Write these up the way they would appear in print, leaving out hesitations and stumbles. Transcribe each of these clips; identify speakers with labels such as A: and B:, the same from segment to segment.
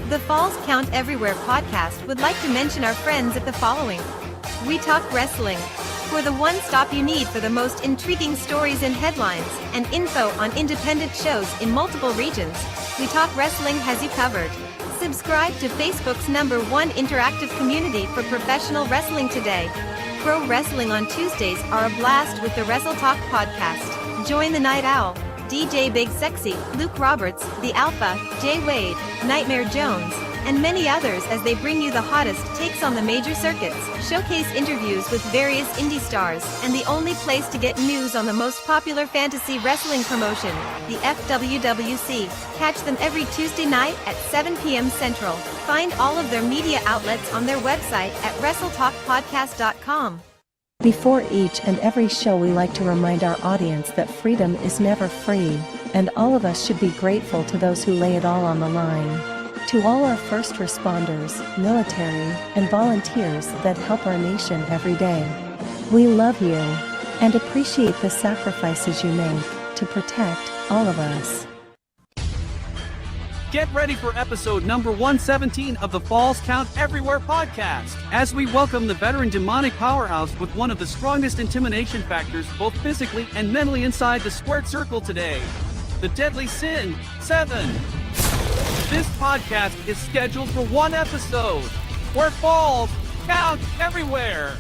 A: The Falls Count Everywhere podcast would like to mention our friends at the following. We Talk Wrestling. For the one-stop you need for the most intriguing stories and headlines, and info on independent shows in multiple regions, We Talk Wrestling has you covered. Subscribe to Facebook's #1 interactive community for professional wrestling today. Pro Wrestling on Tuesdays are a blast with the Wrestle Talk podcast. Join the Night Owl, DJ Big Sexy, Luke Roberts, The Alpha, Jay Wade, Nightmare Jones, and many others as they bring you the hottest takes on the major circuits, showcase interviews with various indie stars, and the only place to get news on the most popular fantasy wrestling promotion, the FWWC. Catch them every Tuesday night at 7 p.m. Central. Find all of their media outlets on their website at WrestleTalkPodcast.com.
B: Before each and every show, we like to remind our audience that freedom is never free, and all of us should be grateful to those who lay it all on the line. To all our first responders, military, and volunteers that help our nation every day, we love you and appreciate the sacrifices you make to protect all of us.
C: Get ready for episode number 117 of the Falls Count Everywhere podcast, as we welcome the veteran demonic powerhouse with one of the strongest intimidation factors both physically and mentally inside the squared circle today, the Deadly Sinn, Se7en. This podcast is scheduled for one episode, where falls count everywhere.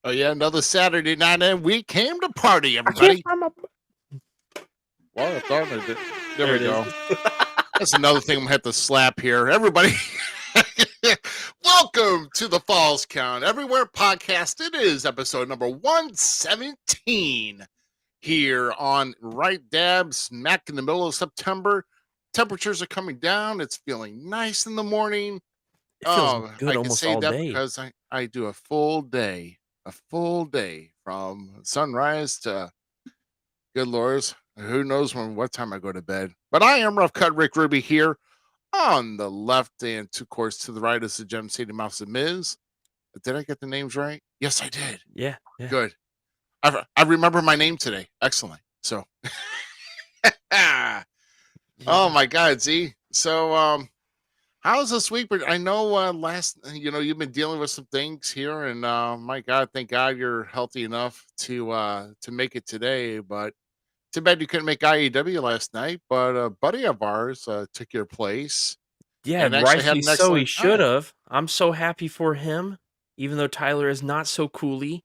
D: Oh yeah, another Saturday night, and we came to party, everybody. Well, I thought I did. There we go. That's another thing I'm gonna have to slap here, everybody. Welcome to the Falls Count Everywhere podcast. It is episode number 117 here on right dab smack in the middle of September. Temperatures are coming down. It's feeling nice in the morning.
E: It feels good
D: I can
E: almost
D: say
E: all
D: that
E: day.
D: because I do a full day from sunrise to good lords. Who knows what time I go to bed. But I am Rough Cut Rick Ruby here on the left, and of course to the right is the Gem City Mouse Zmiz. Did I get the names right? Yes, I did.
E: Yeah.
D: Good. I remember my name today. Excellent. So, oh my God, Z. So, how's this week? But I know you've been dealing with some things here, and my God, thank God you're healthy enough to make it today. But too bad you couldn't make IAW last night. But a buddy of ours took your place.
E: Yeah,
D: and actually had
E: rightfully
D: an
E: so. He
D: excellent
E: should
D: time.
E: have. I'm so happy for him, even though Tyler is not so coolly.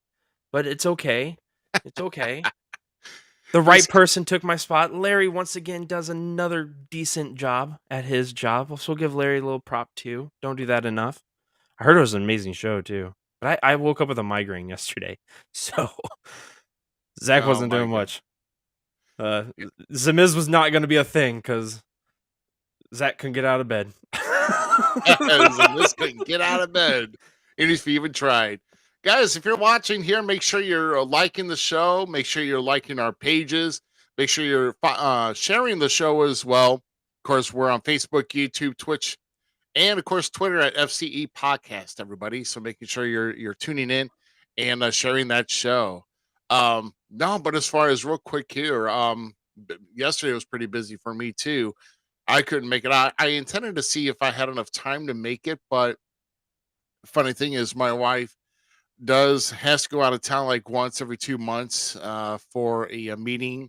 E: But it's okay. It's okay. The right person took my spot. Larry once again does another decent job at his job. So we'll give Larry a little prop too. Don't do that enough. I heard it was an amazing show too. But I woke up with a migraine yesterday. So Zach
D: Oh,
E: wasn't
D: my
E: doing
D: God.
E: much. Zmiz was not going to be a thing because Zach couldn't get out of bed.
D: Zmiz couldn't get out of bed, and if he even tried. Guys, if you're watching here, make sure you're liking the show. Make sure you're liking our pages. Make sure you're sharing the show as well. Of course, we're on Facebook, YouTube, Twitch, and of course Twitter at FCE Podcast. Everybody, so making sure you're tuning in and sharing that show. No, but as far as real quick here, yesterday was pretty busy for me too. I couldn't make it. I intended to see if I had enough time to make it, but the funny thing is, my wife has to go out of town like once every 2 months for a meeting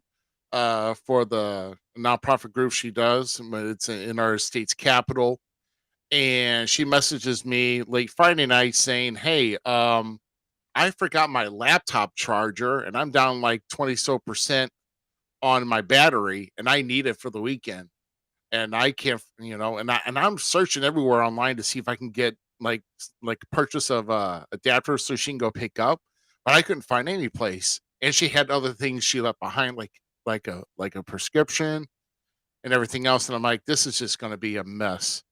D: for the nonprofit group she does. But it's in our state's capital, and she messages me late Friday night saying, "Hey, I forgot my laptop charger, and I'm down like 20% on my battery, and I need it for the weekend. And I can't, and I'm searching everywhere online to see if I can get like purchase of adapter so she can go pick up, but I couldn't find any place. And she had other things she left behind, like like a prescription and everything else. And I'm like, this is just going to be a mess.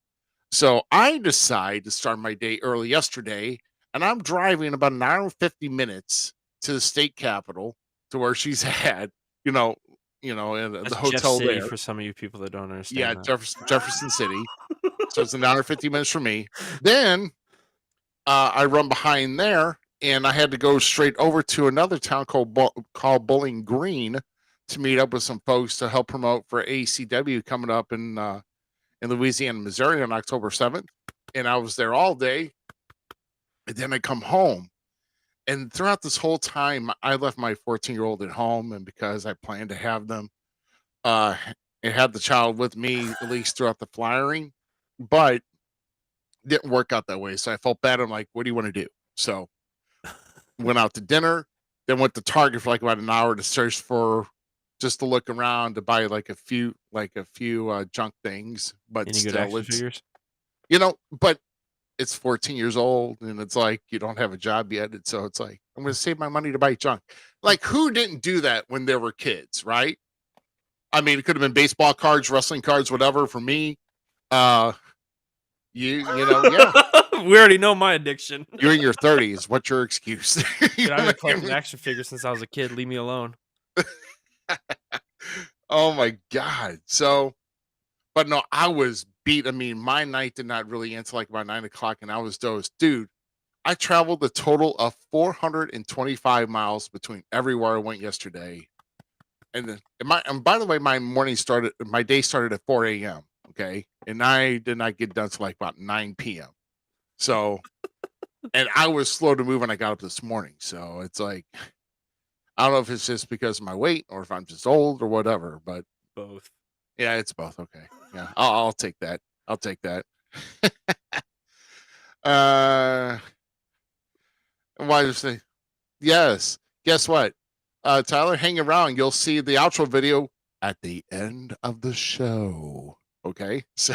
D: So I decide to start my day early yesterday, and I'm driving about an hour and 50 minutes to the state capitol to where she's at, you know, in
E: That's
D: the
E: Jeff
D: hotel
E: City
D: there.
E: for some of you people that don't
D: Yeah,
E: understand that.
D: Jefferson City. So it's an hour and 50 minutes for me. Then I run behind there, and I had to go straight over to another town called Bowling Green to meet up with some folks to help promote for ACW coming up in Louisiana, Missouri on October 7th. And I was there all day. And then I come home. And throughout this whole time, I left my 14-year-old at home. And because I planned to have them, uh, and had the child with me at least throughout the flyering, but didn't work out that way. So I felt bad. I'm like, what do you want to do? So went out to dinner, then went to Target for like about an hour to search for just to look around to buy like a few junk things. But
E: Any good
D: still,
E: action
D: it's
E: figures?
D: but it's 14 years old and it's like you don't have a job yet. And so it's like, I'm going to save my money to buy junk. Like, who didn't do that when they were kids, right? I mean, it could have been baseball cards, wrestling cards, whatever. For me, uh, yeah,
E: We already know my addiction.
D: you're in your 30s. What's your excuse? You
E: Dude, I've
D: know
E: been
D: what I
E: collecting
D: mean?
E: action figures since I was a kid. Leave me alone.
D: Oh my God. So, but no, I was beat. I mean, my night did not really end till like about 9 o'clock, and I was dozed. Dude, I traveled a total of 425 miles between everywhere I went yesterday. And by the way, my day started at 4 a.m. Okay. And I did not get done till like about 9 p.m. So, and I was slow to move when I got up this morning. So it's like, I don't know if it's just because of my weight or if I'm just old or whatever, but
E: Both.
D: yeah, it's both. Okay. Yeah. I'll take that. I'll take that. Uh, why just say, yes. Guess what? Tyler, hang around. You'll see the outro video at the end of the show. Okay. So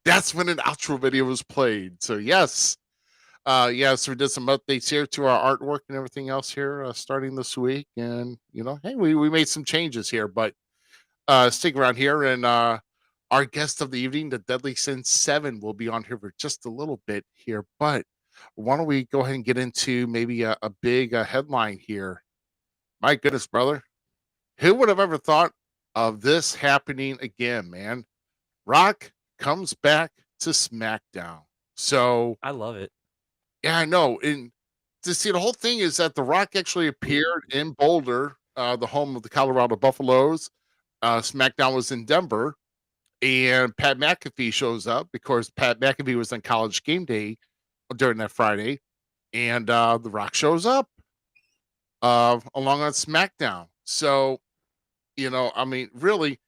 D: that's when an outro video was played. So yes. Yes, we did some updates here to our artwork and everything else here starting this week. And hey, we made some changes here, but stick around here and our guest of the evening, the Deadly Sin Se7en, will be on here for just a little bit here. But why don't we go ahead and get into maybe a big headline here? My goodness, brother. Who would have ever thought of this happening again, man? Rock comes back to SmackDown. So,
E: I love it.
D: yeah, I know. And to see the whole thing is that The Rock actually appeared in Boulder, the home of the Colorado Buffaloes. SmackDown was in Denver, and Pat McAfee shows up because Pat McAfee was on College Game Day during that Friday, and The Rock shows up along on SmackDown. So, I mean, really,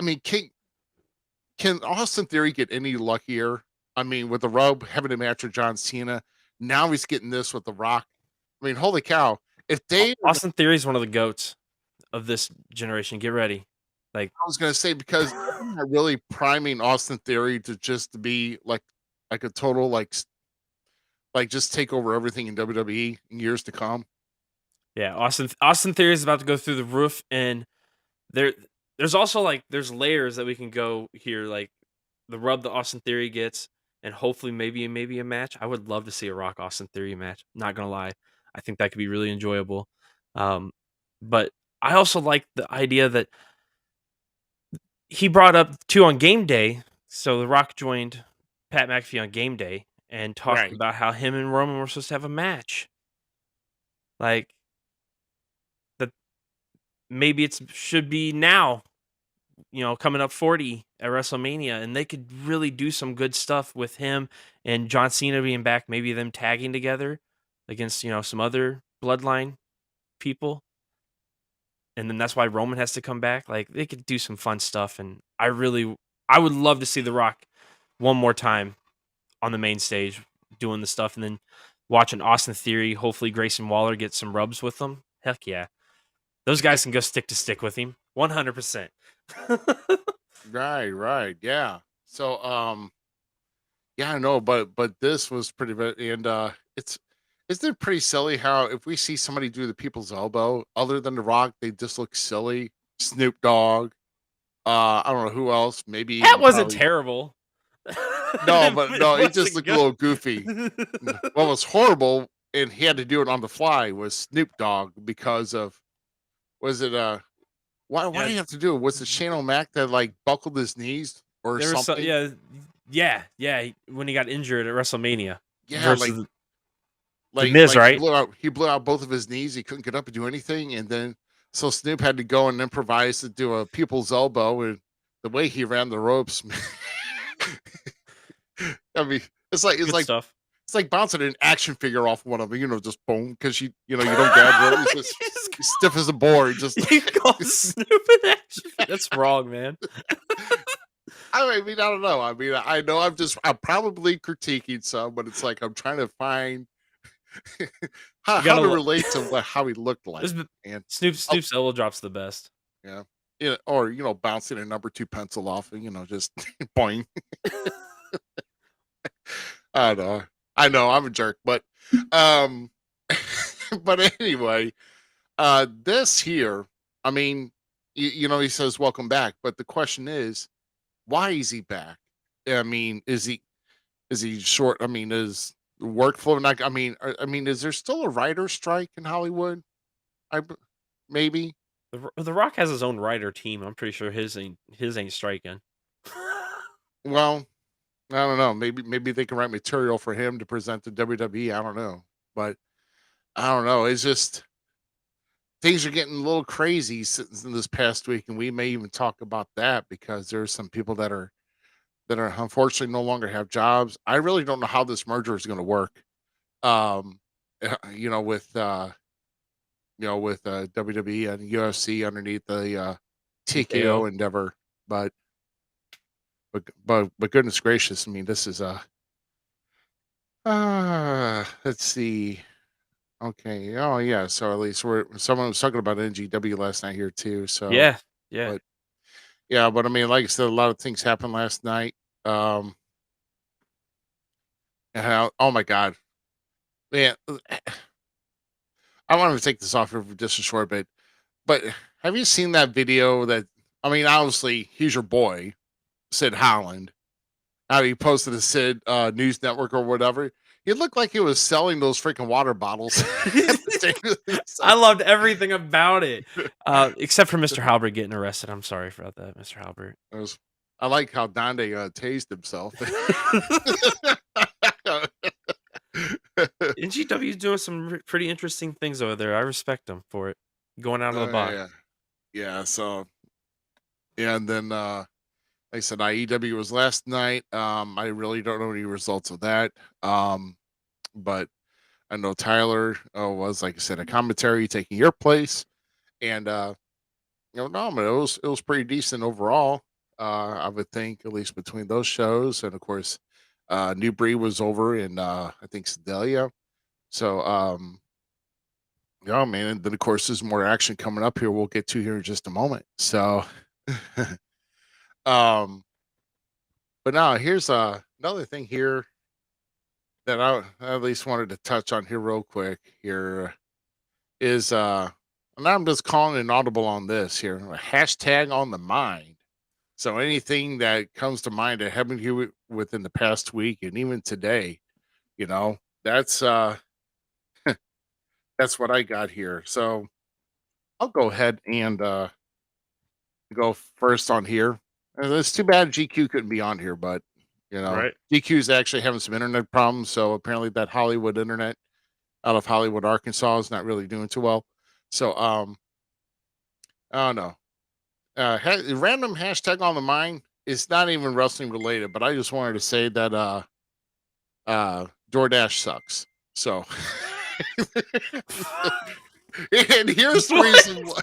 D: I mean, can Austin Theory get any luckier? I mean, with the Rub having a match with John Cena, now he's getting this with The Rock. I mean, holy cow! If they,
E: Austin Theory is one of the goats of this generation. Get ready. Like,
D: I was going to say, because they're really priming Austin Theory to just be like a total like just take over everything in WWE in years to come.
E: yeah, Austin Theory is about to go through the roof, and there's also like there's layers that we can go here, like the rub that Austin Theory gets, and hopefully maybe a match. I would love to see a Rock Austin Theory match. Not gonna lie, I think that could be really enjoyable. Um, but I also like the idea that he brought up too on game day. So The Rock joined Pat McAfee on game day and talked
D: Right.
E: about how him and Roman were supposed to have a match. Like that, maybe it should be now. Coming up 40 at WrestleMania, and they could really do some good stuff with him and John Cena being back. Maybe them tagging together against some other bloodline people, and then that's why Roman has to come back. Like they could do some fun stuff, and I would love to see The Rock one more time on the main stage doing the stuff, and then watching Austin Theory. Hopefully, Grayson Waller gets some rubs with them. Heck yeah, those guys can go stick to stick with him 100%.
D: Right. Yeah. So, yeah, I know, but this was pretty bad, and it's Isn't it pretty silly how if we see somebody do the people's elbow, other than The Rock, they just look silly? Snoop Dogg, I don't know who else, maybe
E: That
D: even
E: wasn't
D: probably
E: terrible.
D: no, but
E: It
D: no, it just
E: wasn't
D: looked a little goofy.
E: good.
D: What was horrible, and he had to do it on the fly, was Snoop Dogg because of was it why do
E: Yeah,
D: you have to do it? Was it Shane O'Mac that like buckled his knees or
E: there was some,
D: something?
E: yeah. When he got injured at WrestleMania
D: Yeah,
E: versus the Miz,
D: like
E: right?
D: he blew out both of his knees. He couldn't get up and do anything, and then so Snoop had to go and improvise to do a people's elbow, and the way he ran the ropes, I mean, it's
E: Good
D: like
E: stuff.
D: it's like bouncing an action figure off one of them, just boom, because you don't grab rope. It's just
E: You just
D: stiff as a board. Just
E: you call Snoop an action figure. That's wrong, man.
D: I mean, I don't know. I mean, I know I'm probably critiquing some, but it's like I'm trying to find
E: You
D: how
E: gotta
D: to
E: lo
D: relate to how he looked like,
E: this b
D: and oh,
E: Snoop's elbow drop's the best.
D: yeah, yeah, or bouncing a number two pencil off, and just boing. I know, I'm a jerk, but um, but anyway, this here, I mean, he says welcome back, but the question is, why is he back? I mean, is he short? I mean, is the workflow not? I mean, is there still a writer's strike in Hollywood? Maybe.
E: The Rock has his own writer team. I'm pretty sure his ain't striking.
D: Well, I don't know. Maybe they can write material for him to present to WWE. I don't know, but I don't know. It's just things are getting a little crazy since in this past week, and we may even talk about that because there's some people that are unfortunately no longer have jobs. I really don't know how this merger is going to work. Um, with WWE and UFC underneath the
E: TKO.
D: TKO endeavor, but but goodness gracious, I mean, this is let's see. Okay. Oh yeah. So at least someone was talking about NGW last night here too. So,
E: Yeah, yeah.
D: but yeah, but I mean, like I said, a lot of things happened last night. And oh my God, man, I want to take this off for just a short bit, but have you seen that video that, I mean, obviously he's your boy, Sid Holland. How he posted a Sid News Network or whatever. He looked like he was selling those freaking water bottles. At the time. It's
E: I
D: like-
E: loved everything about it, except for Mr. Halbert getting arrested. I'm sorry about that, Mr. Halbert.
D: I like how Donde tased himself.
E: NGW is doing some pretty interesting things over there. I respect them for it. Going out of the box.
D: Yeah. Yeah. So, yeah. And then, like I said, IEW was last night. I really don't know any results of that. But I know Tyler was, like I said, a commentary taking your place. And, no, but it was pretty decent overall. I would think, at least between those shows. And of course, New Breed was over in, I think, Sedalia. So, yeah, man. And then, of course, there's more action coming up here. We'll get to here in just a moment. So, um, but now here's another thing here that I at least wanted to touch on here real quick. Here is, and I'm just calling an audible on this here. A hashtag on the mind. So anything that comes to mind that happened to you within the past week and even today, that's that's what I got here. So I'll go ahead and go first on here. It's too bad GQ couldn't be on here, but
E: Right.
D: GQ is actually having some internet problems. So apparently that Hollywood internet out of Hollywood, Arkansas is not really doing too well. So I don't know. Random hashtag on the mind is not even wrestling related, but I just wanted to say that DoorDash sucks. So and here's the reason why.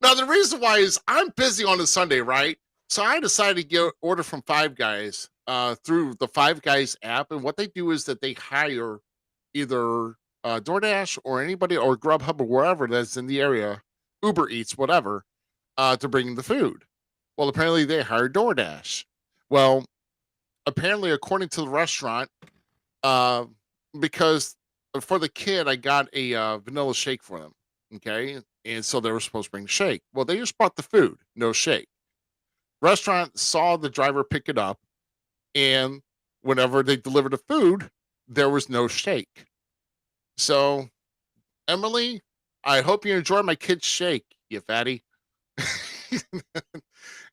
D: Now the reason why is I'm busy on a Sunday, right? So I decided to get order from Five Guys through the Five Guys app, and what they do is that they hire either DoorDash or anybody or Grubhub or wherever that's in the area, Uber Eats, whatever, to bring the food. Well, apparently they hired DoorDash. Well, apparently, according to the restaurant, uh, because for the kid, I got a vanilla shake for them. Okay. And so they were supposed to bring the shake. Well, they just brought the food, no shake. Restaurant saw the driver pick it up, and whenever they delivered the food, there was no shake. So, Emily, I hope you enjoy my kid's shake, you fatty.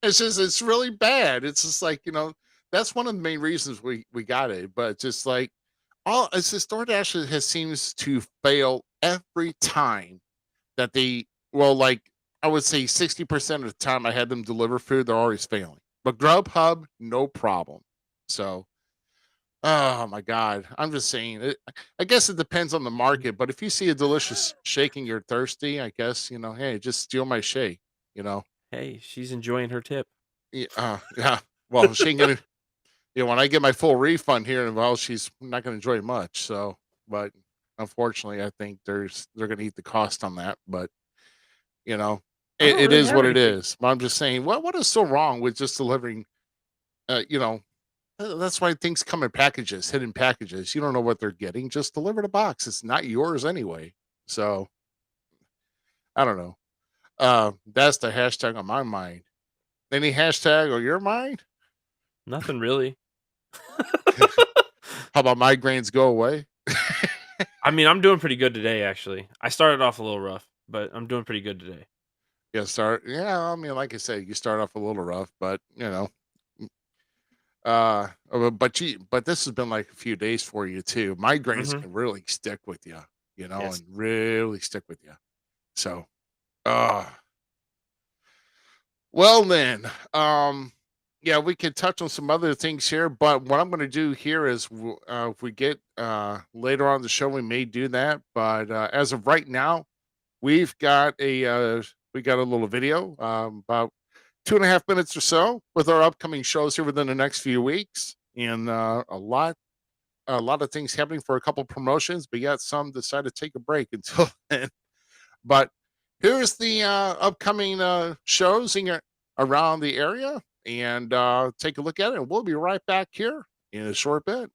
D: It's really bad. It's just like, that's one of the main reasons we got it. But it's just like, it's just DoorDash has seems to fail every time that like I would say 60% of the time I had them deliver food, they're always failing. But Grubhub, no problem. So, oh my God, I'm just saying it. I guess it depends on the market, but if you see a delicious shake and you're thirsty, I guess, hey, just steal my shake, you know.
E: Hey, she's enjoying her tip.
D: Yeah. Well, she ain't gonna, when I get my full refund here, well, she's not gonna enjoy much. So, but unfortunately, I think they're gonna eat the cost on that. But
E: I don't
D: it
E: really
D: is
E: have
D: what it
E: anything.
D: is. But I'm just saying, what is so wrong with just delivering? You know, that's why things come in packages, hidden packages. You don't know what they're getting. Just deliver the box. It's not yours anyway. So I don't know. That's the hashtag on my mind. Any hashtag on your mind?
E: Nothing really.
D: How about migraines go away?
E: I mean, I'm doing pretty good today, actually. I started off a little rough, but I'm doing pretty good today.
D: Yeah, I mean, like I said, you start off a little rough, but but this has been like a few days for you too. Migraines
E: Hmm.
D: can really stick with you,
E: Yes.
D: and really stick with you. So, uh well then, yeah, we could touch on some other things here, but what I'm going to do here is, if we get later on in the show, we may do that. But as of right now, we've got we got a little video, about 2.5 minutes or so, with our upcoming shows here within the next few weeks, and a lot of things happening for a couple promotions, but yet some decided to take a break until then. But here's the upcoming shows around the area, and take a look at it. And we'll be right back here in a short bit.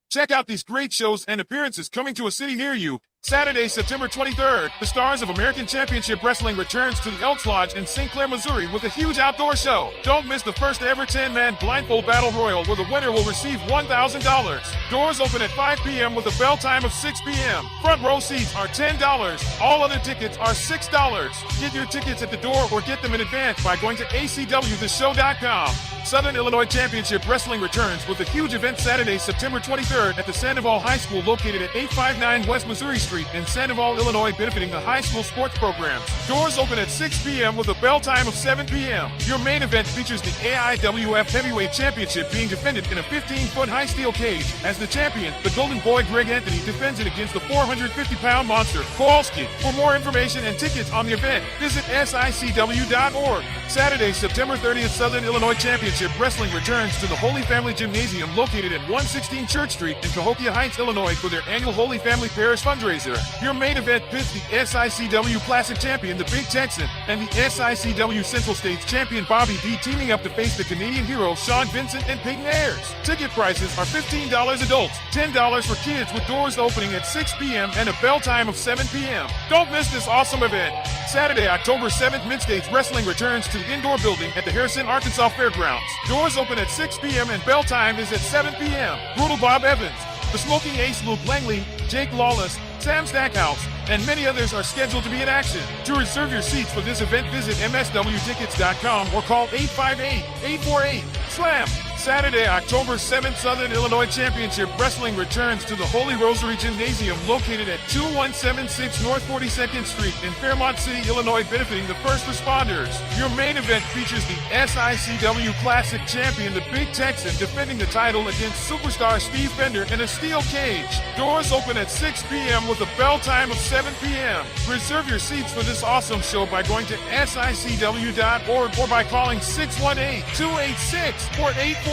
F: Check out these great shows and appearances coming to a city near you. Saturday, September 23rd, the Stars of American Championship Wrestling returns to the Elks Lodge in St. Clair, Missouri with a huge outdoor show. Don't miss the first ever 10-man blindfold battle royal where the winner will receive $1,000. Doors open at 5 p.m. with a bell time of 6 p.m. Front row seats are $10. All other tickets are $6. Get your tickets at the door or get them in advance by going to acwtheshow.com. Southern Illinois Championship Wrestling returns with a huge event Saturday, September 23rd at the Sandoval High School located at 859 West Missouri Street in Sandoval, Illinois, benefiting the high school sports programs. Doors open at 6 p.m. with a bell time of 7 p.m. Your main event features the AIWF Heavyweight Championship being defended in a 15-foot high steel cage. As the champion, the Golden Boy Greg Anthony defends it against the 450-pound monster, Kowalski. For more information and tickets on the event, visit sicw.org. Saturday, September 30th, Southern Illinois Championship Wrestling returns to the Holy Family Gymnasium located at 116 Church Street in Cahokia Heights, Illinois for their annual Holy Family Parish fundraiser. Your main event pits the SICW Classic Champion, the Big Texan, and the SICW Central States Champion Bobby D teaming up to face the Canadian heroes Sean Vincent and Peyton Ayers. Ticket prices are $15 adults, $10 for kids, with doors opening at 6 p.m. and a bell time of 7 p.m. Don't miss this awesome event. Saturday, October 7th, Mid-States Wrestling returns to the indoor building at the Harrison, Arkansas Fairgrounds. Doors open at 6 p.m. and bell time is at 7 p.m. Brutal Bob Evans, the Smoking Ace Luke Langley, Jake Lawless, Sam Stackhouse, and many others are scheduled to be in action. To reserve your seats for this event, visit mswtickets.com or call 858-848-SLAM. Saturday, October 7th, Southern Illinois Championship Wrestling returns to the Holy Rosary Gymnasium located at 2176 North 42nd Street in Fairmont City, Illinois, benefiting the first responders. Your main event features the SICW Classic Champion, the Big Texan, defending the title against superstar Steve Fender in a steel cage. Doors open at 6 p.m. with a bell time of 7 p.m. Reserve your seats for this awesome show by going to sicw.org or by calling 618-286-4848.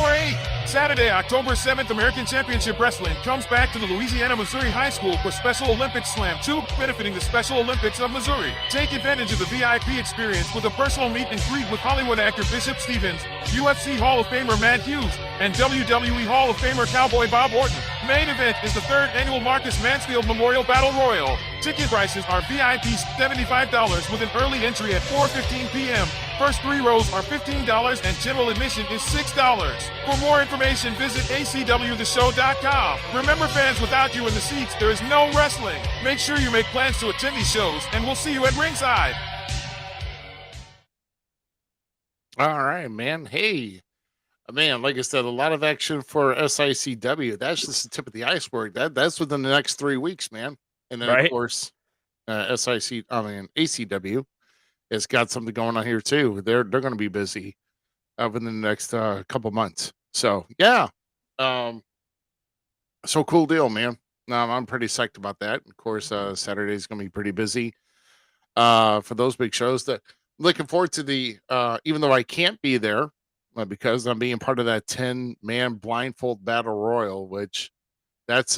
F: Saturday, October 7th, American Championship Wrestling comes back to the Louisiana Missouri High School for Special Olympics Slam 2, benefiting the Special Olympics of Missouri. Take advantage of the VIP experience with a personal meet and greet with Hollywood actor Bishop Stevens, UFC Hall of Famer Matt Hughes, and WWE Hall of Famer Cowboy Bob Orton. Main event is the 3rd annual Marcus Mansfield Memorial Battle Royal. Ticket prices are VIP $75 with an early entry at 4:15 p.m. First 3 rows are $15 and general admission is $6. For more information, visit acwtheshow.com. Remember, fans, without you in the seats, there is no wrestling. Make sure you make plans to attend these shows, and we'll see you at ringside.
D: All right, man. Hey, man, like I said, a lot of action for SICW. That's just the tip of the iceberg. That's within the next 3 weeks, man. And then, of
E: Right.
D: course, ACW has got something going on here too. They're going to be busy within the next couple months. So yeah, so cool deal, man. I'm pretty psyched about that. Of course, Saturday's going to be pretty busy for those big shows. That looking forward to the even though I can't be there because I'm being part of that 10-man blindfold battle royal, which that's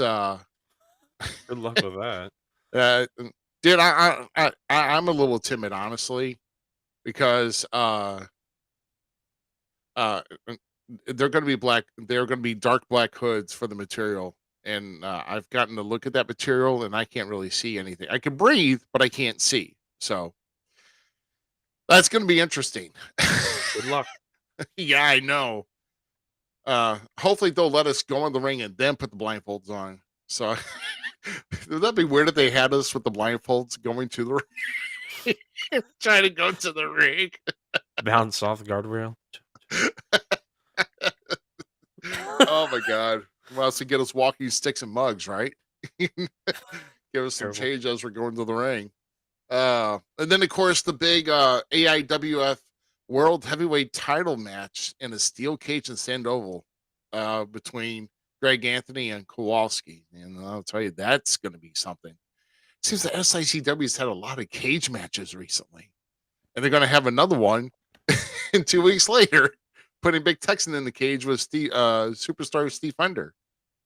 E: Good luck with that.
D: dude, I'm a little timid, honestly, because they're going to be dark black hoods for the material, and I've gotten to look at that material, and I can't really see anything. I can breathe, but I can't see. So that's going to be interesting.
E: Good luck.
D: Yeah, I know. Hopefully they'll let us go in the ring and then put the blindfolds on. So would that be weird if they had us with the blindfolds going to the ring? Trying to go to the ring.
E: Bounce off the guardrail.
D: Oh my god. Well, to get us walking sticks and mugs, right? Give us some
E: Terrible.
D: change as we're going to the ring. And then of course the big AIWF World Heavyweight title match in a steel cage and Sandoval between Greg Anthony and Kowalski. And I'll tell you, that's going to be something. Seems the SICW's had a lot of cage matches recently. And they're going to have another one in 2 weeks later, putting Big Texan in the cage with Steve, superstar Steve Fender.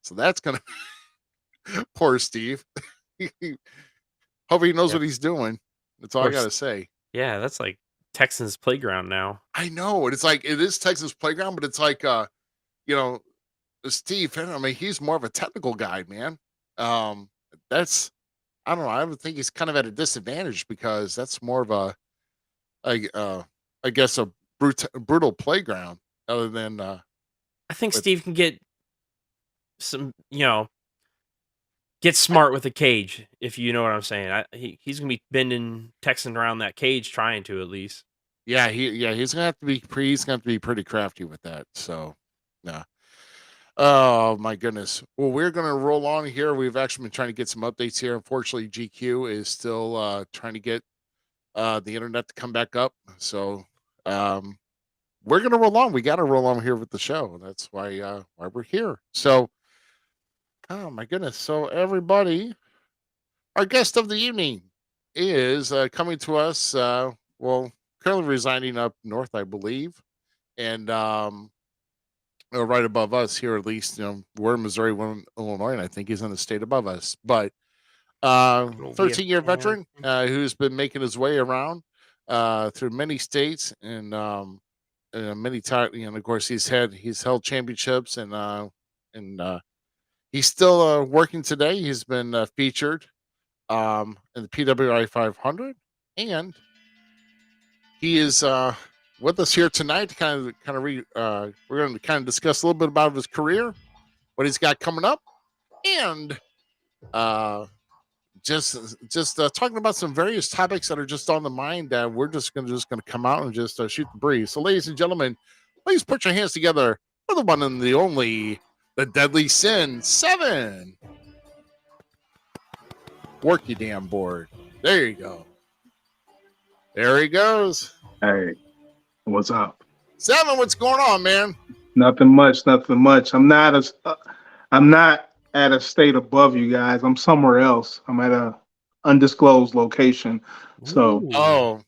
D: So that's going to... Poor Steve. Hope he knows what he's doing. That's all I got to say.
E: Yeah, that's like Texans playground now.
D: I know. And it's like, it is Texas playground, but it's like, Steve Fender, I mean, he's more of a technical guy, man. That's, I don't know. I would think he's kind of at a disadvantage because that's more of I guess a brutal playground other than,
E: I think Steve can get some, get smart with the cage, if you know what I'm saying. He's going to be bending Texan around that cage, trying to at least.
D: yeah, he's gonna have to be pretty crafty with that. So, yeah. Oh my goodness. Well, we're gonna roll on here. We've actually been trying to get some updates here. Unfortunately, GQ is still trying to get the internet to come back up. So, we're gonna roll on. We got to roll on here with the show. That's why we're here. So, oh my goodness. So everybody, our guest of the evening is coming to us. Well, currently residing up north, I believe, and right above us here, at least. We're in Missouri, we're in Illinois, and I think he's in the state above us. But 13-year veteran who's been making his way around through many states and many times. Of course, he's held championships and he's still working today. He's been featured in the PWI 500, and he is with us here tonight to we're going to kind of discuss a little bit about his career, what he's got coming up, and just talking about some various topics that are just on the mind that we're just going to come out and just shoot the breeze. So, ladies and gentlemen, please put your hands together for the one and the only, the Deadly Sinn, Se7en. Work your damn board. There you go. There he goes.
G: Hey, what's up?
D: Se7en, what's going on, man?
G: Nothing much. I'm not at a state above you guys. I'm somewhere else. I'm at a undisclosed location. So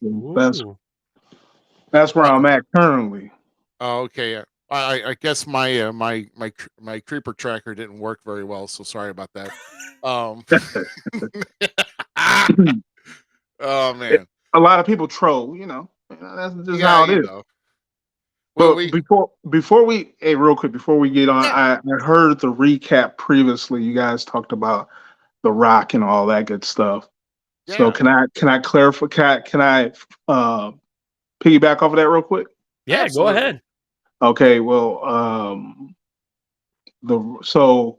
G: that's where I'm at currently.
D: Oh, okay. I guess my creeper tracker didn't work very well, so sorry about that. Oh man.
G: A lot of people troll, that's just how it is.
D: Well,
G: But before we, hey, real quick, before we get on,
D: Yeah.
G: I heard the recap previously. You guys talked about The Rock and all that good stuff. So
D: Yeah.
G: can I clarify? Can I piggyback off of that real quick?
E: Yeah, go
D: Absolutely.
E: ahead.
G: Okay, well, so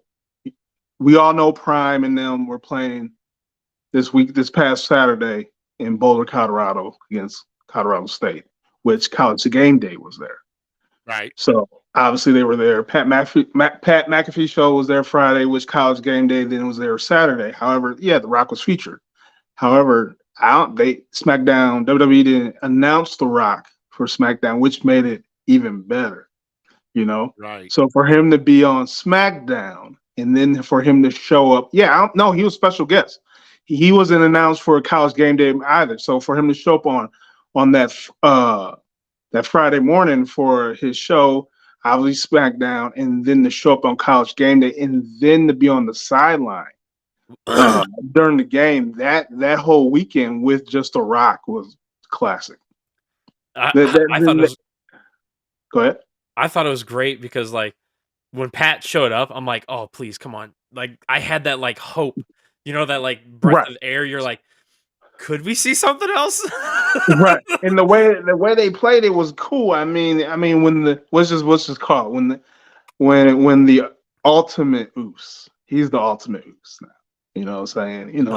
G: we all know Prime and them were playing this past Saturday in Boulder, Colorado against Colorado State, which College Game Day was there.
D: Right.
G: So obviously they were there. Pat McAfee show was there Friday, which College Game Day then was there Saturday. However, yeah, The Rock was featured. However, SmackDown WWE didn't announce The Rock for SmackDown, which made it even better.
D: Right.
G: So for him to be on SmackDown and then for him to show up, no, he was special guest. He wasn't announced for a College Game Day either. So for him to show up on that Friday morning for his show, obviously SmackDown, and then to show up on College Game Day, and then to be on the sideline during the game, that whole weekend with just The Rock was classic.
E: I thought it was.
G: Go ahead.
E: I thought it was great because like when Pat showed up, I'm like, oh please, come on! Like I had that like hope, that like breath of air. You're like, could we see something else?
G: Right. And the way they played it was cool. I mean when the what's this called? When the ultimate Oos. He's the ultimate Oos now. You know what I'm saying?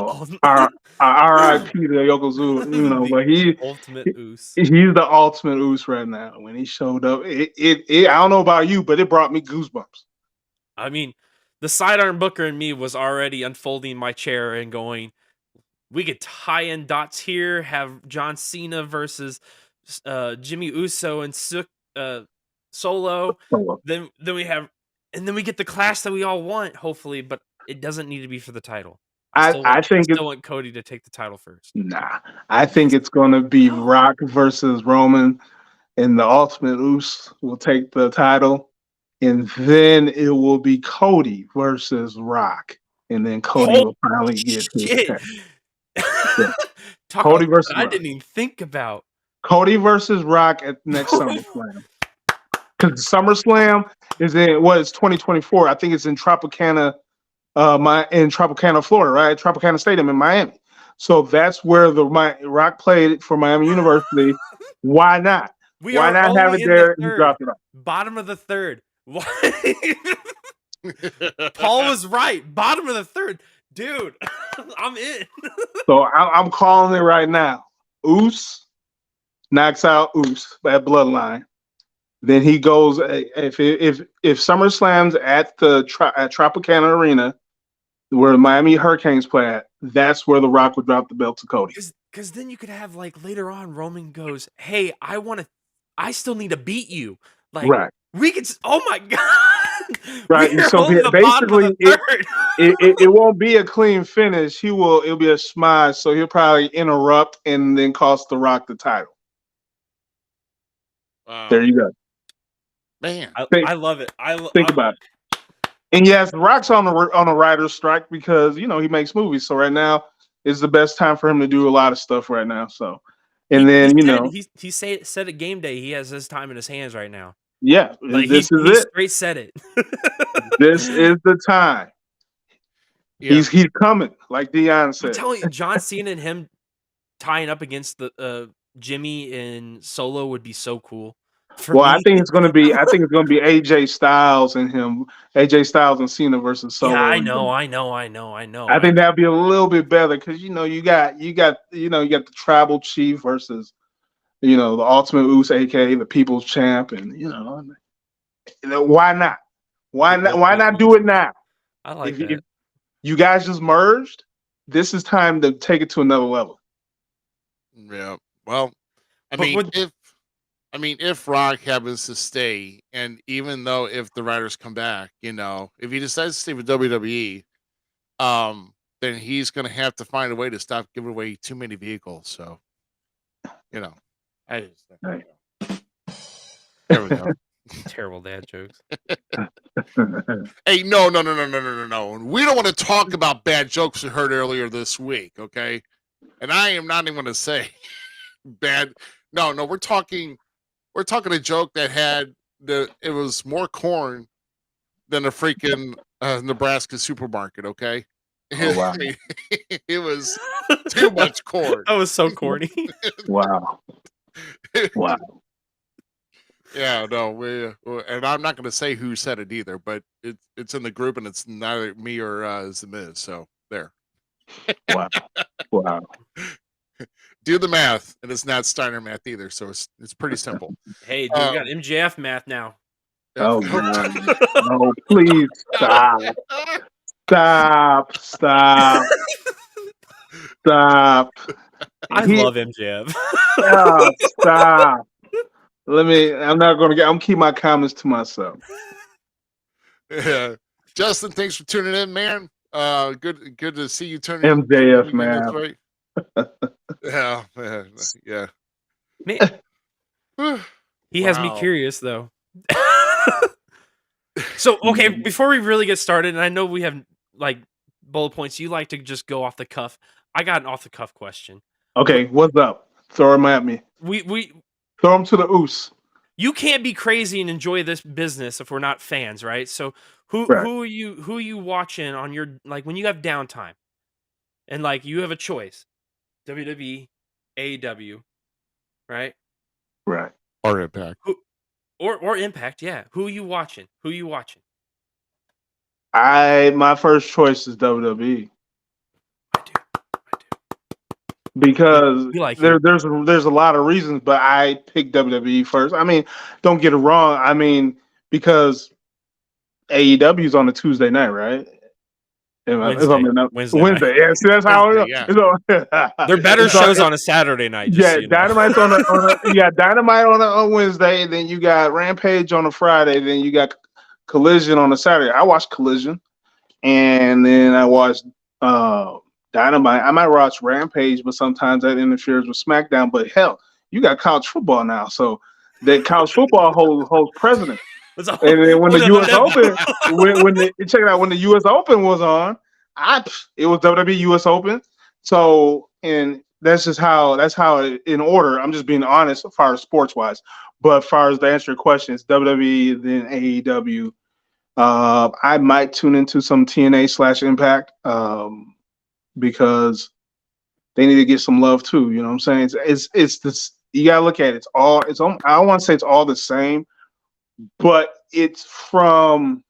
G: Our RIP to Yokozuna, but
E: ultimate Oos.
G: he's the ultimate Oos right now. When he showed up, it I don't know about you, but it brought me goosebumps.
E: I mean, the sidearm booker in me was already unfolding my chair and going, we could tie in dots here, have John Cena versus Jimmy Uso and Solo. Then we have, and then we get the clash that we all want, hopefully, but it doesn't need to be for the title. I still want Cody to take the title first.
G: Nah, I think it's going to be Rock versus Roman, and the Ultimate Oos will take the title, and then it will be Cody versus Rock, and then Cody will finally get his title.
E: Cody versus Rock. I didn't even think about
G: Cody versus Rock at next SummerSlam. Because SummerSlam is it's 2024. I think it's in Tropicana, Tropicana, Florida, right? Tropicana Stadium in Miami. So that's where Rock played for Miami University. Why not? Why not have it there and drop it off?
E: Bottom of the third. Why? Paul was right. Bottom of the third. Dude, I'm in. So
G: I'm calling it right now. Oos knocks out Oos at Bloodline. Then he goes if SummerSlam's at the at Tropicana Arena, where Miami Hurricanes play at, that's where The Rock would drop the belt to Cody.
E: Because then you could have like later on Roman goes, "Hey, I still need to beat you." Like
G: right.
E: We could. Oh my god!
G: Right. So basically, it won't be a clean finish. It'll be a smash. So he'll probably interrupt and then cost The Rock the title. There you go.
D: Man,
E: I love it.
G: Think about it. And yes, The Rock's on a writer's strike because he makes movies. So right now is the best time for him to do a lot of stuff right now. So, and
E: he said at game day he has his time in his hands right now.
G: Yeah,
E: like
G: this is
E: he
G: it.
E: Straight said it.
G: This is the time. Yeah. He's coming, like Dion said.
E: I'm telling you, John Cena and him tying up against the Jimmy and Solo would be so cool.
G: I think it's gonna be AJ Styles and him, AJ Styles and Cena versus Solo.
E: Yeah, I know.
G: I think that'd be a little bit better because you got the Tribal Chief versus the Ultimate Oos, aka the People's Champ, and why not? Why not do it now?
E: I like that.
G: If you guys just merged, this is time to take it to another level.
D: Yeah. Well, if Rock happens to stay, and even though if the writers come back, if he decides to stay with WWE, then he's going to have to find a way to stop giving away too many vehicles. So, I just
G: right.
D: There we go.
E: Terrible dad jokes.
D: Hey, no. We don't want to talk about bad jokes we heard earlier this week, okay? And I am not even going to say bad. No, we're talking We're talking a joke that had it was more corn than a freaking Nebraska supermarket. Okay,
G: Oh, wow.
D: I mean, it was too much corn.
E: That was so corny.
G: Wow. Wow.
D: Yeah, no, and I'm not going to say who said it either, but it's in the group and it's neither me or Zmiz. So there,
G: Wow. Wow.
D: do the math, and it's not Steiner math either. So it's pretty simple.
E: Hey, dude, we got MJF math now.
G: Oh, God. No, please stop. Stop. Stop. Stop.
E: I love MJF.
G: Oh, stop. I'm not going to I'm keep my comments to myself.
D: Yeah. Justin, thanks for tuning in, man. Good to see you turning
G: MJF,
D: in.
G: man.
D: Yeah, man. Yeah.
E: Man. He has me curious, though. So, okay, before we really get started, and I know we have like bullet points, you like to just go off the cuff. I got an off the cuff question.
G: Okay, what's up? Throw them at me.
E: We
G: throw them to the oos.
E: You can't be crazy and enjoy this business if we're not fans, right? So who are you watching on your, like, when you have downtime and like you have a choice, WWE, AEW, right?
G: Right.
D: Or Impact.
E: Or Impact, yeah. Who are you watching?
G: My first choice is WWE.
E: I do.
G: Because
E: like
G: there's a lot of reasons, but I picked WWE first. I mean, don't get it wrong. I mean, because AEW is on a Tuesday night, right? Wednesday. Yeah, see, that's how it is.
E: Yeah. They're better shows on a Saturday night.
G: Yeah, so Dynamite's on Dynamite on a Wednesday. Then you got Rampage on a Friday. Then you got Collision on a Saturday. I watched Collision, and then I watched Dynamite. I might watch Rampage, but sometimes that interferes with SmackDown. But hell, you got college football now, so that college football holds precedence. And then when the U.S. Open, check it out, when the U.S. Open was on, it was WWE U.S. Open. So, and that's how in order. I'm just being honest as far as sports wise. But as far as to answer your question, it's WWE, then AEW. I might tune into some TNA/Impact because they need to get some love too. You know what I'm saying? It's this. You gotta look at it. I don't want to say it's all the same, but it's from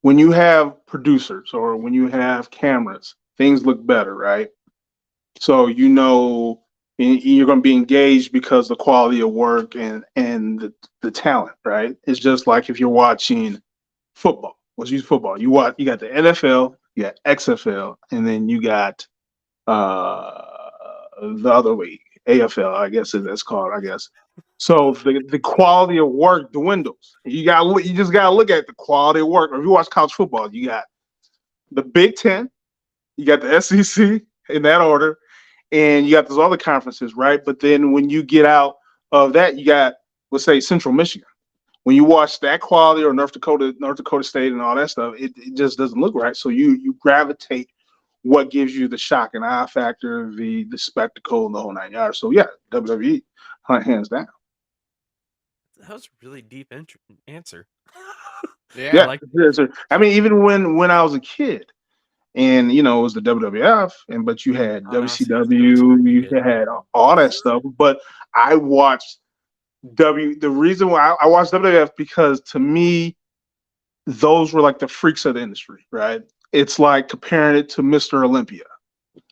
G: when you have producers or when you have cameras, things look better, right? So you're going to be engaged because the quality of work and the talent, right? It's just like if you're watching football. Let's use football. You got the NFL, you got XFL, and then you got the other league, AFL, I guess that's called, I guess. So the quality of work dwindles. You just gotta look at the quality of work. Or if you watch college football, you got the Big Ten, you got the SEC in that order, and you got those other conferences, right? But then when you get out of that, you got, let's say, Central Michigan. When you watch that quality, or North Dakota State and all that stuff, it just doesn't look right. So you gravitate what gives you the shock and awe factor, the spectacle, and the whole 9 yards. So yeah, WWE, hands down.
E: That was a really deep answer.
G: Yeah, I mean, even when I was a kid, and it was the WWF, but you had WCW, you had all that stuff. But I watched the reason why I watched WWF, because to me, those were like the freaks of the industry, right? It's like comparing it to Mr. Olympia,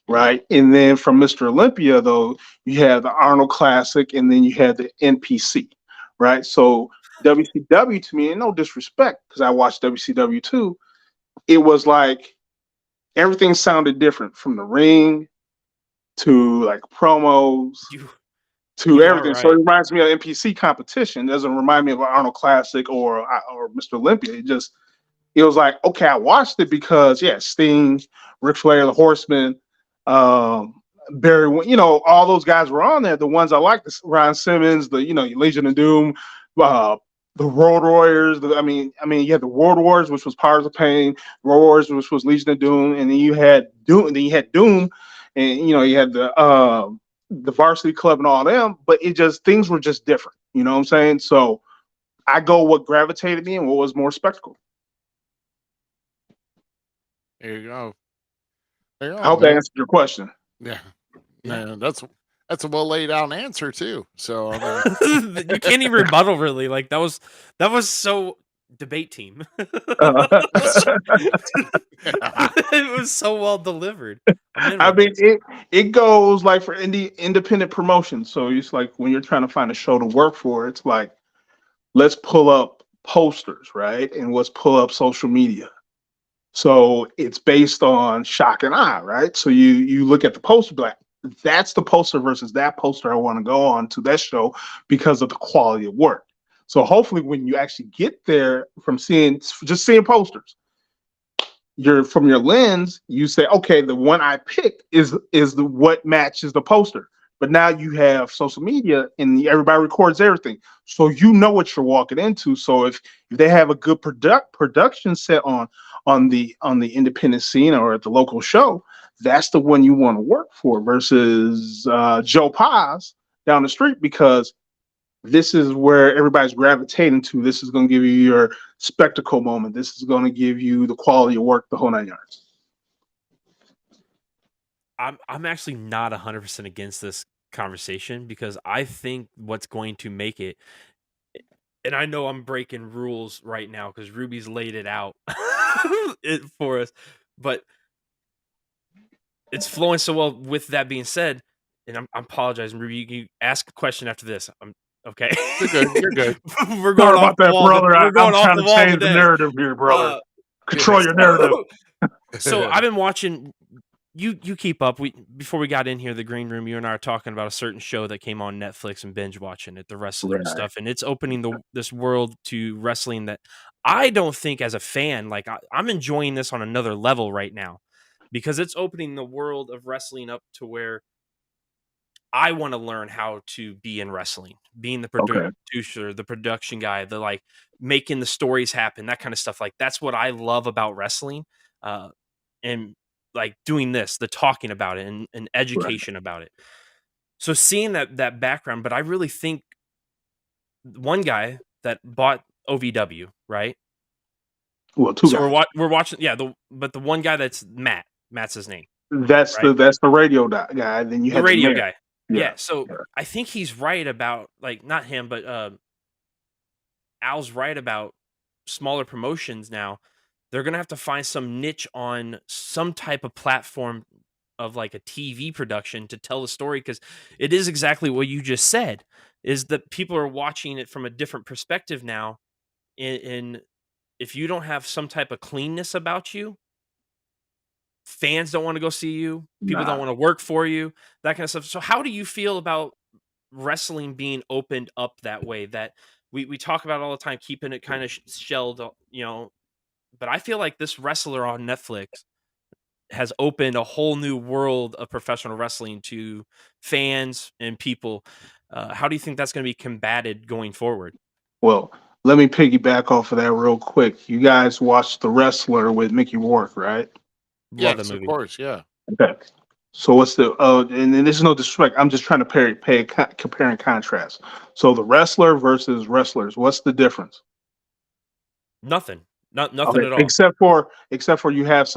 G: right? And then from Mr. Olympia, though, you have the Arnold Classic, and then you had the NPC, right? So WCW, to me, and no disrespect, because I watched WCW too, it was like everything sounded different, from the ring to like promos to everything. Right. So it reminds me of NPC competition. It doesn't remind me of an Arnold Classic or Mr. Olympia. It was like, okay, I watched it because Sting, Ric Flair, the Horseman, Barry, all those guys were on there. The ones I liked, Ron Simmons, the Legion of Doom, the Road Warriors. You had the World Wars, which was Powers of Pain, Road Warriors, which was Legion of Doom, and then you had Doom. and you had the varsity club and all them, but things were just different. You know what I'm saying? So I go what gravitated me and what was more spectacle.
D: There you go. There you
G: I
D: go,
G: hope that
D: man.
G: answered your question.
D: Yeah.
E: Yeah.
D: Man, that's a well laid out answer too. So I mean,
E: You can't even rebuttal really. Like that was so debate team.
G: Uh,
E: It was so well delivered. I'm in
G: I
E: with
G: mean,
E: this.
G: it goes like for independent promotion. So it's like when you're trying to find a show to work for, it's like let's pull up posters, right? And let's pull up social media. So it's based on shock and eye, right? So you look at the poster, be like, that's the poster versus that poster I want to go on to that show because of the quality of work. So hopefully when you actually get there from seeing posters, from your lens, you say, okay, the one I picked is the what matches the poster. But now you have social media and everybody records everything, so you know what you're walking into. So if they have a good production set on the independent scene or at the local show, that's the one you want to work for versus Joe Paz down the street, because this is where everybody's gravitating to. This is going to give you your spectacle moment. This is going to give you the quality of work, the whole 9 yards.
E: I'm actually not 100% against this conversation because I think what's going to make it, and I know I'm breaking rules right now because Ruby's laid it out for us, but it's flowing so well. With that being said, and I'm apologizing, Ruby, you ask a question after this. I'm okay.
D: you're good. You're good.
E: We're going
G: Sorry
E: off
G: about
E: the
G: that,
E: wall.
G: brother.
E: We're going
G: I'm
E: off
G: trying
E: the
G: to
E: wall
G: change the
E: today.
G: narrative here, brother. Control your
D: yes.
G: narrative.
E: So I've been watching. You keep up. Before we got in here, the green room, you and I are talking about a certain show that came on Netflix and binge watching it, the wrestler and
G: Right.
E: stuff, and it's opening this world to wrestling that I don't think as a fan, like I'm enjoying this on another level right now because it's opening the world of wrestling up to where I want to learn how to be in wrestling, being the
G: Okay.
E: producer, the production guy, the like making the stories happen, that kind of stuff. Like that's what I love about wrestling. And like doing this, the talking about it and
G: Right.
E: education about it. So seeing that background, but I really think one guy that bought OVW, right?
G: Well, two
E: So
G: guys.
E: we're watching, yeah. But the one guy that's Matt's his name,
G: That's
E: right?
G: the radio guy. Then you
E: The
G: had the
E: radio
G: mayor.
E: guy,
G: Yeah.
E: yeah. So
G: Yeah.
E: I think he's right about like not him, but Al's right about smaller promotions now. They're gonna have to find some niche on some type of platform of like a TV production to tell the story because it is exactly what you just said. Is that people are watching it from a different perspective now. In if you don't have some type of cleanness about you, fans don't want to go see you. People don't
G: Nah.
E: want to work for you. That kind of stuff. So how do you feel about wrestling being opened up that way? That we talk about all the time, keeping it kind of shelled, but I feel like this wrestler on Netflix has opened a whole new world of professional wrestling to fans and people. How do you think that's going to be combated going forward?
G: Well, let me piggyback off of that real quick. You guys watched The Wrestler with Mickey Rourke, right?
E: Love the
D: Yes, of
E: movie.
D: course. Yeah.
G: Okay. So what's the and this is no disrespect. I'm just trying to compare and contrast. So The Wrestler versus Wrestlers. What's the difference?
E: Nothing. Nothing
G: Okay,
E: at all.
G: except for you have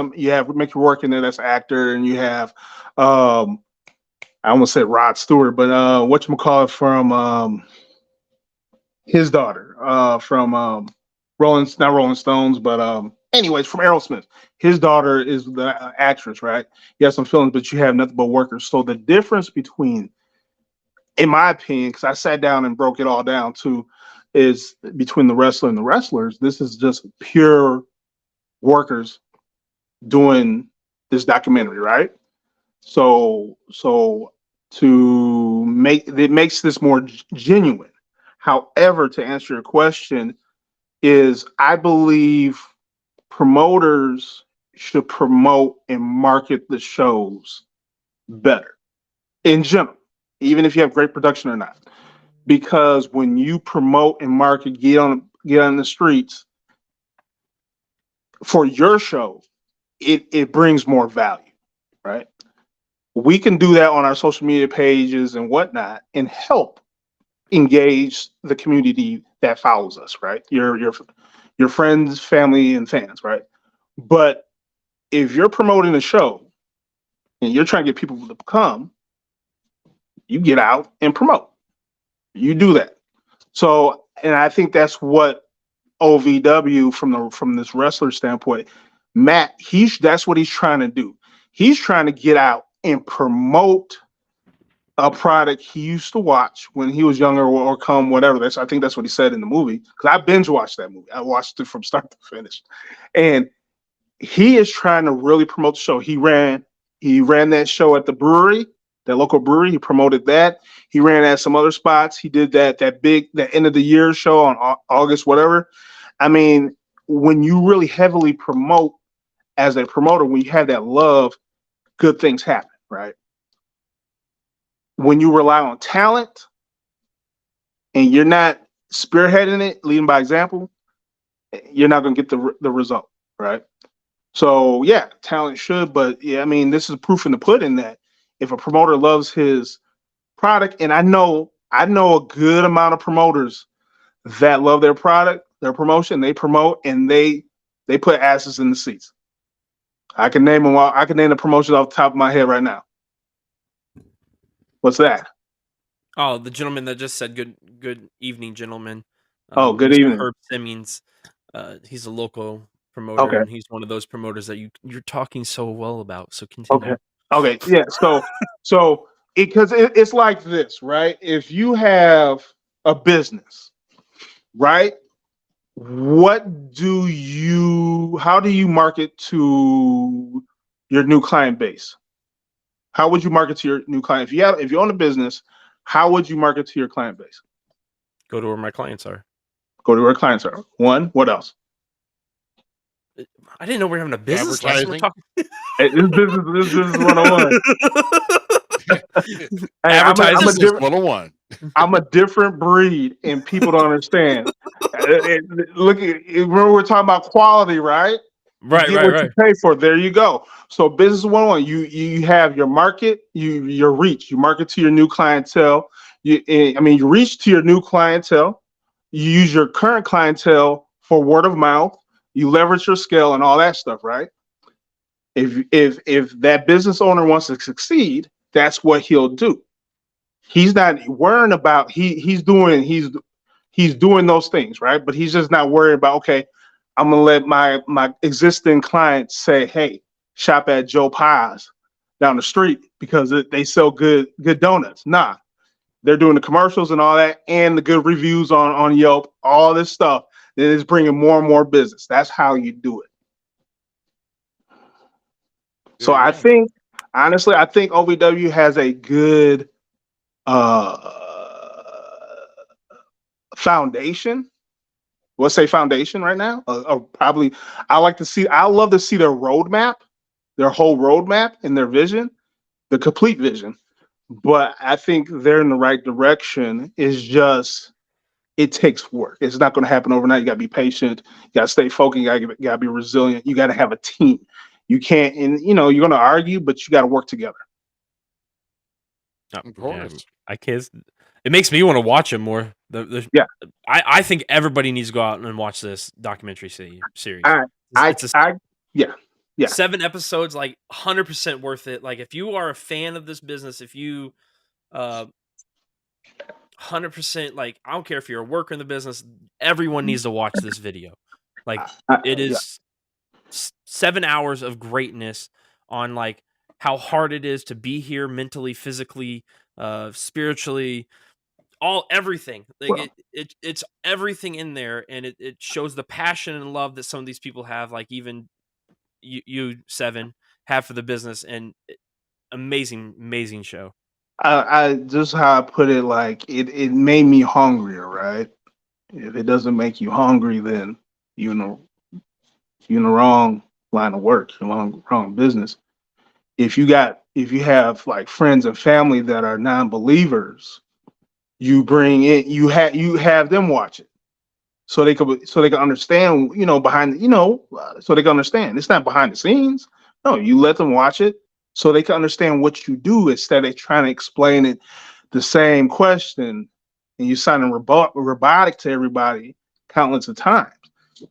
G: Mickey Rourke in there, that's an actor, and you have I almost said Rod Stewart, but whatchamacallit from his daughter from not Rolling Stones, but anyways, from Aerosmith. His daughter is the actress, right? You have some feelings, but you have nothing but workers. So the difference between, in my opinion, because I sat down and broke it all down too, is between the wrestler and the wrestlers. This is just pure workers doing this documentary, right? So to make it makes this more genuine. However, to answer your question, is I believe promoters should promote and market the shows better in general, even if you have great production or not. Because when you promote and market, get on the streets for your show, it brings more value, right? we can do that on our social media pages and whatnot and help engage the community that follows us, right? Your friends, family, and fans, right? But if you're promoting a show and you're trying to get people to come, you get out and promote. You do that. So, and I think that's what OVW from this wrestler standpoint, Matt, that's what he's trying to do. He's trying to get out and promote a product he used to watch when he was younger or come whatever. I think that's what he said in the movie. Because I binge watched that movie. I watched it from start to finish. And he is trying to really promote the show. He ran that show at the brewery, that local brewery. He promoted that. He ran at some other spots. He did that end of the year show on August, whatever. I mean, when you really heavily promote as a promoter, when you have that love, good things happen, right? When you rely on talent and you're not spearheading it, leading by example, you're not going to get the result, right? So yeah, talent should, but yeah, I mean, this is proof in the pudding that if a promoter loves his product, and I know a good amount of promoters that love their product, their promotion, they promote and they put asses in the seats. I can name them all. I can name the promotions off the top of my head right now. What's that?
E: Oh, the gentleman that just said good evening, gentlemen.
G: Good
E: Mr.
G: evening.
E: Herb Simmons. He's a local promoter,
G: Okay.
E: and he's one of those promoters that you're talking so well about. So continue.
G: Okay. Yeah. So because it's like this, right? If you have a business, right? How do you market to your new client base? How would you market to your new client? If you own a business, how would you market to your client base?
E: Go to where my clients are.
G: Go to where clients are. One, what else?
E: I didn't know we were having a business lesson. We're talking.
G: Hey, this is 101.
E: Advertising
D: 101.
G: I'm a different breed, and people don't understand. Remember we're talking about quality, right?
E: Right.
G: You pay for. There you go. So business 101. You have your market, your reach. You market to your new clientele. You reach to your new clientele. You use your current clientele for word of mouth. You leverage your scale and all that stuff, right? If that business owner wants to succeed, that's what he'll do. He's not worrying about he's doing those things, right? But he's just not worried about, okay, I'm gonna let my existing clients say, hey, shop at Joe Pies down the street because they sell good donuts. Nah, they're doing the commercials and all that, and the good reviews on Yelp, all this stuff that is bringing more and more business. That's how you do it. So I think, honestly, OVW has a good foundation. Let's say foundation right now. Probably, I love to see their roadmap, their whole roadmap and their vision, the complete vision. But I think they're in the right direction. It's just, it takes work. It's not going to happen overnight. You got to be patient. You got to stay focused. You got to be resilient. You got to have a team. You can't, and you're going to argue, but you got to work together.
D: Of course.
E: I can't. It makes me want to watch it more.
G: Yeah.
E: I think everybody needs to go out and watch this documentary series.
G: Yeah.
E: 7 episodes, like 100% worth it. Like if you are a fan of this business, if you 100%, like I don't care if you're a worker in the business, everyone needs to watch this video. Like it is 7 hours of greatness on like how hard it is to be here mentally, physically, spiritually, everything. Like it's everything in there, and it shows the passion and love that some of these people have, like even you Se7en, have for the business, and amazing show.
G: I just how I put it, like it made me hungrier, right? If it doesn't make you hungry, then you're in the wrong line of work, you're wrong business. If you have like friends and family that are non-believers, you bring in, you have them watch it, so they can understand, behind, so they can understand. It's not behind the scenes. No, you let them watch it. so they can understand what you do instead of trying to explain it the same question and you sounding robotic to everybody countless of times.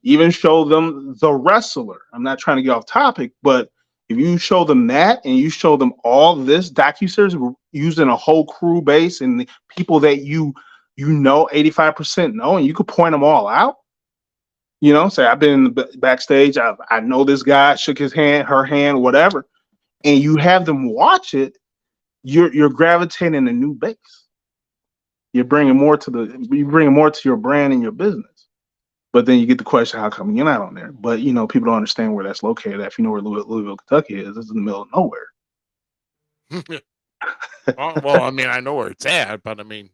G: Even show them the wrestler. I'm not trying to get off topic, but if you show them that and you show them all this docuseries using a whole crew base and the people that you know 85% know, and you could point them all out. Say I've been in the backstage. I know this guy, shook his hand, her hand, whatever, and you have them watch it. You're gravitating a new base. You're bringing more to your brand and your business. But then you get the question, how come you're not on there? But people don't understand where that's located. If you know where Louisville, Kentucky is, it's in the middle of nowhere.
D: Well, I mean, I know where it's at, but I mean,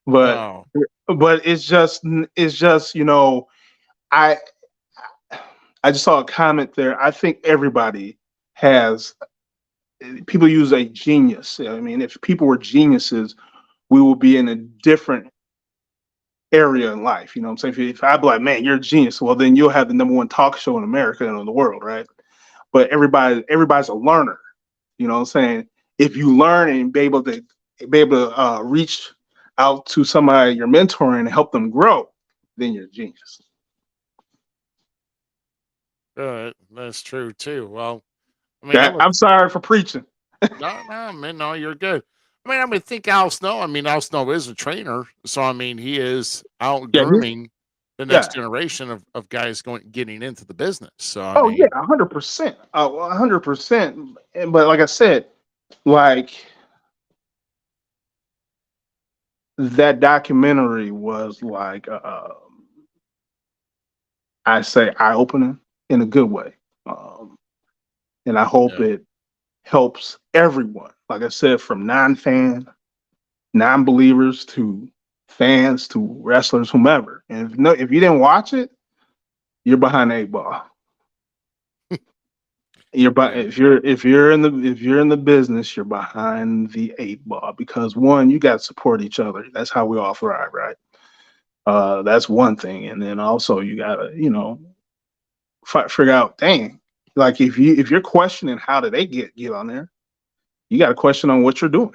G: But
D: no.
G: but it's just I just saw a comment there. I think everybody has. People use a genius. I mean, if people were geniuses, we would be in a different area in life. You know what I'm saying? If I be like, man, you're a genius, well, then you'll have the #1 talk show in America and in the world, right? But everybody's a learner. You know what I'm saying? If you learn and be able to reach out to somebody you're mentoring and help them grow, then you're a genius.
D: That's true too. Well, I mean,
G: I'm sorry for preaching.
D: no, man, no, you're good. I would think Al Snow. I mean, Al Snow is a trainer, so I mean, he is out
G: Yeah,
D: grooming the
G: yeah.
D: next generation of guys getting into the business. So I
G: Oh
D: mean,
G: yeah, 100%, 100%. But like I said, like that documentary was like, I say, eye opening in a good way, and I hope
D: yeah.
G: it helps everyone. Like I said, from non-believers to fans to wrestlers, whomever. And if you didn't watch it, you're behind the 8 ball. If you're in the business, you're behind the 8 ball because one, you got to support each other. That's how we all thrive, right? That's one thing, and then also you gotta figure out, dang, like if you're questioning how did they get on there, you got to question on what you're doing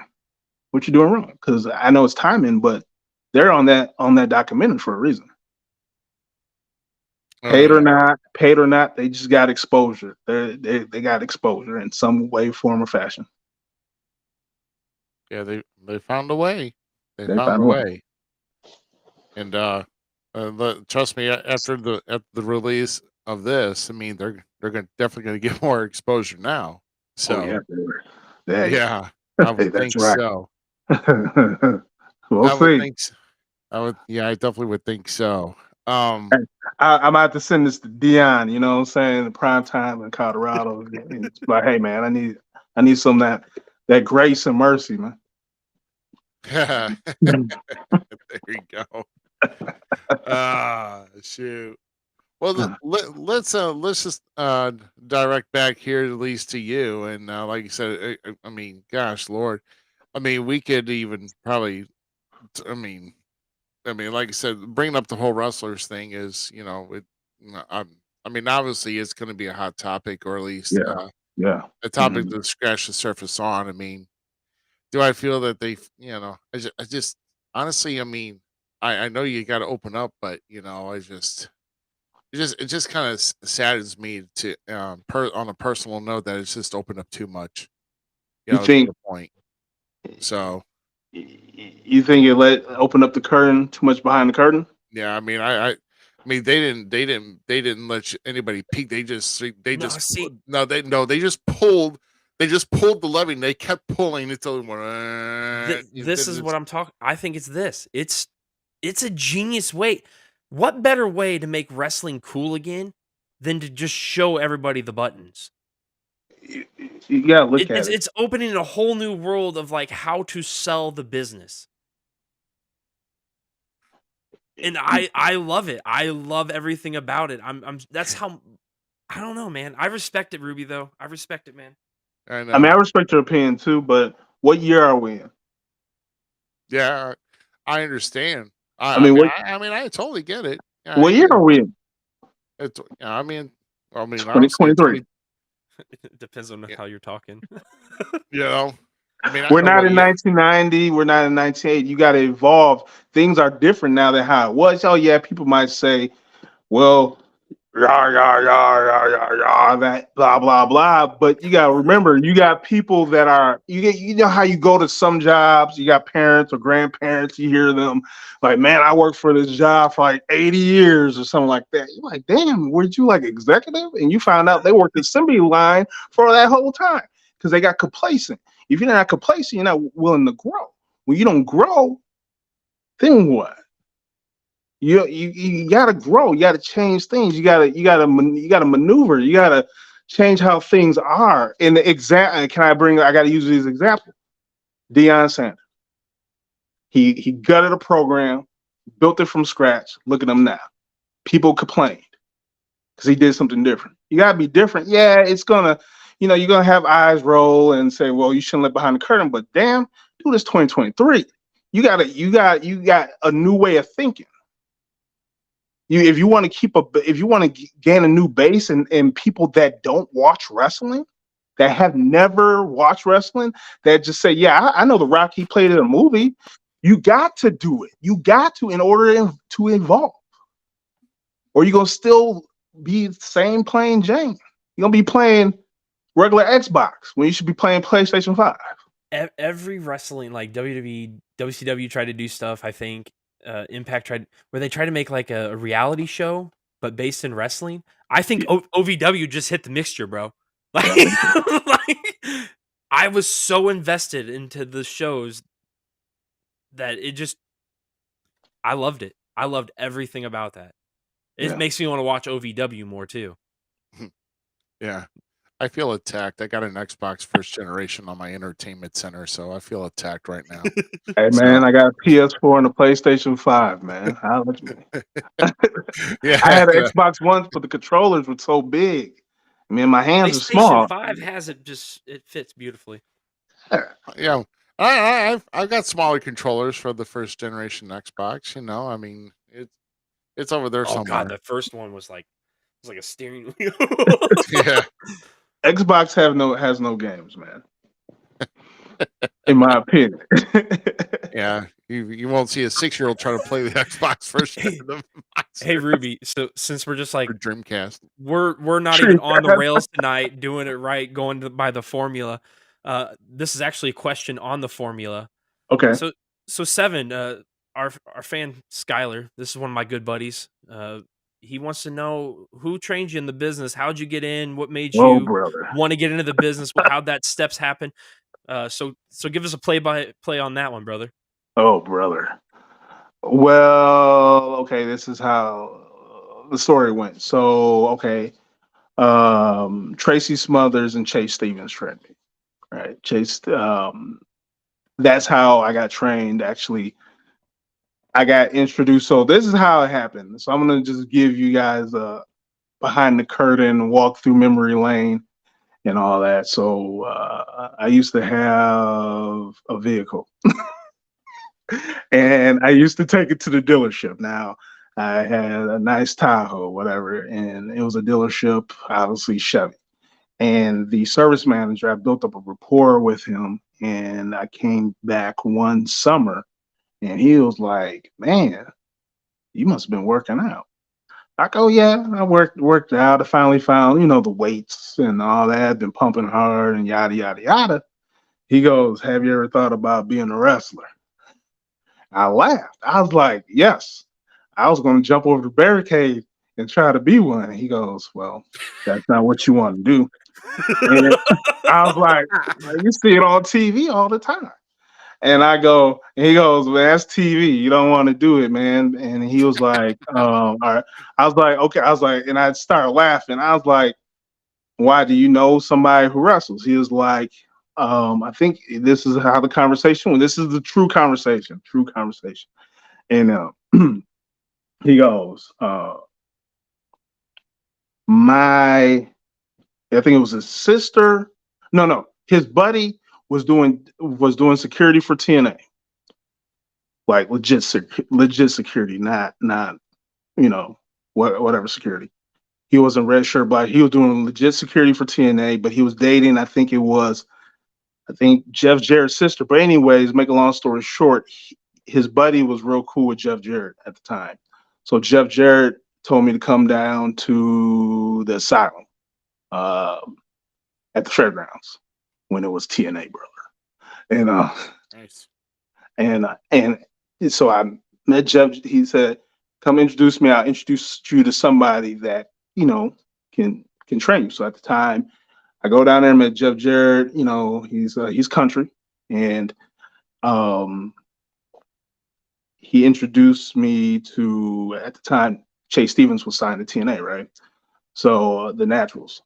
G: wrong. Because I know it's timing, but they're on that documentary for a reason. Paid or not, they just got exposure. They got exposure in some way, form, or fashion.
D: Yeah, they found a way. They
G: They
D: found
G: found
D: a
G: a way.
D: way. And trust me, after the release of this, I mean, they're definitely going to get more exposure now. So
G: Oh yeah,
D: yeah, I would
G: that's
D: think
G: right.
D: so.
G: We'll
D: I would
G: see.
D: think. Yeah, I definitely would think so.
G: I'm about to send this to Dion. You know what I'm saying? The prime time in Colorado. And it's like, hey man, I need some of that grace and mercy, man.
D: There you go. Shoot. Well, let's just direct back here at least to you, and like you said, I mean, gosh, Lord, I mean, we could even probably, I mean, like I said, bringing up the whole wrestlers thing is, I mean, obviously, it's going to be a hot topic, or at least
G: Yeah.
D: a topic to scratch the surface on. I mean, do I feel that I just honestly, I mean, I know you got to open up, but it just kind of saddens me to on a personal note that it's just opened up too much,
G: You
D: to
G: think
D: the point. So
G: you think it open up the curtain too much behind the curtain?
D: yeah, I mean, I mean, they didn't let anybody peek. They just pulled the levy. And they kept pulling until it went.
E: This is what I'm talking. I think it's this. It's a genius way. What better way to make wrestling cool again than to just show everybody the buttons?
G: You gotta look at it.
E: It's opening a whole new world of like how to sell the business. And I love it. I love everything about it. I'm that's how I don't know, man. I respect it, Ruby, though. I respect it, man.
D: I know.
G: I mean, I respect your opinion too, but what year are we in?
D: Yeah, I understand.
G: I mean,
D: I totally get it. Yeah,
G: what year are we in?
D: I mean, obviously
G: 2023.
E: It depends on
D: Yeah.
E: how you're talking.
D: You know, I mean, I
G: We're
D: don't know
G: not
D: what
G: in
D: you.
G: 1990. We're not in 1980. You got to evolve. Things are different now than how it was. Oh yeah, people might say, well, yah yah yah yah yah yah, that blah blah blah. But you got to remember, you got people that are you know how you go to some jobs. You got parents or grandparents. You hear them like, man, I worked for this job for like 80 years or something like that. You're like, damn, weren't you like executive? And you found out they worked the assembly line for that whole time because they got complacent. If you're not complacent, you're not willing to grow. When you don't grow, then what? You gotta grow. You gotta change things. You gotta maneuver. You gotta change how things are. In the example, I gotta use this example. Deion Sanders. He gutted a program, built it from scratch. Look at him now. People complained because he did something different. You gotta be different. Yeah, it's gonna, you're gonna have eyes roll and say, well, you shouldn't let behind the curtain. But damn, dude, it's 2023. You got a new way of thinking. If you want to gain a new base and people that don't watch wrestling, that have never watched wrestling, that just say, yeah, I know The Rock, he played in a movie. You got to do it. You got to in order to evolve. Or you're gonna still be the same playing Jane. You're gonna be playing regular Xbox when you should be playing PlayStation 5.
E: Every wrestling, like WWE, WCW tried to do stuff, I think. Impact tried, where they try to make like a reality show, but based in wrestling. I think OVW just hit the mixture, bro. Like, like, I was so invested into the shows that I loved it. I loved everything about that. It makes me want to watch OVW more too.
D: Yeah, I feel attacked. I got an Xbox first generation on my entertainment center, so I feel attacked right now.
G: Hey man, I got a PS4 and a PlayStation 5, man. I'll let you.
D: Yeah,
G: I had an Xbox once, but the controllers were so big. I mean, my hands are
E: PlayStation
G: small.
E: 5 has it fits beautifully.
D: yeah. I've got smaller controllers for the first generation Xbox. I mean, it's over there
E: Oh
D: somewhere.
E: god, the first one was like a steering wheel.
D: Yeah.
G: Xbox has no games, man. In my opinion.
D: Yeah, you won't see a 6-year-old trying to play the Xbox first.
E: Hey Ruby, so since we're just like
D: Dreamcast,
E: we're not even on the rails tonight, doing it right, by the formula. This is actually a question on the formula.
G: Okay.
E: So Se7en, our fan Skylar, this is one of my good buddies. He wants to know who trained you in the business. How'd you get in? What made you want to get into the business? How'd that steps happen? So give us a play on that one, brother.
G: Oh, brother. Well, okay, this is how the story went. So, okay, Tracy Smothers and Chase Stevens trained me, right? That's how I got trained. Actually, I got introduced. So this is how it happened. So I'm gonna just give you guys a behind the curtain walk through memory lane and all that. So I used to have a vehicle. And I used to take it to the dealership. Now I had a nice Tahoe, whatever, and it was a dealership, obviously Chevy. And the service manager, I built up a rapport with him, and I came back one summer, and he was like, "Man, you must have been working out." I go, "Yeah, I worked out. I finally found, the weights and all that. Been pumping hard and yada yada yada." He goes, "Have you ever thought about being a wrestler?" I laughed. I was like, yes. I was going to jump over the barricade and try to be one. And he goes, well, that's not what you want to do. And I was like, you see it on TV all the time. And he goes, well, that's TV. You don't want to do it, man. And he was like, all right. I was like, okay. I was like, and I started laughing. I was like, why do you know somebody who wrestles? He was like, I think this is how the conversation went. This is the true conversation. And he goes, I think it was his sister. No, his buddy was doing security for TNA, like legit security, not whatever security. He wasn't red shirt black. He was doing legit security for TNA, but he was dating, I think Jeff Jarrett's sister. But anyways, make a long story short, his buddy was real cool with Jeff Jarrett at the time. So Jeff Jarrett told me to come down to the Asylum at the fairgrounds when it was TNA, brother. And
D: Nice.
G: and so I met Jeff. He said, "Come introduce me. I'll introduce you to somebody that can train you." So at the time, I go down there and met Jeff Jarrett. He's country, and he introduced me to, at the time, Chase Stevens was signed to TNA, right? So the Naturals.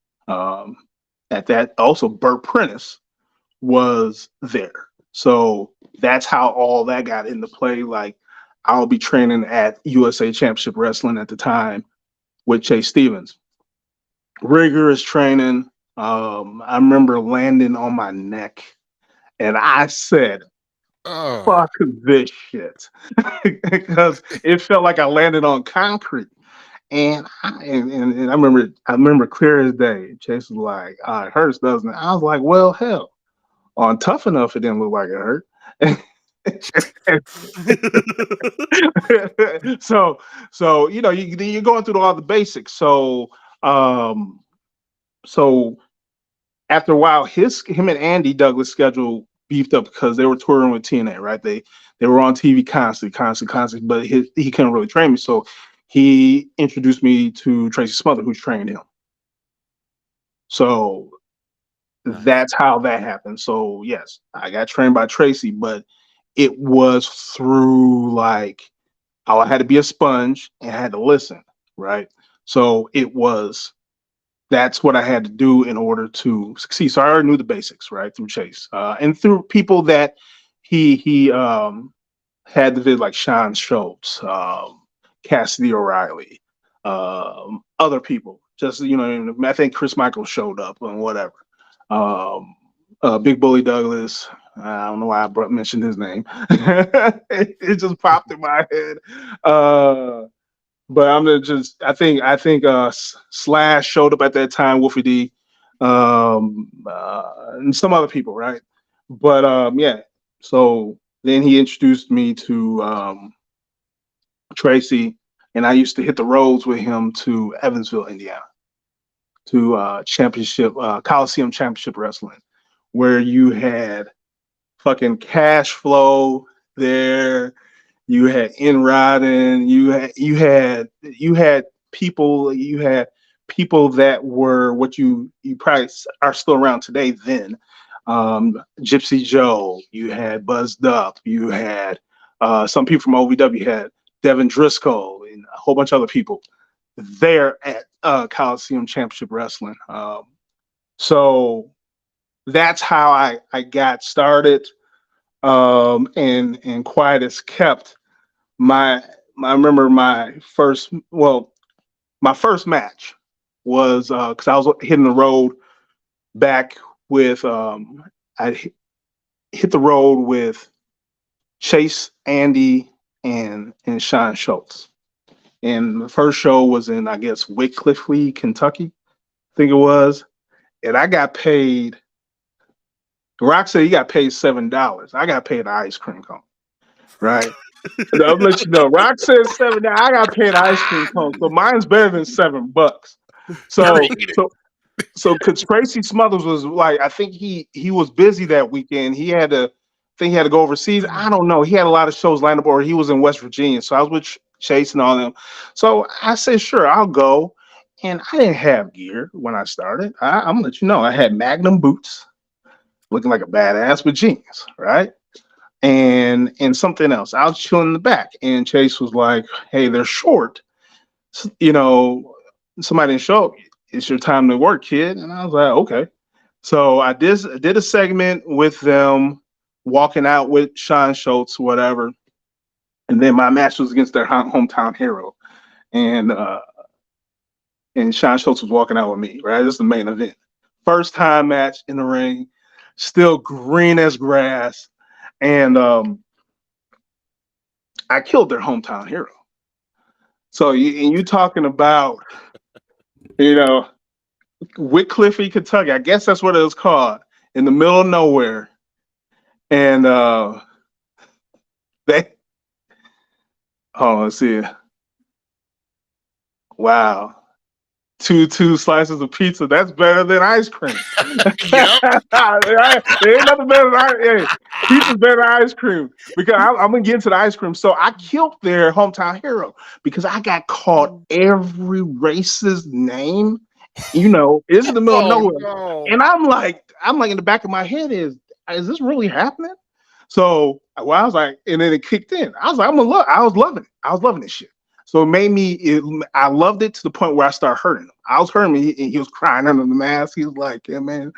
G: At that, also Burt Prentice was there. So that's how all that got into play. Like, I'll be training at USA Championship Wrestling at the time with Chase Stevens. Rigorous training. I remember landing on my neck and I said, fuck this shit. Because it felt like I landed on concrete. And I remember clear as day. Chase was like, it hurts, doesn't it? I was like, well, hell, on Tough Enough, it didn't look like it hurt. so you're going through all the basics. So after a while, him and Andy Douglas' schedule beefed up because they were touring with TNA, right? They were on TV constantly, but he couldn't really train me. So he introduced me to Tracy Smother, who trained him. So that's how that happened. So yes, I got trained by Tracy, but it was through like, I had to be a sponge and I had to listen, right? So that's what I had to do in order to succeed. So I already knew the basics, right, through Chase, and through people that he had to visit, like Sean Schultz, Cassidy O'Reilly, other people. Just I think Chris Michaels showed up and whatever. Big Bully Douglas. I don't know why I mentioned his name. it just popped in my head. But I think Slash showed up at that time, Wolfie D, and some other people, right? But yeah. So then he introduced me to Tracy, and I used to hit the roads with him to Evansville, Indiana, to Coliseum Championship Wrestling, where you had fucking Cash Flow there. You had Enrodden. You had people that were what you probably are still around today then. Gypsy Joe. You had Buzzed Up. You had some people from OVW. You had Devin Driscoll and a whole bunch of other people there at Coliseum Championship Wrestling. So that's how I got started. And quiet as kept. I remember my first match was because I was hitting the road back with I hit the road with Chase, Andy, and Sean Schultz. And the first show was in, I guess, Wickliffe, Kentucky, I think it was. And I got paid. Rock said he got paid $7. I got paid an ice cream cone, right? I'll let you know. Rock said $7. I got paid an ice cream cone, so mine's better than $7. So because Tracy Smothers was like, I think he was busy that weekend. He had to go overseas. I don't know. He had a lot of shows lined up, or he was in West Virginia. So I was with Chase and all them. So I said, sure, I'll go. And I didn't have gear when I started. I'm gonna let you know. I had Magnum boots, looking like a badass with jeans, right? And something else. I was chilling in the back, and Chase was like, "Hey, they're short. Somebody didn't show up. It's your time to work, kid." And I was like, "Okay." So I did a segment with them, walking out with Sean Schultz, whatever. And then my match was against their hometown hero, and Sean Schultz was walking out with me. Right, this is the main event. First time match in the ring, still green as grass. And I killed their hometown hero. So you talking about You know, Wickliffe, Kentucky. I guess that's what it was called, in the middle of nowhere. And they, let's see. Wow. Two slices of pizza. That's better than ice cream.
D: Yep.
G: There ain't nothing better than ice cream. Hey, pizza's better than ice cream. Because I'm gonna get into the ice cream. So I killed their hometown hero because I got called every racist name. You know, it's in the middle of
D: Oh
G: nowhere.
D: no.
G: And I'm like in the back of my head is this really happening? So I was like, and then it kicked in. I was like, I was loving it. I was loving this shit. So it made me, I loved it to the point where I started hurting him. I was hurting me, and he was crying under the mask. He was like, yeah, man,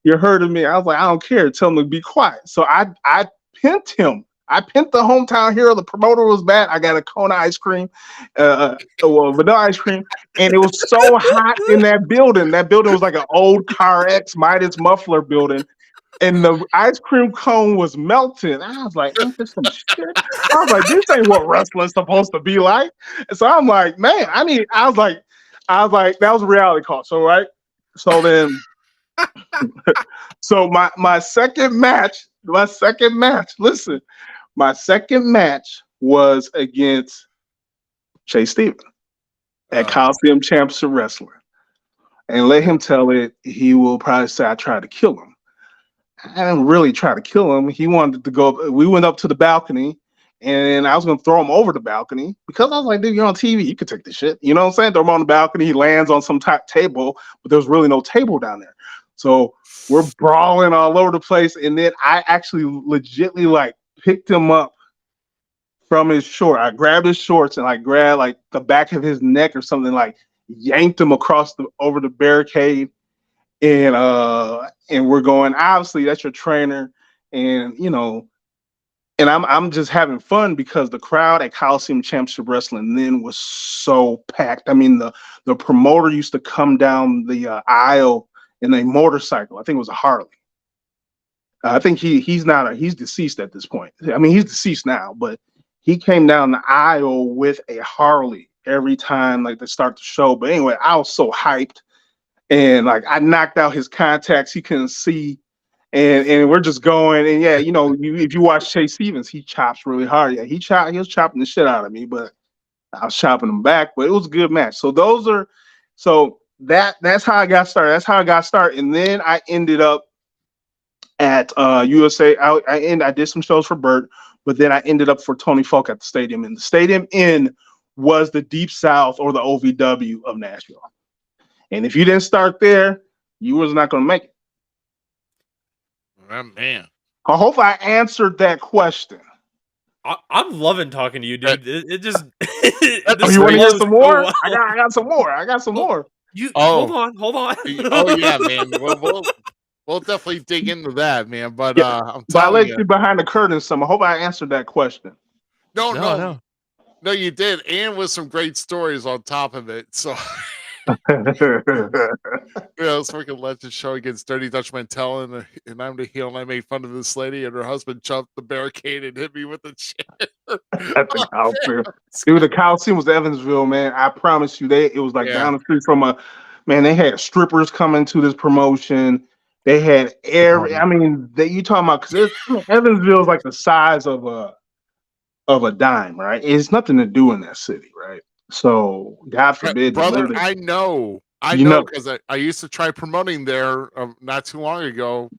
G: you're hurting me. I was like, I don't care. Tell him to be quiet. So I pinned him. I pinned the hometown hero. The promoter was bad. I got a Kona ice cream, vanilla ice cream, and it was so hot in that building. That building was like an old Car X Midas muffler building. And the ice cream cone was melting. I was like, ain't this some shit? I was like, this ain't what wrestling's supposed to be like. And so I'm like, man, I was like, that was a reality call. So right. So then so my second match, listen, my second match was against Chase Stephen at Coliseum Championship Wrestling. And let him tell it, he will probably say I tried to kill him. I didn't really try to kill him. He wanted to go. We went up to the balcony, and I was going to throw him over the balcony because I was like, dude, you're on TV. You could take this shit. You know what I'm saying? Throw him on the balcony. He lands on some table, but there's really no table down there. So we're brawling all over the place. And then I actually legitly like picked him up from his short. I grabbed his shorts and like grabbed like the back of his neck or something, like yanked him across over the barricade. And we're going, obviously that's your trainer, and you know, and I'm just having fun because the crowd at Coliseum Championship Wrestling then was so packed. I mean, the promoter used to come down the aisle in a motorcycle. I think it was a Harley. I think he's deceased at this point. I mean, he's deceased now, but he came down the aisle with a Harley every time like they start the show. But anyway, I was so hyped. And like I knocked out his contacts, he couldn't see, and we're just going. And yeah, you know, if you watch Chase Stevens, he chops really hard. Yeah, he was chopping the shit out of me, but I was chopping him back. But it was a good match. So that's how I got started. And then I ended up at USA. I did some shows for Burt, but then I ended up for Tony Falk at the Stadium Inn. The Stadium Inn was the Deep South or the OVW of Nashville. And if you didn't start there, you was not going to make it.
D: Oh, man.
G: I hope I answered that question.
E: I'm loving talking to you, dude. It just.
G: You want to hear some more? So well. I got some more.
E: Hold on.
D: Oh yeah, man. We'll definitely dig into that, man. But I'm
G: I let you behind the curtain some. I hope I answered that question.
D: No, you did, and with some great stories on top of it. So. So we can let the show against Dirty Dutch Mantel, and I'm the heel, and I made fun of this lady, and her husband jumped the barricade and hit me with the chair.
G: At the Coliseum. Dude, the Coliseum was Evansville, man. I promise you, it was like down the street from they had strippers coming to this promotion. They had you talking about, because Evansville is like the size of a dime, right? It's nothing to do in that city, right? So God forbid,
D: brother. I know because I used to try promoting there not too long ago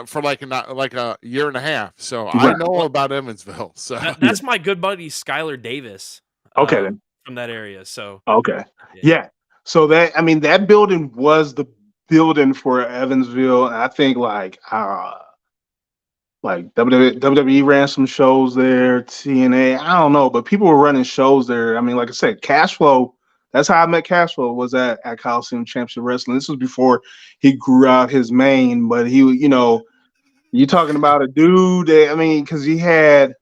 D: for like a year and a half. So I know about Evansville. So
E: that's my good buddy Skylar Davis.
G: Okay,
E: from that area. So
G: yeah. So that building was the building for Evansville, and I think like WWE ran some shows there, TNA, I don't know, but people were running shows there. I mean, like I said, Cashflow, that's how I met Cashflow, was at Coliseum Championship Wrestling. This was before he grew out his mane, but he, you know, you talking about a dude that, because he had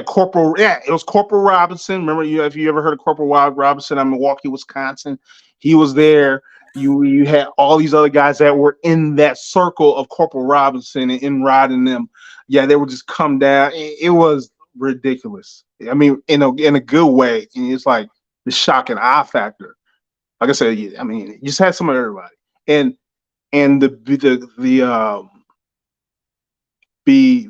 G: Corporal, it was Corporal Robinson. Remember, if you ever heard of Corporal Robinson in Milwaukee, Wisconsin, he was there. You had all these other guys that were in that circle of Corporal Robinson and Rod and them. Yeah, they would just come down. It was ridiculous. I mean, in a good way. And it's like the shock and awe factor. like I said, I mean, you just had some of everybody, and be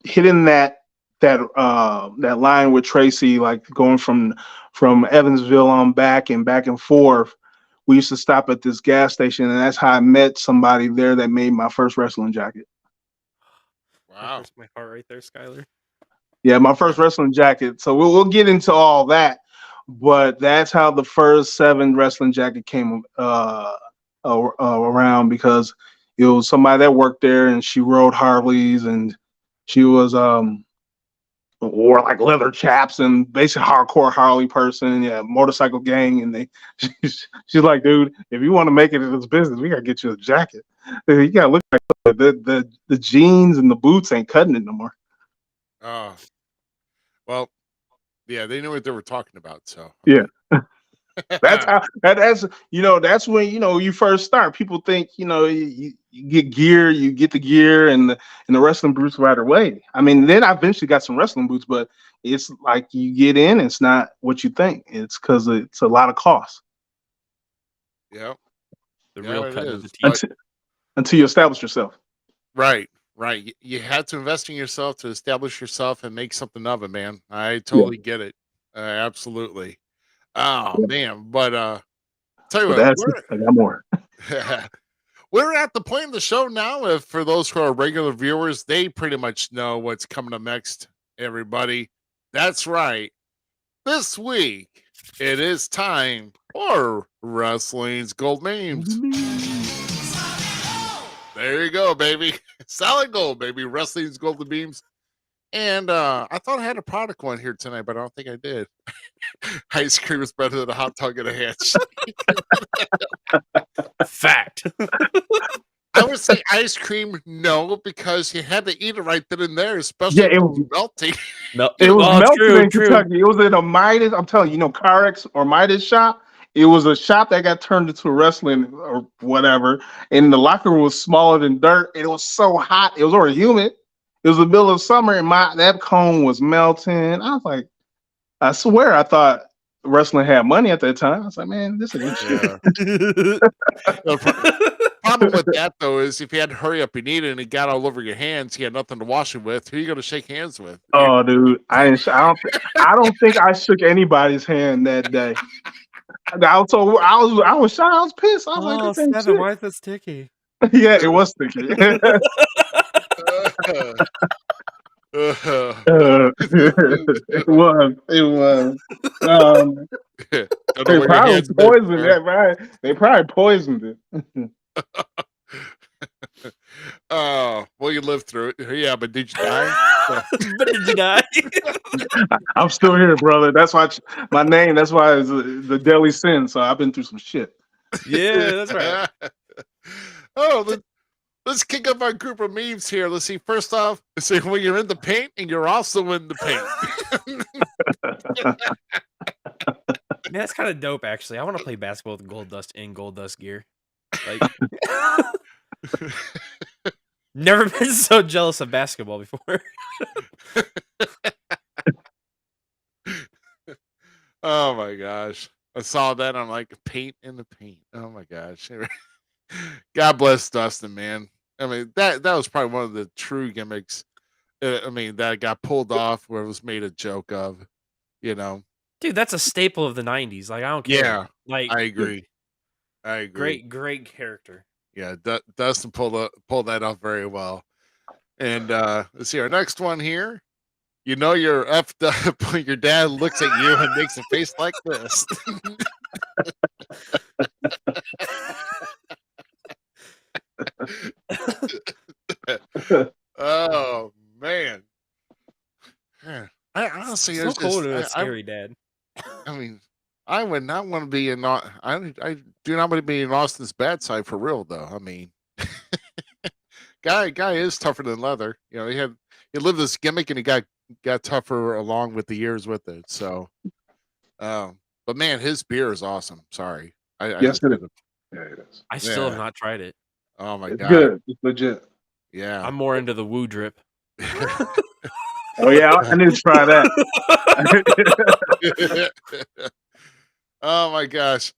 G: hitting that line with Tracy, like going from Evansville on back and forth. We used to stop at this gas station, and that's how I met somebody there that made my first wrestling jacket.
E: That hurts my heart right there, Skyler.
G: Yeah, my first wrestling jacket. So we'll get into all that, but that's how the first Se7en wrestling jacket came around, because it was somebody that worked there, and she rode Harleys, and she was wore like leather chaps, and basically hardcore Harley person, yeah, motorcycle gang. And she's like, dude, if you want to make it in this business, we gotta get you a jacket. You gotta look like the jeans and the boots ain't cutting it no more.
D: Oh, well, yeah, they knew what they were talking about. So
G: yeah. That's how that's that's when you first start. People think you get gear, you get the gear and the wrestling boots right away. I mean, then I eventually got some wrestling boots, but it's like you get in, it's not what you think. It's because it's a lot of cost.
D: Yeah,
E: the real cut of the
G: teeth until you establish yourself.
D: Right. You had to invest in yourself to establish yourself and make something of it, man. I totally get it. Absolutely. Oh man, but tell you what,
G: I got more.
D: We're at the point in the show now. If for those who are regular viewers, they pretty much know what's coming up next. Everybody, that's right. This week, it is time for Wrestling's Gold Memes. There you go, baby. Solid gold, baby. Wrestling's Golden Beams. And I thought I had a product one here tonight, but I don't think I did. Ice cream is better than a hot dog in a handshake.
E: Fact.
D: I would say ice cream, no, because you had to eat it right then and there, especially
G: it was
D: melting.
G: It was melting in Kentucky. It was in a Midas. I'm telling you, Carex or Midas shop. It was a shop that got turned into a wrestling or whatever, and the locker room was smaller than dirt, and it was so hot. It was already humid. It was the middle of summer, and that cone was melting. I was like, I swear, I thought wrestling had money at that time. I was like, man, this ain't shit.
D: The problem with that though is if you had to hurry up and eat it and it got all over your hands, you had nothing to wash it with. Who are you going to shake hands with?
G: Oh, dude, I don't think I shook anybody's hand that day. I was shocked. I was pissed. I was like, this ain't
E: Se7en,
G: shit.
E: why is that sticky?
G: Yeah, it was sticky. It was. They probably poisoned it, right? They probably poisoned it.
D: Oh, well, you lived through it. Yeah, but did you die?
E: But did you die?
G: I'm still here, brother. That's why my name. That's why it's the Deadly Sinn. So I've been through some shit.
E: Yeah, that's right.
D: Let's kick up our group of memes here. Let's see. First off, let's say when you're in the paint and you're also in the paint.
E: Man, that's kind of dope, actually. I want to play basketball with Gold Dust in Gold Dust gear. Like, never been so jealous of basketball before.
D: Oh my gosh. I saw that. I'm like, paint in the paint. Oh my gosh. God bless Dustin, man. I mean, that was probably one of the true gimmicks. That got pulled off where it was made a joke of,
E: Dude, that's a staple of the 90s. Like, I don't care.
D: Yeah,
E: like,
D: I agree.
E: Great character.
D: Yeah, Dustin pulled that off very well. And let's see our next one here. You're effed up when your dad looks at you and makes a face like this. Oh man. I honestly,
E: so cold to a scary dad.
D: I mean, I would not want to be I do not want to be in Austin's bad side for real though. I mean, guy is tougher than leather. He lived this gimmick and he got tougher along with the years with it. So, but man, his beer is awesome. Sorry,
G: yes, it is. Yeah, it is.
E: I still have not tried it.
D: Oh my god,
G: good. It's legit.
D: Yeah,
E: I'm more into the woo drip.
G: Oh yeah, I need to try that.
D: Oh my gosh.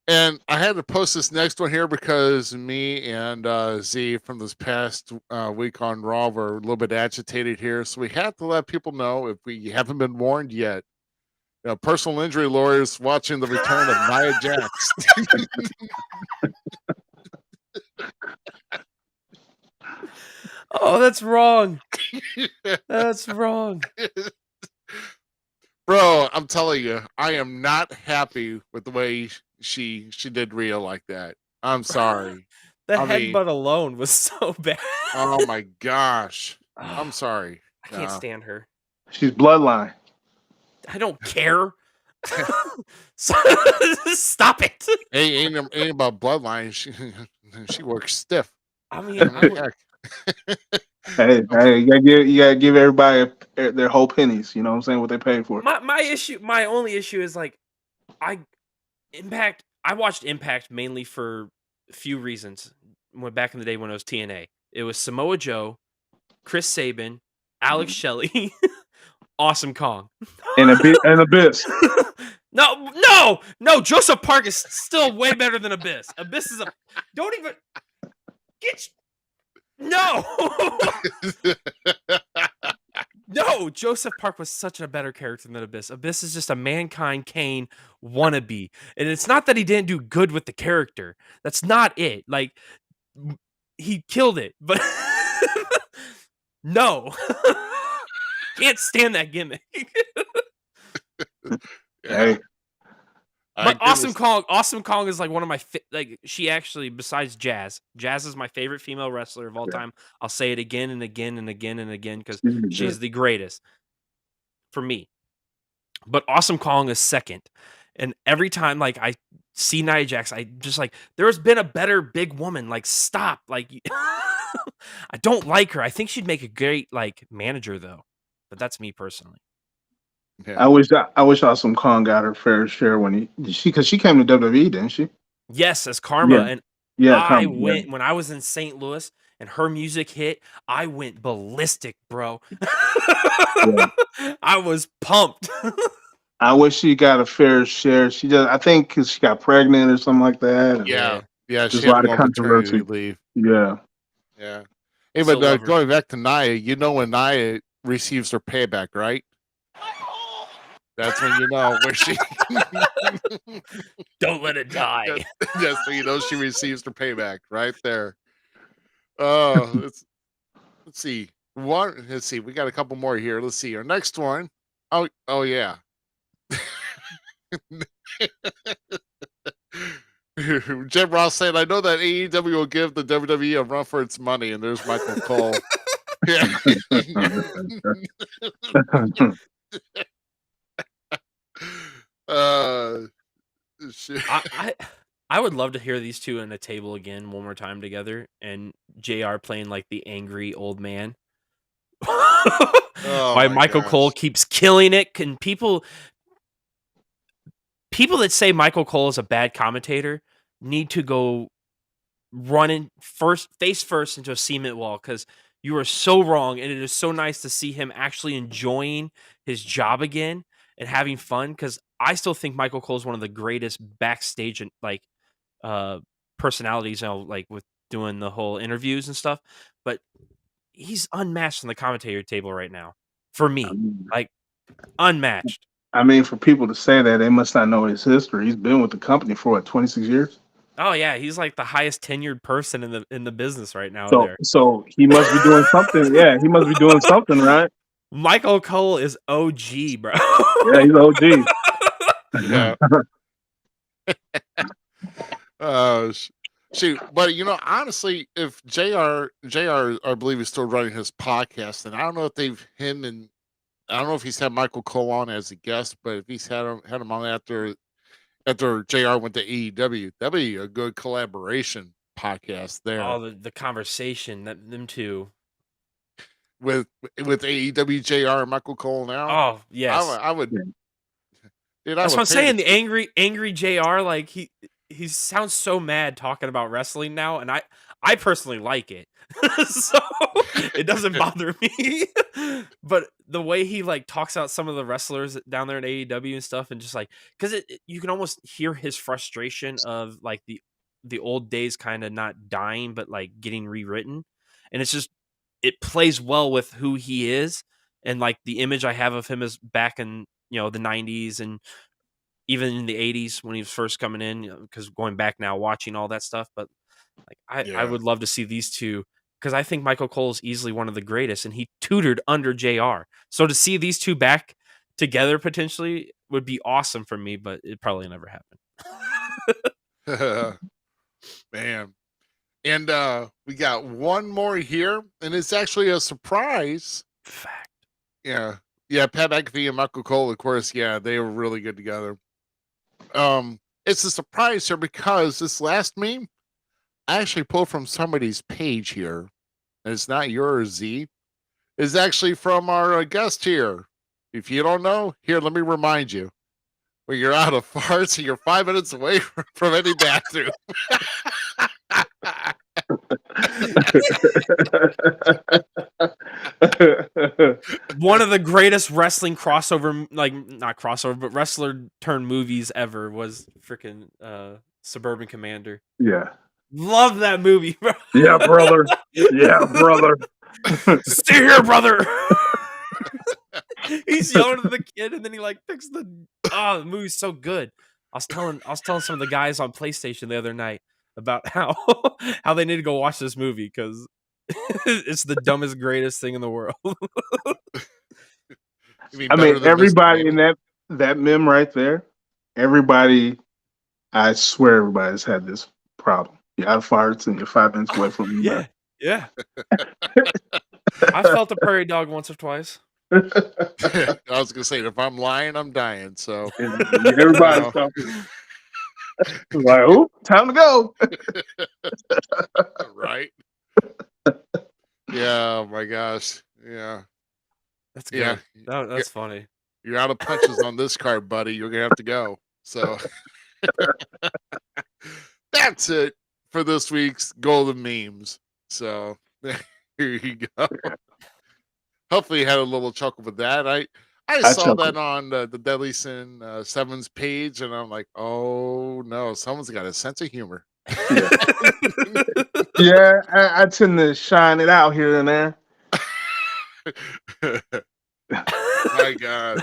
D: And I had to post this next one here because me and Z from this past week on Raw were a little bit agitated here. So we have to let people know, if we haven't been warned yet, personal injury lawyers watching the return of Nia Jax.
E: Oh, that's wrong. That's wrong.
D: Bro, I'm telling you, I am not happy with the way she did Rhea like that. I'm sorry.
E: The
D: I mean,
E: headbutt alone was so bad.
D: oh my gosh. I'm sorry.
E: I can't stand her.
G: She's bloodline.
E: I don't care. Stop it.
D: Ain't about bloodline. She works stiff.
E: I mean,
D: Heck.
G: Hey, you gotta give everybody their whole pennies. You know what I'm saying? What they pay for.
E: my only issue is like, I watched Impact mainly for a few reasons. Back in the day when it was TNA, it was Samoa Joe, Chris Sabin, Alex Shelley, Awesome Kong,
G: And Abyss.
E: No. Joseph Park is still way better than Abyss. Abyss is don't even get. No. No, Joseph Park was such a better character than Abyss. Abyss is just a Mankind Kane wannabe. And it's not that he didn't do good with the character. That's not it. Like, he killed it, but no. Can't stand that gimmick.
G: Hey.
E: But Awesome Kong is like one of my she actually, besides Jazz is my favorite female wrestler of all time. I'll say it again and again and again and again because she's the greatest for me. But Awesome Kong is second, and every time like I see Nia Jax, I just like, there's been a better big woman. Like, stop. Like, I don't like her. I think she'd make a great like manager though, but that's me personally.
G: Yeah. I wish Awesome Kong got her fair share when because she came to WWE, didn't she?
E: Yes, as Karma.
G: Yeah.
E: And
G: Yeah,
E: when I was in St. Louis and her music hit, I went ballistic, bro.
G: Yeah.
E: I was pumped.
G: I wish she got a fair share. I think because she got pregnant or something like that.
D: Yeah.
G: There's a lot of controversy.
D: Leave.
G: Yeah.
D: Hey, but going back to Nia, when Nia receives her payback, right? That's when you know where she.
E: Don't let it die.
D: That's when you know she receives her payback right there. Let's see. Let's see. We got a couple more here. Let's see. Our next one. Oh yeah. Jim Ross said, "I know that AEW will give the WWE a run for its money," and there's Michael Cole. Yeah. Shit.
E: I would love to hear these two in a table again one more time together, and JR playing like the angry old man. Why Michael Cole keeps killing it. Can people that say Michael Cole is a bad commentator need to go running face first into a cement wall, because you are so wrong, and it is so nice to see him actually enjoying his job again and having fun, because I still think Michael Cole is one of the greatest backstage and like personalities, like with doing the whole interviews and stuff, but he's unmatched on the commentator table right now for me. Like, unmatched.
G: I mean, for people to say that, they must not know his history. He's been with the company for 26 years.
E: Oh yeah, he's like the highest tenured person in the business right now.
G: So he must be doing something. Yeah, he must be doing something, right?
E: Michael Cole is OG, bro.
G: Yeah, he's OG.
D: Yeah. Shoot, but honestly, if JR, I believe he's still running his podcast, and I don't know if I don't know if he's had Michael Cole on as a guest, but if he's had him on after JR went to AEW, that'd be a good collaboration podcast there.
E: Oh, the conversation that them two
D: with AEW, JR, and Michael Cole now.
E: Oh yes,
D: I would. Dude,
E: that's what I'm saying. The angry JR, like he sounds so mad talking about wrestling now, and I personally like it, so it doesn't bother me. But the way he like talks out some of the wrestlers down there in AEW and stuff, and just like because you can almost hear his frustration of like the old days kind of not dying, but like getting rewritten, and it's just it plays well with who he is and like the image I have of him as back in the 90s and even in the 80s when he was first coming in, because going back now watching all that stuff, but like I
D: Yeah.
E: would love to see these two because I think Michael Cole is easily one of the greatest, and he tutored under JR. So to see these two back together potentially would be awesome for me, but it probably never happened.
D: Man. And we got one more here, and it's actually a surprise.
E: Fact.
D: Yeah. Yeah, Pat McAfee and Michael Cole, of course, yeah, they were really good together. It's a surprise here because this last meme I actually pulled from somebody's page here, and it's not yours, Z. It's actually from our guest here. If you don't know, here, let me remind you. When you're out of farts and you're 5 minutes away from any bathroom.
E: One of the greatest wrestling crossover, like not crossover, but wrestler turn movies ever was freaking Suburban Commander.
G: Yeah.
E: Love that movie, bro.
G: Yeah, brother. Yeah, brother.
E: Stay here, brother. He's yelling at the kid, and then he like picks the movie's so good. I was telling some of the guys on PlayStation the other night about how they need to go watch this movie because it's the dumbest, greatest thing in the world.
G: I mean, everybody in that meme right there, everybody, I swear everybody's had this problem. You have farts and you're 5 minutes away from you.
E: Yeah. I felt a prairie dog once or twice.
D: I was gonna say, if I'm lying, I'm dying. So
G: everybody's talking. Like, oh, time to go.
D: Right? Yeah. Oh my gosh. Yeah.
E: That's good. Yeah. That's funny.
D: You're out of punches on this card, buddy. You're gonna have to go. So that's it for this week's Golden Memes. So here you go. Hopefully you had a little chuckle with that. I saw that on the Deadly Sinn Se7en's page, and I'm like, oh no, someone's got a sense of humor.
G: Yeah, I tend to shine it out here and there.
D: My gosh.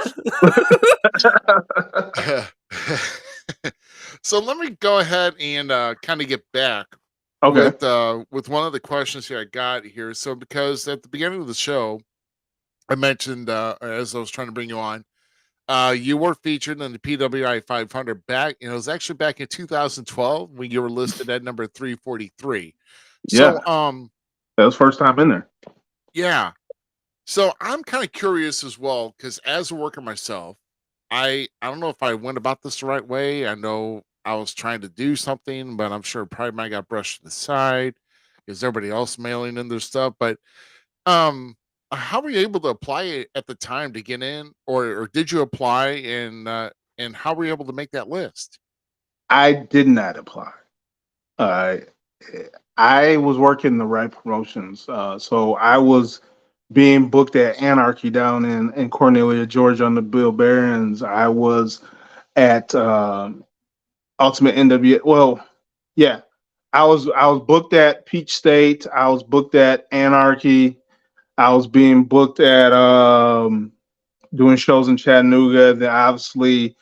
D: So let me go ahead and kind of get back with one of the questions here I got here. So because at the beginning of the show, I mentioned as I was trying to bring you on, you were featured in the PWI 500 back. It was actually back in 2012 when you were listed at number 343. So
G: that was first time in there.
D: Yeah. So I'm kind of curious as well, because as a worker myself, I don't know if I went about this the right way. I know I was trying to do something, but I'm sure probably might got brushed to the side because everybody else mailing in their stuff. But how were you able to apply it at the time to get in, or did you apply and how were you able to make that list?
G: I did not apply. I was working the right promotions, so I was being booked at Anarchy down in Cornelia, Georgia, on the Bill Barons. I was at Ultimate NWA. Well, yeah, I was booked at Peach State. I was booked at Anarchy. I was being booked at doing shows in Chattanooga. Then obviously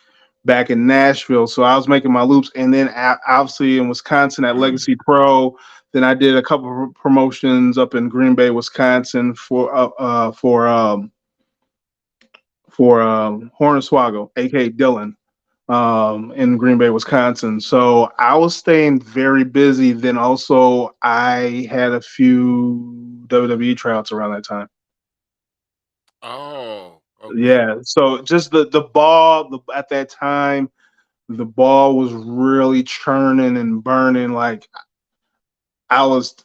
G: back in Nashville. So I was making my loops, and then obviously in Wisconsin at Legacy Pro. Then I did a couple of promotions up in Green Bay, Wisconsin for Hornswoggle, aka Dylan, in Green Bay, Wisconsin. So I was staying very busy. Then also I had a few WWE tryouts around that time.
D: Oh, okay.
G: Yeah. So just the ball at that time, the ball was really churning and burning. Like I was,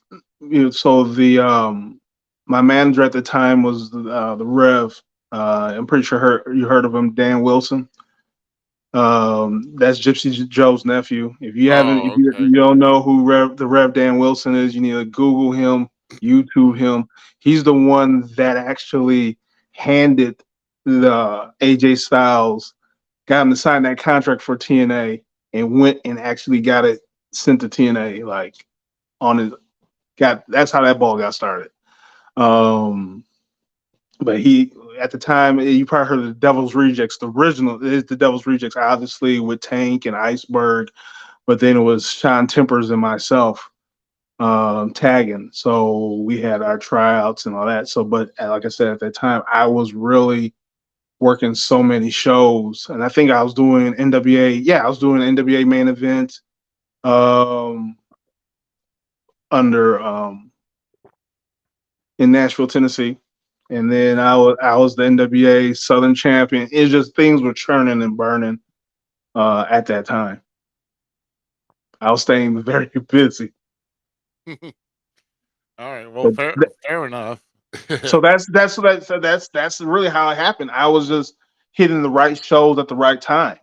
G: so the my manager at the time was the Rev. I'm pretty sure you heard of him, Dan Wilson. That's Gypsy Joe's nephew. If you haven't, if
D: Oh, okay.
G: you don't know who the Rev Dan Wilson is, you need to Google him, YouTube him. He's the one that actually handed the AJ Styles, got him to sign that contract for TNA, and went and actually got it sent to TNA. Like on his that's how that ball got started. But he, at the time, you probably heard of the Devil's Rejects. The original is the Devil's Rejects, obviously with Tank and Iceberg, but then it was Sean Tempers and myself tagging. So we had our tryouts and all that. So, but like I said, at that time, I was really working so many shows, and I think I was doing NWA. Yeah, I was doing NWA main event under in Nashville, Tennessee. And then I was the NWA Southern champion. It's just things were churning and burning at that time. I was staying very busy.
D: All right. Well, fair enough.
G: So that's really how it happened. I was just hitting the right shows at the right time.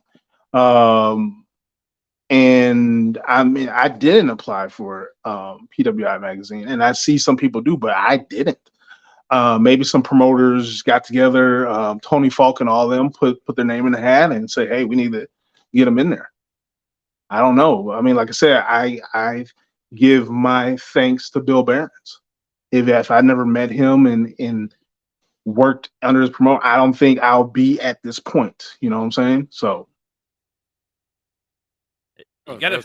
G: And I mean, I didn't apply for PWI magazine, and I see some people do, but I didn't. Maybe some promoters got together, Tony Falk and all of them put their name in the hat and say, "Hey, we need to get them in there." I don't know. I mean, like I said, I give my thanks to Bill Behrens. If I never met him and worked under his promoter, I don't think I'll be at this point. You know what I'm saying? So
E: You gotta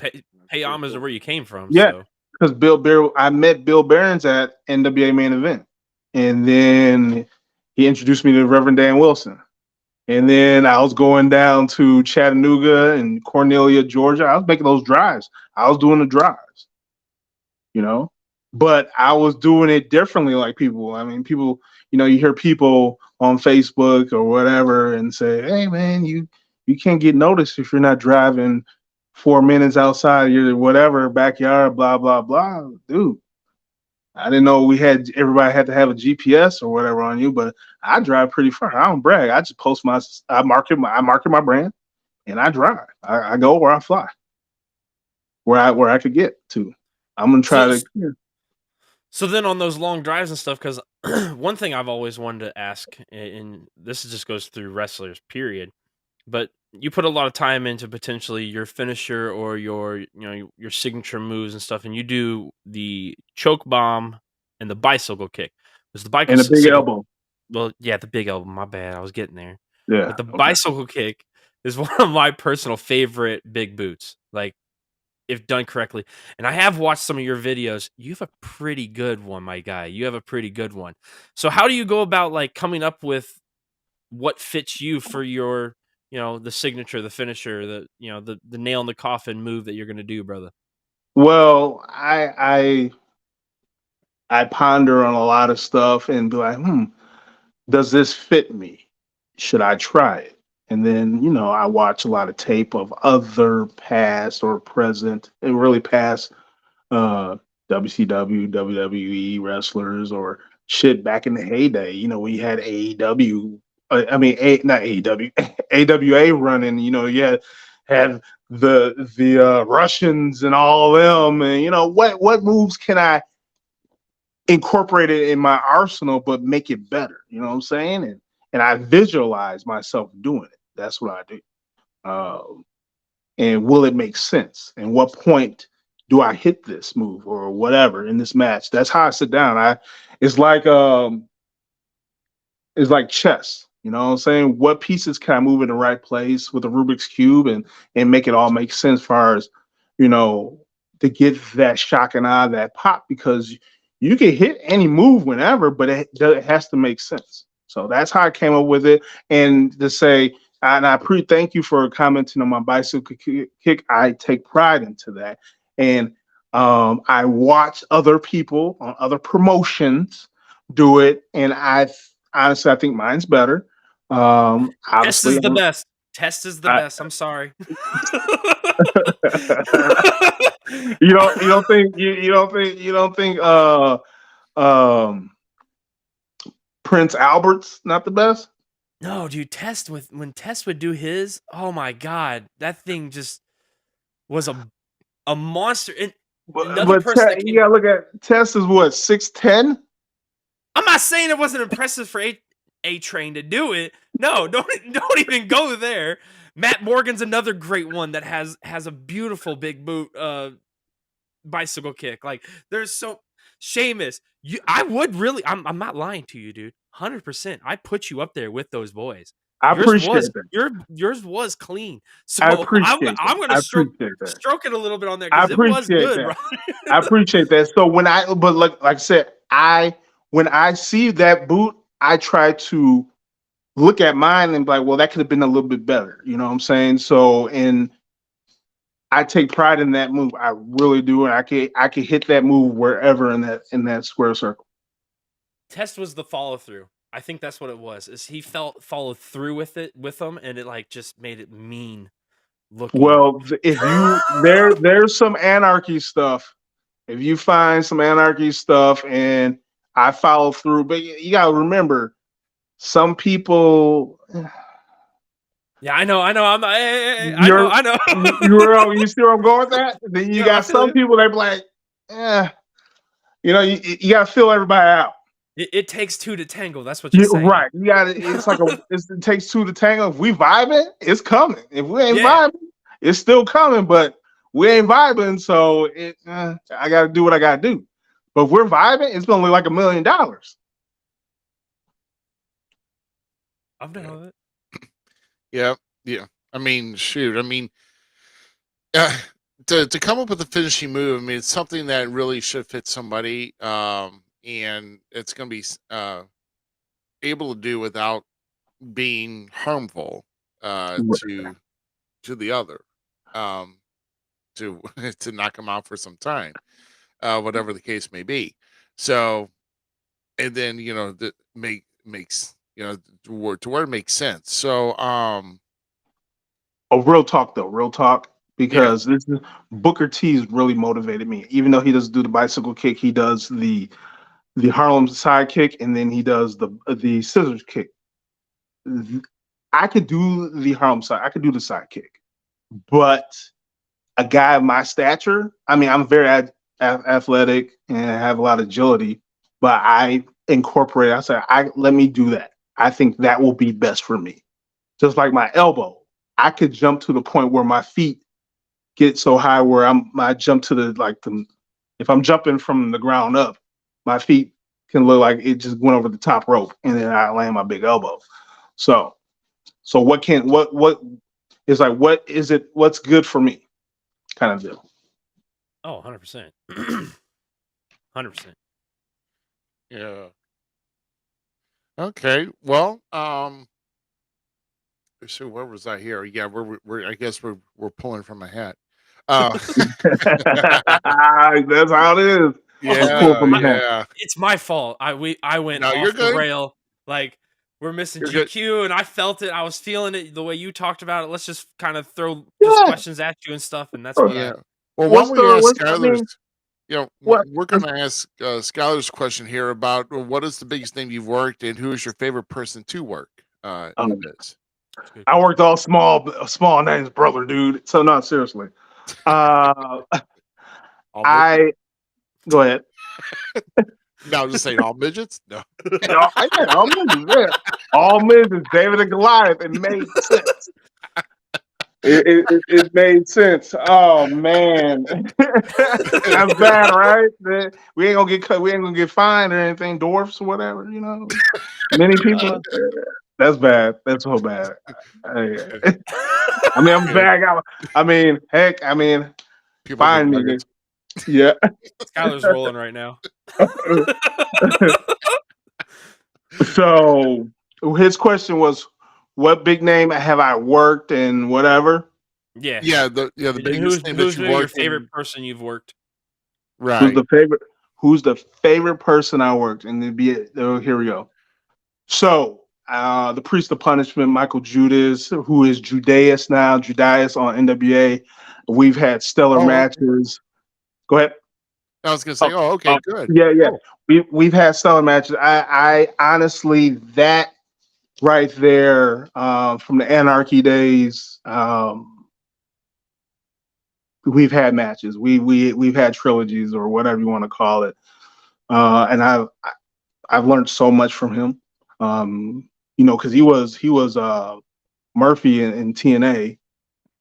E: pay homage to where you came from.
G: yeah,
E: So.
G: because I met Bill Behrens at NWA Main Event, and then he introduced me to Reverend Dan Wilson. And then I was going down to Chattanooga and Cornelia, Georgia. I was making those drives. I was doing the drives, you know, but I was doing it differently. Like people, I mean, people, you know, you hear people on Facebook or whatever and say, "Hey, man, you can't get noticed if you're not driving 4 minutes outside your whatever backyard, blah blah blah." Dude, I didn't know everybody had to have a GPS or whatever on you, but I drive pretty far. I don't brag. I just post I market my brand, and I drive. I go where I fly, where I could get to. I'm gonna try to.
E: So then on those long drives and stuff, because one thing I've always wanted to ask, and this just goes through wrestlers, period, but you put a lot of time into potentially your finisher or your signature moves and stuff, and you do the choke bomb and the bicycle kick. Was the
G: And a big elbow.
E: Well, yeah, the big elbow. My bad, I was getting there.
G: Yeah,
E: But the bicycle kick is one of my personal favorite big boots. Like, if done correctly. And I have watched some of your videos. You have a pretty good one, my guy. You have a pretty good one. So how do you go about like coming up with what fits you for your, the signature, the finisher, the nail in the coffin move that you're going to do, brother?
G: Well, I ponder on a lot of stuff and be like, does this fit me? Should I try it? And then, I watch a lot of tape of other past or present and really past WCW, WWE wrestlers or shit back in the heyday. We had AEW, not AEW, AWA running, you had the Russians and all of them. And, what moves can I incorporate it in my arsenal, but make it better? You know what I'm saying? And I visualize myself doing it. That's what I do. And will it make sense? And what point do I hit this move or whatever in this match? That's how I sit down. It's like chess. You know what I'm saying? What pieces can I move in the right place with a Rubik's Cube and make it all make sense as far as, to get that shock and awe, that pop, because you can hit any move whenever, but it has to make sense. So that's how I came up with it. And to say, and I thank you for commenting on my bicycle kick. I take pride into that. And I watch other people on other promotions do it. And I think mine's better.
E: Test is the best. Test is the best. I'm sorry.
G: You don't think Prince Albert's not the best?
E: No, dude, when Test would do his, oh my god, that thing just was a monster. And another person that
G: You
E: came.
G: gotta look at Tess is what 6'10".
E: I'm not saying it wasn't impressive for A Train to do it. No, don't even go there. Matt Morgan's another great one that has a beautiful big boot bicycle kick. Like there's so Sheamus. I would really. I'm not lying to you, dude. 100%. I put you up there with those boys.
G: I
E: Yours
G: appreciate
E: was
G: that.
E: yours was clean. So
G: I
E: I'm
G: appreciate that.
E: gonna
G: I appreciate that.
E: stroke it a little bit on there
G: I
E: because it was
G: appreciate
E: good,
G: that.
E: bro.
G: I appreciate that. So but like I said, when I see that boot, I try to look at mine and be like, well, that could have been a little bit better. You know what I'm saying? So, and I take pride in that move. I really do, and I can hit that move wherever in that square circle.
E: Test was the follow through. I think that's what it was. Is he followed through with them, and it like just made it mean looking.
G: Well, if you there's some anarchy stuff. If you find some anarchy stuff and I follow through, but you gotta remember, some people.
E: Yeah, I know. I know.
G: You see where I'm going with that? Then you
E: No, I
G: got
E: feel
G: some
E: you.
G: people that be like, you gotta fill everybody out.
E: It takes two to tango. That's what you're saying.
G: Right. You got it's like it takes two to tango. If we vibing, it's coming. If we ain't vibing, it's still coming, but we ain't vibing, so I gotta do what I gotta do. But if we're vibing, it's gonna look like $1 million.
E: I'm done with it.
D: Yeah. I mean, shoot. I mean, to come up with a finishing move, I mean, it's something that really should fit somebody, and it's going to be able to do without being harmful to the other, to to knock them out for some time, whatever the case may be. So, and then that makes to where it makes sense. So,
G: Real talk though, real talk. Because this is Booker T's really motivated me. Even though he doesn't do the bicycle kick, he does the Harlem side kick, and then he does the scissors kick. I could do the Harlem side. I could do the side kick, but a guy of my stature. I mean, I'm very athletic and have a lot of agility, but I incorporate. I said, let me do that. I think that will be best for me. Just like my elbow, I could jump to the point where my feet get so high where I jump to if I'm jumping from the ground up, my feet can look like it just went over the top rope and then I land my big elbow. So what is like, what is it? What's good for me? Kind of deal.
E: Oh, 100%. 100%.
D: Yeah. Okay. Well, so where was I here? Yeah, we're I guess we're pulling from a hat.
G: That's how it is.
D: Yeah.
E: It's my fault. I went
D: No,
E: off
D: you're
E: the
D: good.
E: rail. Like we're missing
D: You're
E: GQ, and I felt it. I was feeling it the way you talked about it. Let's just kind of throw just questions at you and stuff, and that's what.
D: Yeah. Well, why don't we ask Skylar's? We're going to ask Skylar's question here about what is the biggest thing you've worked, and who is your favorite person to work in this?
G: I worked all small names, brother, dude. So not seriously. Go ahead.
D: No, I'm just saying all midgets. No,
G: all midgets. Yeah. All midgets. David and Goliath. It made sense. It made sense. Oh man, that's bad, right? We ain't gonna get cut. We ain't gonna get fined or anything. Dwarfs or whatever, Many people. That's bad. That's so bad. I mean, I'm bad. Heck.
D: people
G: Find me.
D: nuggets.
G: Yeah.
E: Skylar's rolling right now.
G: So his question was, what big name have I worked and whatever?
E: Yeah.
D: The biggest name that you
E: your
D: worked.
E: favorite person you've worked?
D: Right.
G: Who's the favorite person I worked? And here we go. So the Priest of Punishment, Michael Judas, who is Judas now, Judas on NWA. We've had stellar matches. Go ahead.
D: I was gonna say, good.
G: Yeah.
D: Cool.
G: We've had stellar matches. I honestly, that right there from the Anarchy days. We've had matches. We've had trilogies or whatever you want to call it. And I've learned so much from him. Because he was Murphy in TNA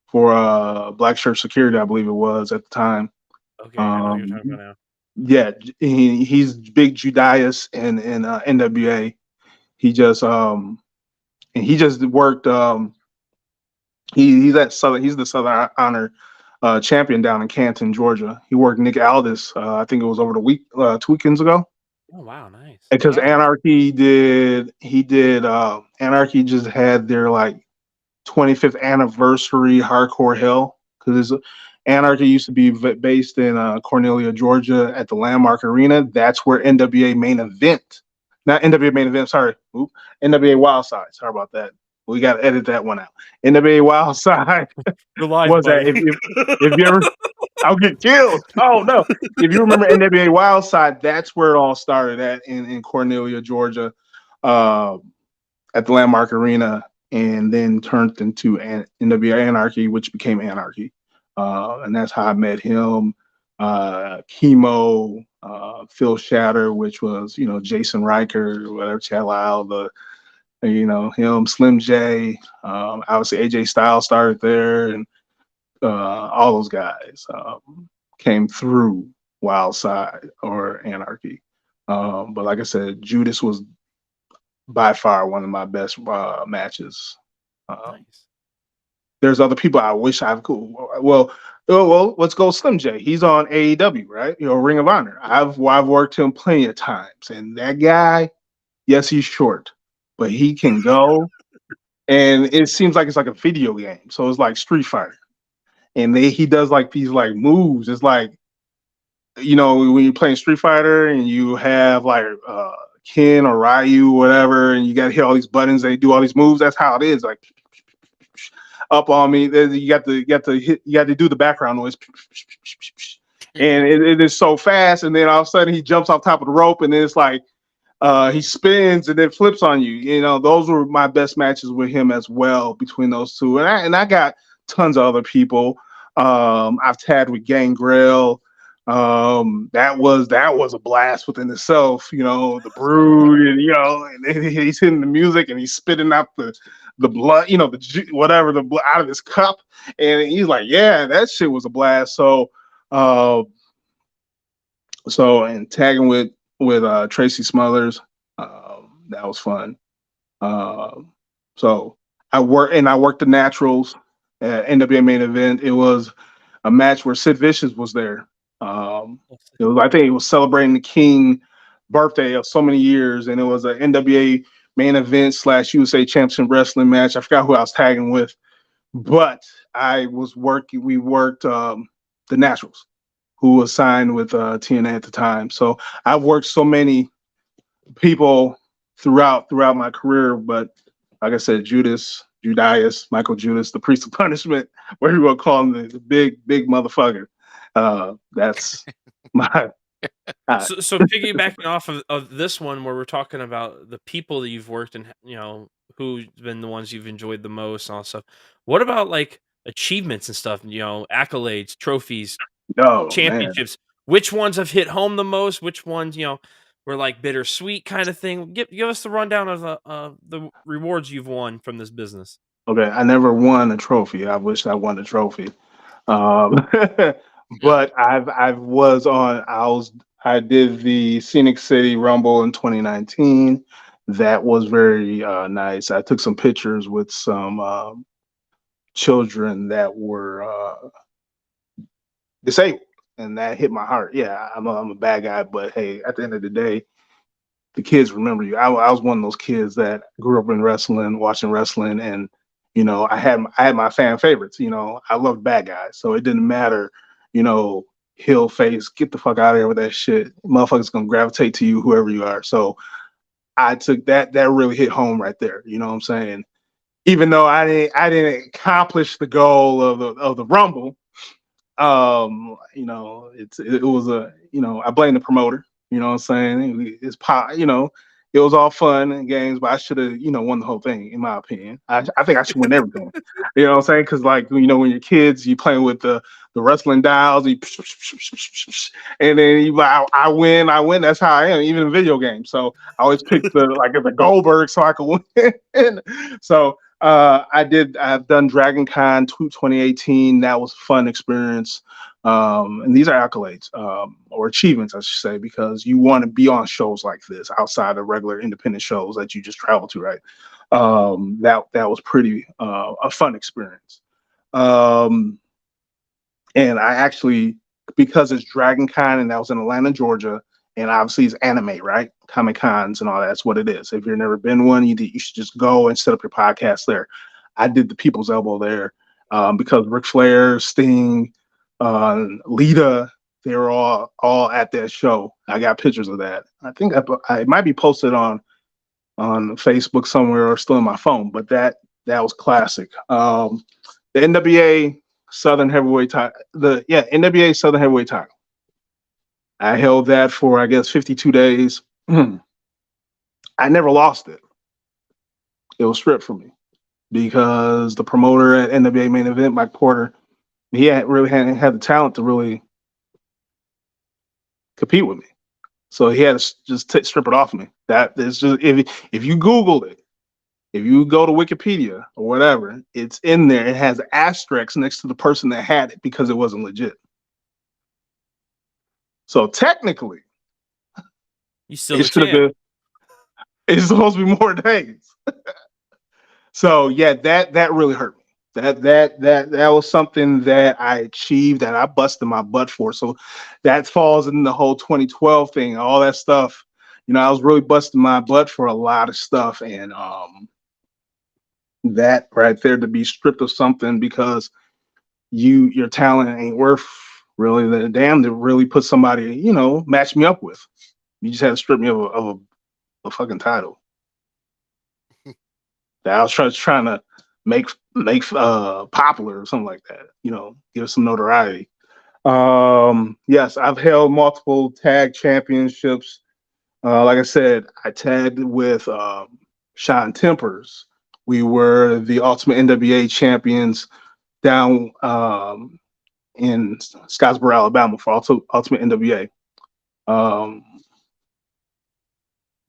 G: for Black Shirt Security, I believe it was at the time.
E: Okay, I know what you're talking
G: Um,
E: about now.
G: yeah, he's big Judas in NWA. He just and he just worked. He's at Southern. He's the Southern Honor champion down in Canton, Georgia. He worked Nick Aldis. I think it was over the week 2 weekends ago.
E: Oh wow, nice.
G: Because
E: Yeah.
G: Anarchy just had their like 25th anniversary Hardcore Hell because Anarchy used to be based in Cornelia, Georgia, at the Landmark Arena. That's where NWA Main Event, not NWA Main Event. Sorry, NWA Wild Side. Sorry about that. We got to edit that one out. NWA Wild Side
E: You're live,
G: was that
E: buddy.
G: if you ever, I'll get killed. Oh no! If you remember NWA Wild Side, that's where it all started at in Cornelia, Georgia, uh, at the Landmark Arena, and then turned into NWA Anarchy, which became Anarchy, and that's how I met him. Chemo, Phil Shatter, which was Jason Riker, whatever, Chad Lyle, him, Slim J, obviously AJ Styles started there, and all those guys came through Wild Side or Anarchy. But like I said, Judas was by far one of my best matches.
E: Nice.
G: There's other people I wish I could. Well, let's go Slim J. He's on AEW, right? Ring of Honor. I've worked him plenty of times, and that guy, yes, he's short, but he can go. And it seems like it's like a video game, so it's like Street Fighter. And he does like these like moves. It's like when you're playing Street Fighter and you have like Ken or Ryu or whatever, and you got to hit all these buttons. They do all these moves. That's how it is. Like up on me. You got to do the background noise, and it is so fast. And then all of a sudden he jumps off top of the rope, and then it's like he spins and then flips on you. Those were my best matches with him as well between those two. And I got tons of other people. I've tagged with Gangrel. That was a blast within itself. The Brood, and he's hitting the music and he's spitting out the blood, whatever the blood out of his cup, and he's like, yeah, that shit was a blast. So and tagging with Tracy Smothers, that was fun. So I worked the Naturals at NWA Main Event. It was a match where Sid Vicious was there. I think it was celebrating the King birthday of so many years, and it was an NWA Main Event / USA Championship Wrestling match. I forgot who I was tagging with, but we worked the Naturals, who was signed with TNA at the time. So I've worked so many people throughout my career, but like I said, Judas, Michael Judas, the Priest of Punishment, whatever you want to call him, the big motherfucker. That's my.
E: So piggybacking off of this one, where we're talking about the people that you've worked and who's been the ones you've enjoyed the most and all stuff. What about like achievements and stuff? Accolades, trophies, championships. Man. Which ones have hit home the most? Which ones were like bittersweet kind of thing? Give us the rundown of the rewards you've won from this business.
G: Okay, I never won a trophy. I wish I won a trophy. But I did the Scenic City Rumble in 2019. That was very nice. I took some pictures with some children that were disabled, and that hit my heart. Yeah, I'm a bad guy, but hey, at the end of the day, the kids remember you. I was one of those kids that grew up in wrestling, watching wrestling, and I had my fan favorites. I loved bad guys, so it didn't matter. Heel, face, get the fuck out of here with that shit. Motherfuckers gonna gravitate to you, whoever you are. So I took that really hit home right there. You know what I'm saying? Even though I didn't accomplish the goal of the Rumble, it was I blame the promoter. You know what I'm saying? It's It was all fun and games, but I should have, won the whole thing, in my opinion. I think I should win everything. You know what I'm saying? Because, like, when you're kids, you playing with the wrestling dials, and then you like, I win. That's how I am, even in video games. So I always pick the Goldberg so I could win. So I've done Dragon Con 2018. That was a fun experience. And these are accolades, or achievements, I should say, because you want to be on shows like this outside of regular independent shows that you just travel to, right? That was pretty a fun experience. And I actually, because it's Dragon Con and that was in Atlanta, Georgia, and obviously it's anime, right? Comic Cons and all that's what it is. If you've never been one, you should just go and set up your podcast there. I did the People's Elbow there because Ric Flair, Sting, Lita, they were all at that show. I got pictures of that. I think it might be posted on Facebook somewhere or still in my phone, but that was classic. The NWA Southern Heavyweight title, NWA Southern Heavyweight title. I held that for, I guess, 52 days. I never lost it. It was stripped from me because the promoter at NWA Main Event, Mike Porter, he hadn't had the talent to really compete with me. So he had to just strip it off of me. That is just, if you Google it, if you go to Wikipedia or whatever, it's in there. It has asterisks next to the person that had it because it wasn't legit. So technically,
E: you still
G: it's supposed to be more days. So yeah, that really hurt me. That was something that I achieved, that I busted my butt for. So that falls in the whole 2012 thing, all that stuff. I was really busting my butt for a lot of stuff, and that right there, to be stripped of something because your talent ain't worth really the damn to really put somebody, match me up with. You just had to strip me of a fucking title that I was trying to make popular or something like that, give some notoriety. Yes, I've held multiple tag championships. Like I said, I tagged with Sean Tempers. We were the Ultimate NWA champions down in Scottsboro, Alabama for Ultimate NWA.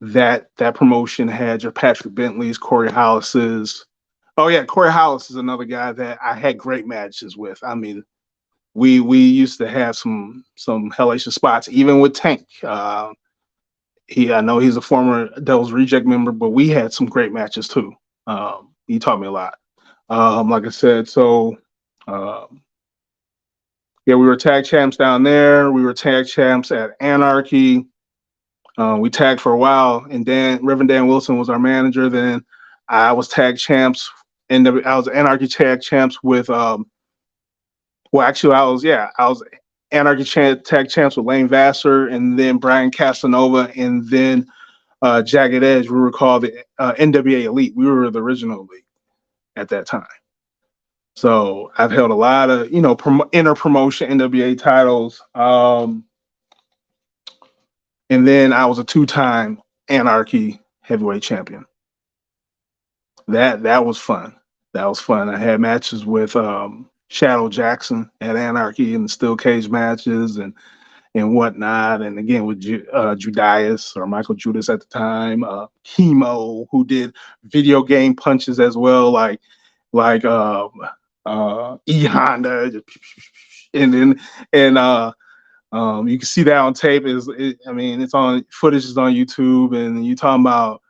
G: That promotion had your Patrick Bentley's, Corey Hollis's. Oh yeah, Corey Hollis is another guy that I had great matches with. I mean, we used to have some hellacious spots, even with Tank. I know he's a former Devil's Reject member, but we had some great matches too. He taught me a lot. Like I said, so we were tag champs down there. We were tag champs at Anarchy. We tagged for a while, and Reverend Dan Wilson was our manager. Then I was tag champs, and I was Anarchy tag champs with. I was Anarchy tag champs with Lane Vassar, and then Brian Casanova, and then Jagged Edge. We were called the NWA Elite. We were the original elite at that time. So I've held a lot of inner promotion NWA titles. And then I was a 2-time Anarchy heavyweight champion. That was fun. That was fun. I had matches with Shadow Jackson at Anarchy in the steel cage matches and whatnot. And again with Judas or Michael Judas at the time, Chemo, who did video game punches as well, like E Honda, and you can see that on tape. It's on footage is on YouTube, and you talking about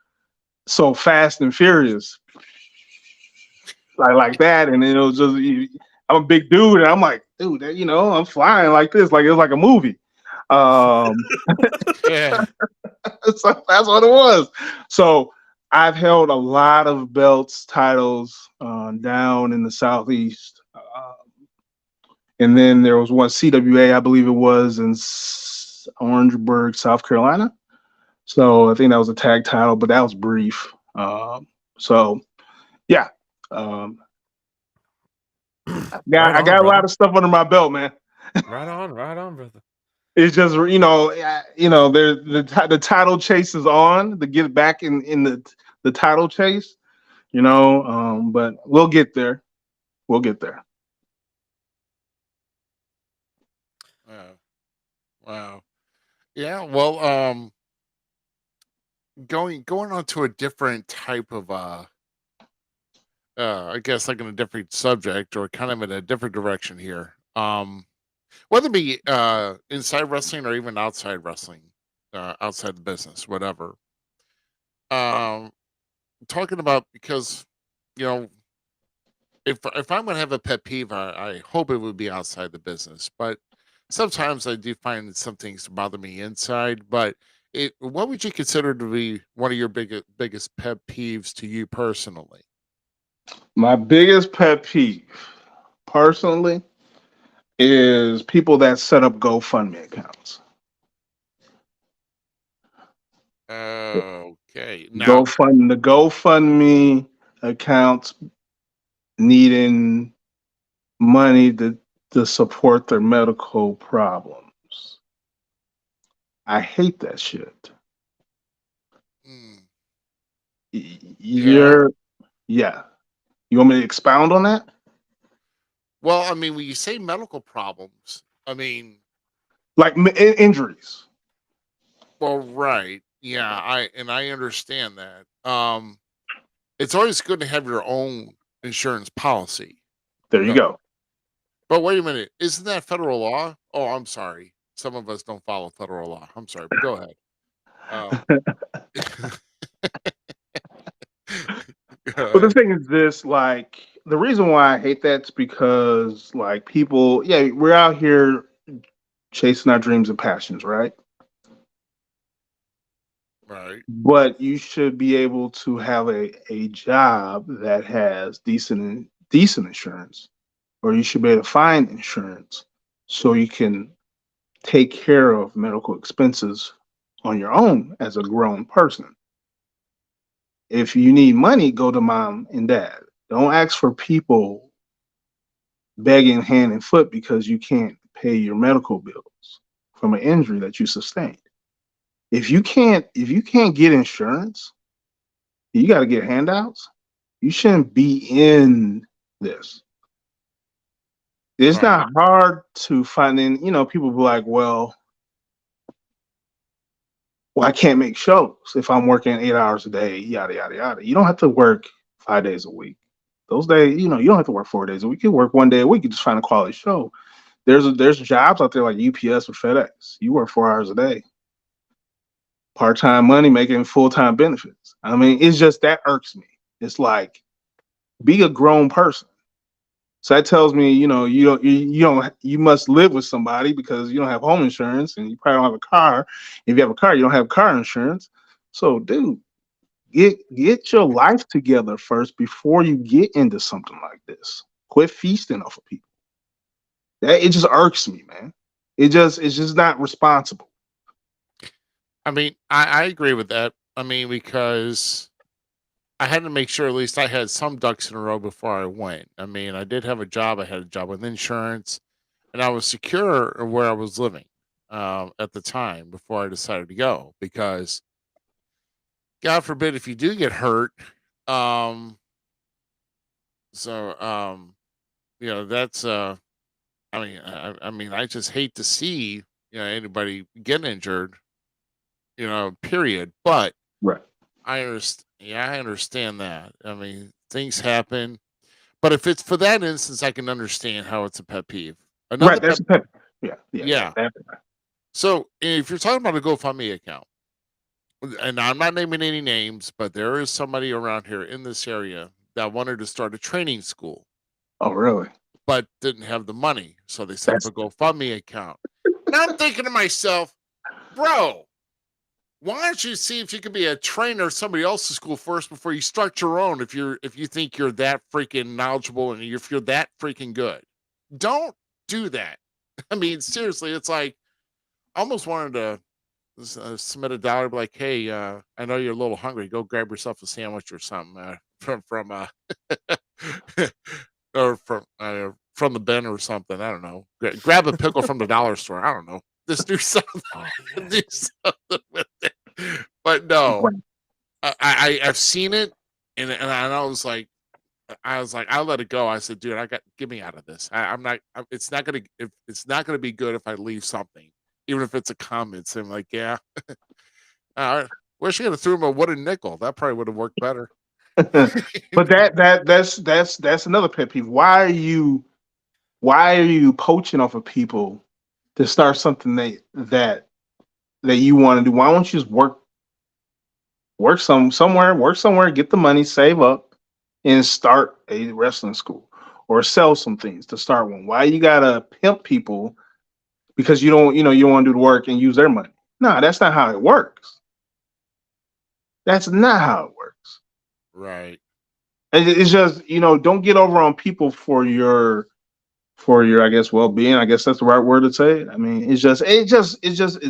G: so fast and furious, like that. And it was just, I'm a big dude, and I'm like, dude, I'm flying like this, like it was like a movie.
D: Yeah.
G: So that's what it was. So I've held a lot of belts, titles down in the Southeast. And then there was one CWA, I believe it was, in Orangeburg, South Carolina. So I think that was a tag title, but that was brief. I got a lot of stuff under my belt, man.
E: Right on, brother.
G: It's just the title chase is on to get back in the title chase. But we'll get there. We'll get there.
D: Wow. Yeah. Well, going on to a different type of I guess like in a different subject or kind of in a different direction here. Whether it be inside wrestling or even outside wrestling, outside the business, whatever. Um, Talking about because you know if I'm gonna have a pet peeve, I hope it would be outside the business, but sometimes I do find some things to bother me inside. But what would you consider to be one of your biggest pet peeves to you personally?
G: My biggest pet peeve, personally, is people that set up GoFundMe accounts.
D: Okay, now
G: The GoFundMe accounts needing money to support their medical problems. I hate that shit.
D: mm, yeah.
G: You're Yeah. You want me to expound on that?
D: Well, I mean, when you say medical problems, I mean,
G: Like injuries.
D: well, right, yeah, I understand that. It's always good to have your own insurance policy.
G: There you
D: Uh,
G: go.
D: But wait a minute, isn't that federal law? Oh, I'm sorry. Some of us don't follow federal law. I'm sorry, but go ahead. Um,
G: But the
D: uh,
G: thing is this, like, the reason why I hate that's because, like, people, yeah, we're out here chasing our dreams and passions, right?
D: right.
G: But you should be able to have a job that has decent insurance, or you should be able to find insurance so you can take care of medical expenses on your own as a grown person. If you need money, go to mom and dad. Don't ask for people begging hand and foot because you can't pay your medical bills from an injury that you sustained. If you can't get insurance, you got to get handouts. You shouldn't be in this. It's
D: Right.
G: not hard to find in, people be like, well, I can't make shows if I'm working 8 hours a day, yada yada yada. You don't have to work 5 days a week. Those days, you don't have to work 4 days a week. You work one day a week. You just find a quality show. There's jobs out there like UPS or FedEx. You work 4 hours a day, part-time money, making full-time benefits. I mean, it's just that irks me. It's like, be a grown person. So that tells me, you must live with somebody because you don't have home insurance and you probably don't have a car. If you have a car, you don't have car insurance. So, dude, get your life together first before you get into something like this. Quit feasting off of people. It just irks me, man. It's just not responsible.
D: I mean, I agree with that. I mean, because I had to make sure at least I had some ducks in a row before I went. I mean, I did have a job. I had a job with insurance, and I was secure where I was living at the time before I decided to go. Because God forbid if you do get hurt, um, so that's I mean, I just hate to see anybody get injured. Period. But
G: Right.
D: I understand that. I mean, things happen. But if it's for that instance, I can understand how it's a pet peeve.
G: Right.
D: Another
G: That's
D: pet,
G: a pet. Yeah.
D: yeah.
G: That.
D: So if you're talking about a GoFundMe account, and I'm not naming any names, but there is somebody around here in this area that wanted to start a training school,
G: Oh, really?
D: but didn't have the money, so they set up
G: That's
D: a GoFundMe account. And I'm thinking to myself, bro, why don't you see if you could be a trainer at somebody else's school first before you start your own? If you think you're that freaking knowledgeable and if you're that freaking good, don't do that. I mean, seriously, it's like I almost wanted to submit a dollar, be like, hey, I know you're a little hungry. Go grab yourself a sandwich or something from or from the bin or something. I don't know. Grab a pickle from the dollar store. I don't know. Just do something.
E: Oh,
D: Do something with it. But no, I've seen it, and I was like, I'll let it go. I said, dude, get me out of this. I'm not. It's not gonna be good if I leave something, even if it's a comment. So I'm like, yeah. Wish you could have threw him a wooden nickel. That probably would have worked better.
G: But that's another pet peeve. Why are you poaching off of people to start something that you want to do? Why don't you just work somewhere, get the money, save up, and start a wrestling school or sell some things to start one? Why you gotta pimp people because you don't want to do the work and use their money? No, that's not how it works. That's not how it works.
D: Right.
G: It's just, don't get over on people for your I guess well-being. I guess that's the right word to say it. I mean, it's just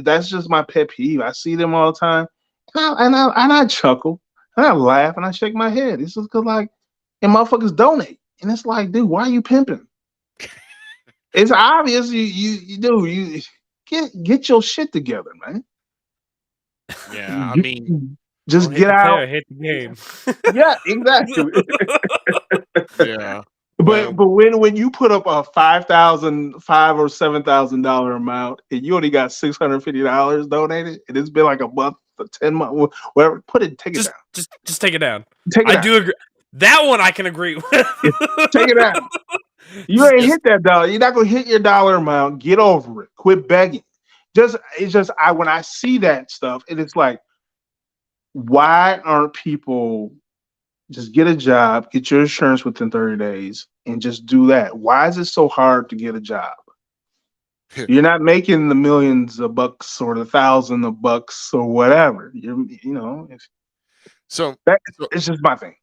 G: that's just my pet peeve. I see them all the time, and I chuckle and I laugh and I shake my head. It's just cause and motherfuckers donate, and it's like, dude, why are you pimping? It's obvious you get your shit together, man.
D: Yeah, I mean,
G: just get out.
E: I hate the game.
G: Yeah, exactly.
D: Yeah.
G: But when you put up a $5,000 or $7,000 amount and you only got $650 donated, and it's been like a month for 10 months, whatever, take it down.
E: Just take it down.
G: Take it down.
E: Do agree. That one I can agree with.
G: Take it down. You ain't hit that dollar. You're not gonna hit your dollar amount. Get over it. Quit begging. When I see that stuff, and it's like, why aren't people just get a job, get your insurance within 30 days, and just do that? Why is it so hard to get a job? You're not making the millions of bucks or the $1,000 of bucks or whatever. It's just my thing.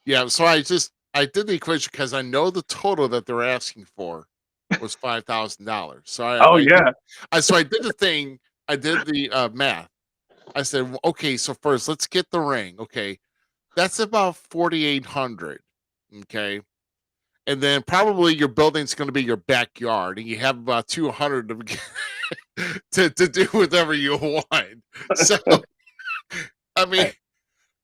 D: Yeah, so I did the equation because I know the total that they're asking for was $5,000. So I did the thing. I did the math. I said, okay, so first let's get the ring. Okay, that's about 4,800. Okay, and then probably your building's going to be your backyard, and you have about 200 to do whatever you want. So, I mean,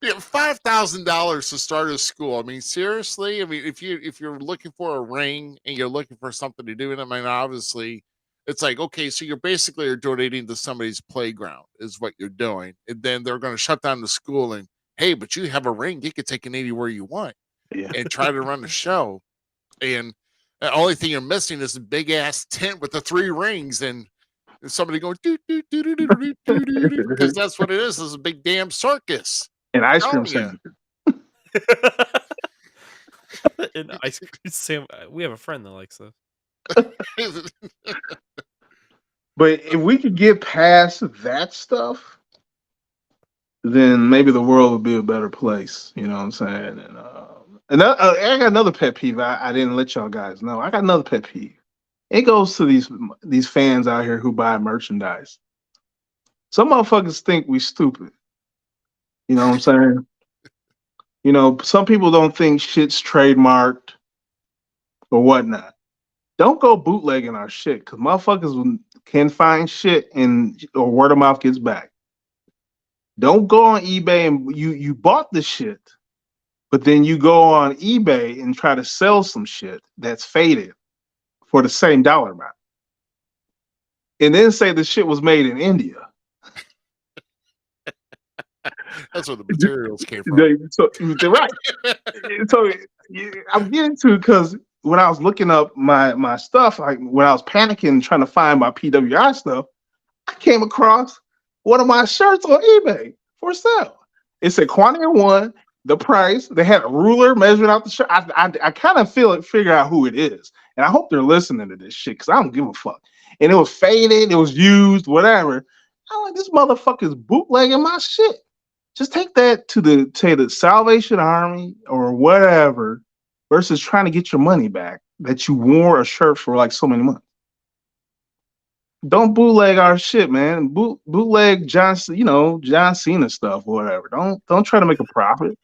D: $5,000 to start a school. I mean, seriously. I mean, if you're looking for a ring and you're looking for something to do, and I mean, obviously, it's like, okay, so you're basically donating to somebody's playground is what you're doing, and then they're going to shut down the school and, hey, but you have a ring, you can take it anywhere you want, and try to run the show. And the only thing you're missing is a big ass tent with the 3 rings and somebody going do do do do do do do do, because that's what it is. It's a big damn circus.
G: An ice cream sandwich.
E: An ice cream sandwich. We have a friend that likes those.
G: But if we could get past that stuff, then maybe the world would be a better place. You know what I'm saying? And I got another pet peeve. I didn't let y'all guys know. I got another pet peeve. It goes to these fans out here who buy merchandise. Some motherfuckers think we stupid. You know what I'm saying? Some people don't think shit's trademarked or whatnot. Don't go bootlegging our shit, because motherfuckers can find shit or word of mouth gets back. Don't go on eBay and you bought the shit, but then you go on eBay and try to sell some shit that's faded for the same dollar amount. And then say the shit was made in India.
D: That's where the materials came from.
G: They're right. So I'm getting to, because when I was looking up my stuff, like when I was panicking trying to find my PWI stuff, I came across one of my shirts on eBay for sale. It said quantity 1, the price. They had a ruler measuring out the shirt. I kind of figure out who it is, and I hope they're listening to this shit, because I don't give a fuck. And it was faded, it was used, whatever. I'm like, this motherfucker's bootlegging my shit. Just take that to the Salvation Army or whatever, versus trying to get your money back that you wore a shirt for like so many months. Don't bootleg our shit, man. Bootleg John Cena stuff or whatever. Don't try to make a profit.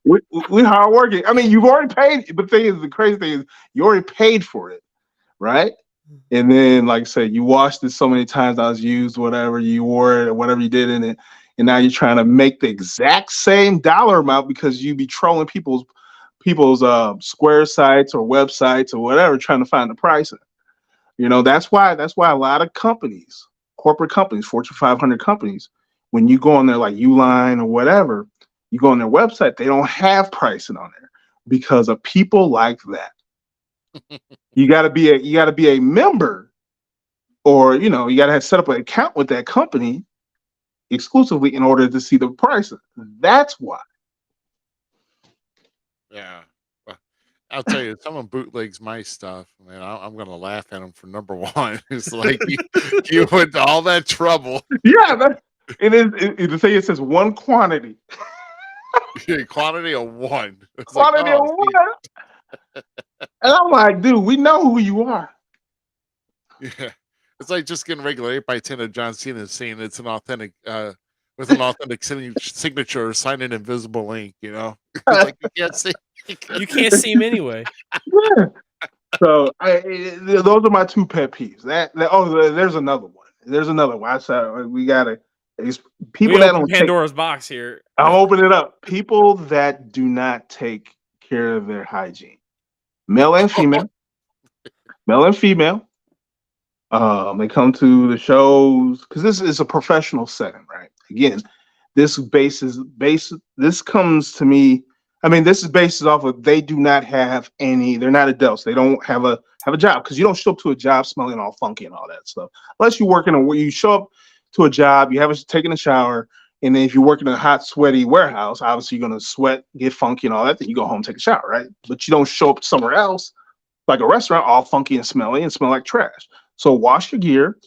G: We hard working. I mean, you've already paid. The crazy thing is, you already paid for it, right? And then, like I said, you washed it so many times that was used, whatever you wore it, or whatever you did in it, and now you're trying to make the exact same dollar amount because you be trolling people's Square sites or websites or whatever, trying to find the pricing. That's why a lot of companies, corporate companies, Fortune 500 companies, when you go on there like Uline or whatever, you go on their website, they don't have pricing on there because of people like that. You got to be a member, or you got to have set up an account with that company exclusively in order to see the prices. That's why.
D: Yeah. Well, I'll tell you, if someone bootlegs my stuff, man, I'm gonna laugh at them for number one. It's like you went to all that trouble.
G: Yeah, the thing it says one quantity.
D: Quantity of one. It's
G: Quantity
D: like,
G: of one. And I'm like, dude, we know who you are.
D: Yeah. It's like just getting regular 8x10 of John Cena saying it's an authentic with an authentic signature signed in invisible ink, It's like you can't see.
E: You can't see him anyway.
G: Yeah. So those are my two pet peeves. There's another one. There's another one. I said we gotta people
E: We
G: that
E: open
G: don't
E: Pandora's box here.
G: I'm opening it up. People that do not take care of their hygiene, male and female. Male and female. They come to the shows because this is a professional setting, right? Again, this comes to me. I mean, this is based off of they do not have any. They're not adults. They don't have a job because you don't show up to a job smelling all funky and all that stuff. Unless you work you show up to a job, you haven't taken a shower, and then if you work in a hot, sweaty warehouse, obviously you're gonna sweat, get funky and all that. Then you go home, take a shower, right? But you don't show up somewhere else like a restaurant, all funky and smelly and smell like trash. So wash your gear,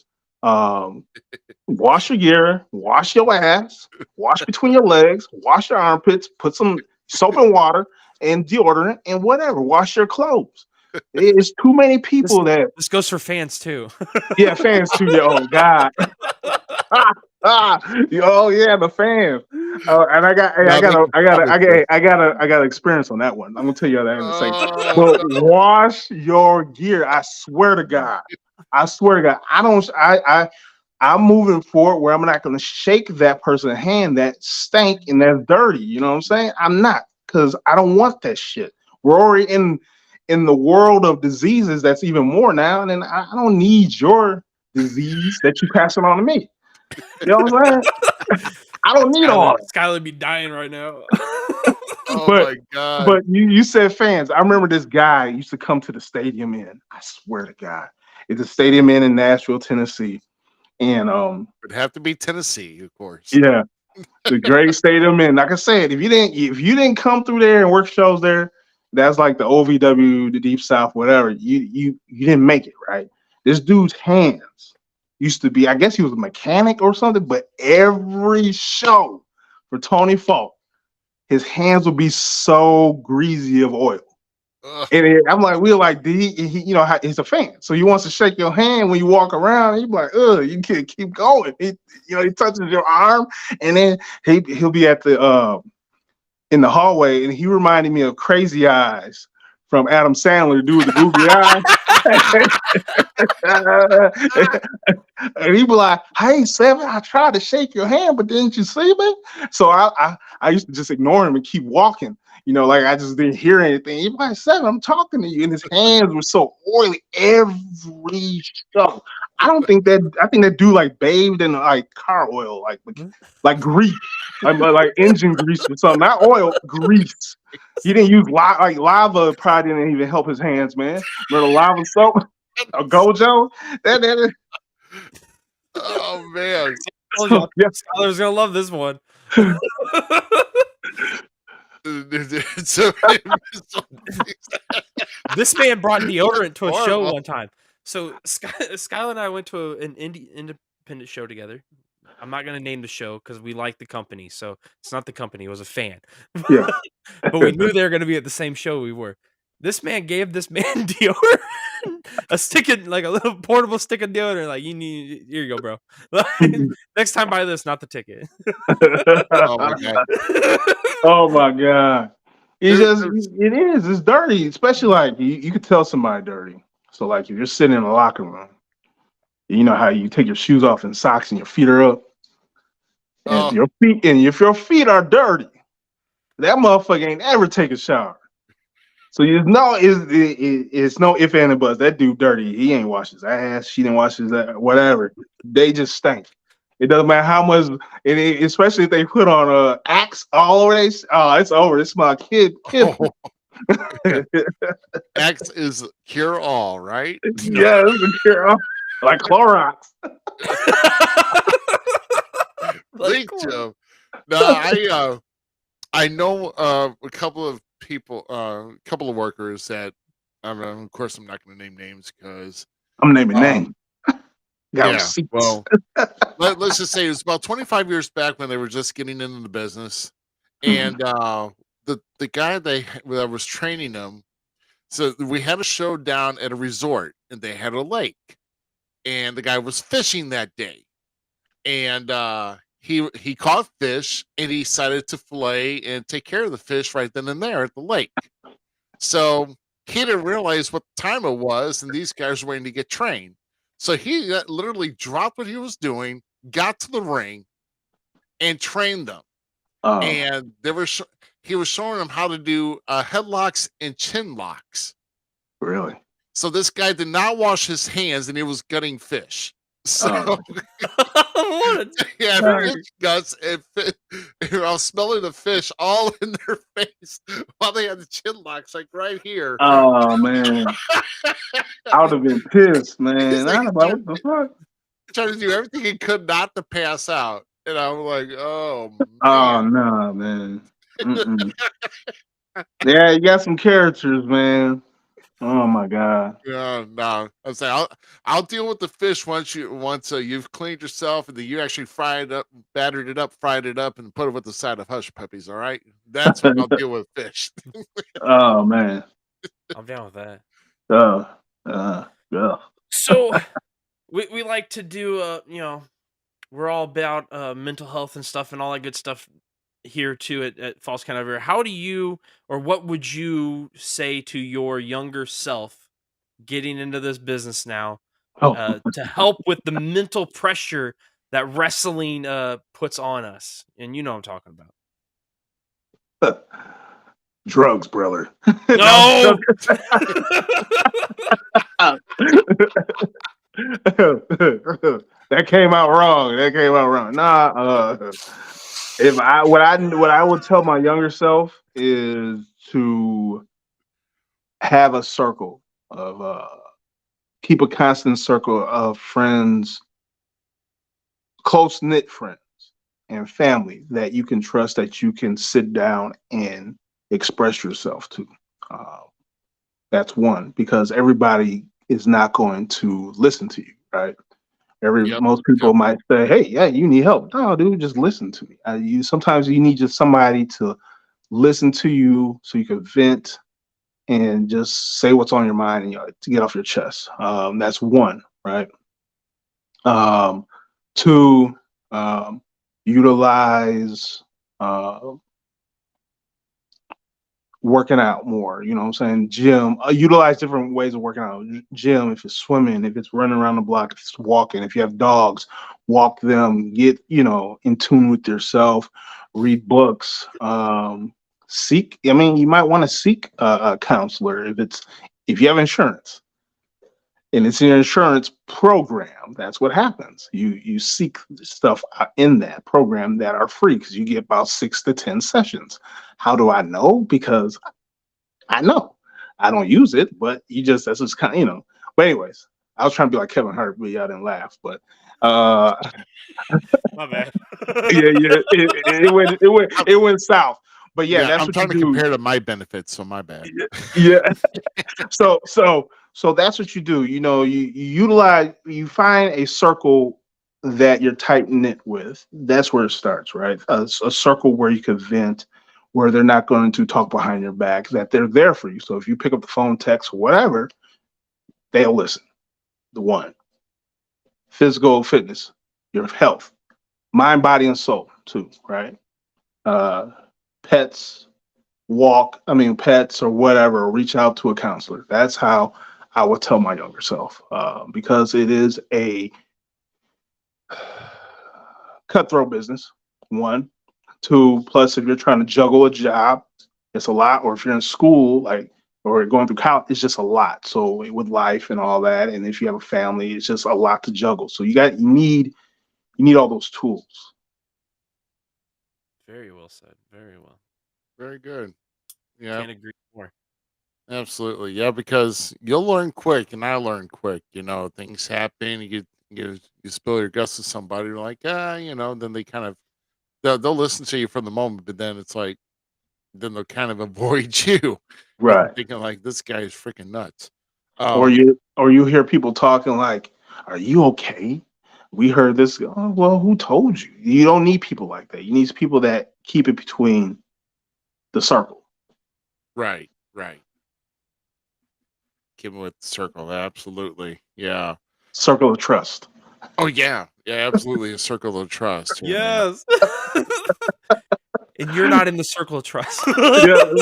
G: wash your ass, wash between your legs, wash your armpits, put some soap and water and deodorant and whatever. Wash your clothes. It's too many people
E: This goes for fans too.
G: Yeah, fans too. Oh God. Oh yeah, the fans. And I got experience on that one. I'm gonna tell you that in a second. But wash your gear. I swear to God. I'm moving forward where I'm not gonna shake that person's hand that stank and that's dirty. You know what I'm saying? I'm not, because I don't want that shit. We're already in the world of diseases that's even more now, and I don't need your disease that you passing on to me. You know what I'm saying? I don't need all that.
E: Skylar would be dying right now.
D: My God.
G: But you said fans. I remember this guy used to come to the Stadium Inn. I swear to God. It's a Stadium Inn in Nashville, Tennessee. And
D: it'd have to be Tennessee, of course.
G: Yeah. The great Stadium Inn. Like I said, if you didn't come through there and work shows there, that's like the OVW, the Deep South, whatever. You didn't make it, right? This dude's hands used to be, I guess he was a mechanic or something, but every show for Tony Falk, his hands would be so greasy of oil. And I'm like, we're like, he's a fan, so he wants to shake your hand when you walk around. And he's like, you can't keep going. He touches your arm, and then he'll be at the in the hallway, and he reminded me of Crazy Eyes from Adam Sandler, dude, the goofy eye. And he be like, "Hey, Se7en, I tried to shake your hand, but didn't you see me?" So I used to just ignore him and keep walking. Like I just didn't hear anything. He's like, "Se7en, I'm talking to you," and his hands were so oily every show. I think that dude like bathed in like car oil, like grease, like engine grease or something. Not oil, grease. He didn't use lava. Probably didn't even help his hands, man. Remember the lava soap or Gojo? That.
D: Oh man,
E: Skylar's gonna love this one. This man brought deodorant to a show one time. So Skylar and I went to an independent show together. I'm not going to name the show because we like the company. So it's not the company. It was a fan.
G: Yeah.
E: But we knew they were going to be at the same show we were. This man gave this man deodorant, like a little portable stick of deodorant. Like, here you go, bro. Next time buy this, not the ticket.
D: Oh my God.
G: Oh my God. It's dirty, especially like you could tell somebody dirty. So like if you're sitting in a locker room, you know how you take your shoes off and socks and your feet are up, and
D: Oh,
G: if your feet are dirty, that motherfucker ain't ever take a shower. So you know it's no if and buts. That dude dirty. He ain't washed his ass. She didn't wash his ass, whatever. They just stink. It doesn't matter how much, especially if they put on Axe all over. It's over. It's my kid.
D: oh, X is cure all, right? No.
G: Yeah, it's a cure. Like Clorox.
D: Link to. No, I know a couple of people, a couple of workers that, of course, I'm not going to name names because,
G: I'm naming names. Got
D: yeah,
G: receipts.
D: well, let's just say it was about 25 years back when they were just getting into the business, and the guy that was training them. So we had a show down at a resort, and they had a lake, and the guy was fishing that day, and he caught fish, and he decided to fillet and take care of the fish right then and there at the lake. So he didn't realize what time it was, and these guys were waiting to get trained. So he literally dropped what he was doing, got to the ring, and trained them. And he was showing them how to do headlocks and chin locks.
G: Really?
D: So this guy did not wash his hands, and he was gutting fish. So yeah, fish guts and I was smelling the fish all in their face while they had the chin locks, like right here.
G: Oh man, I would have been pissed, man.
D: Like,
G: I'd have been like, what the fuck?
D: Trying to do everything he could not to pass out, and I'm like, oh man.
G: Oh no, man. Yeah, you got some characters, man. Oh my god.
D: Yeah, no. I'm saying I'll deal with the fish once you've cleaned yourself and then you actually fried it up, battered it up, fried it up, and put it with the side of hush puppies. All right, that's when I'll deal with fish.
G: Oh man.
E: I'm down with that.
G: Yeah.
E: So we like to do we're all about mental health and stuff and all that good stuff here too at Falls Count Everywhere. How do you, or what would you say to your younger self getting into this business now to help with the mental pressure that wrestling puts on us? And you know what I'm talking about.
G: Drugs, brother.
E: No.
G: That came out wrong. Nah, what I would tell my younger self is to have a circle of keep a constant circle of friends, close knit friends and family that you can trust, that you can sit down and express yourself to. That's one, because everybody is not going to listen to you, right? Most people might say, "Hey, yeah, you need help." No, dude, just listen to me. Sometimes you need just somebody to listen to you so you can vent and just say what's on your mind and to get off your chest. That's one, right? Two, utilize working out more, you know what I'm saying? Gym, utilize different ways of working out. Gym, if it's swimming, if it's running around the block, if it's walking, if you have dogs, walk them, get, in tune with yourself, read books, you might want to seek a counselor if you have insurance. And it's in your insurance program. That's what happens. You seek stuff in that program that are free because you get about 6 to 10 sessions. How do I know? Because I know. I don't use it, but that's just kind of, But anyways, I was trying to be like Kevin Hart, but y'all didn't laugh. But
E: my bad.
G: yeah, it went south. But yeah, that's
D: I'm
G: what
D: trying
G: you
D: to
G: do.
D: compare to my benefits, so my bad.
G: Yeah. So that's what you do. You find a circle that you're tight knit with. That's where it starts, right? A circle where you can vent, where they're not going to talk behind your back, that they're there for you. So if you pick up the phone, text, whatever, they'll listen. The one. Physical fitness, your health, mind, body, and soul too, right? Pets or whatever, reach out to a counselor. That's how I would tell my younger self, because it is a cutthroat business. One, two. Plus, if you're trying to juggle a job, it's a lot. Or if you're in school, like or going through college, it's just a lot. So with life and all that, and if you have a family, it's just a lot to juggle. So you need all those tools.
E: Very well said. Very well.
D: Very good. Yeah,
E: Can't agree more.
D: absolutely. Yeah, because you'll learn quick, and I learn quick. Things happen. You spill your guts to somebody. You're like, then they kind of they'll listen to you from the moment, but then it's like then they'll kind of avoid you,
G: Right.
D: thinking like this guy is freaking nuts.
G: Or
D: Um,
G: you hear people talking like, "Are you okay? We heard this." Oh, well, who told you? You don't need people like that. You need people that keep it between the circle.
D: right, right. Keep it with the circle. Absolutely. Yeah.
G: Circle of trust.
D: Oh yeah. Yeah, absolutely. A circle of trust. Here, man.
E: Yes. And you're not in the circle of trust.
G: Yeah.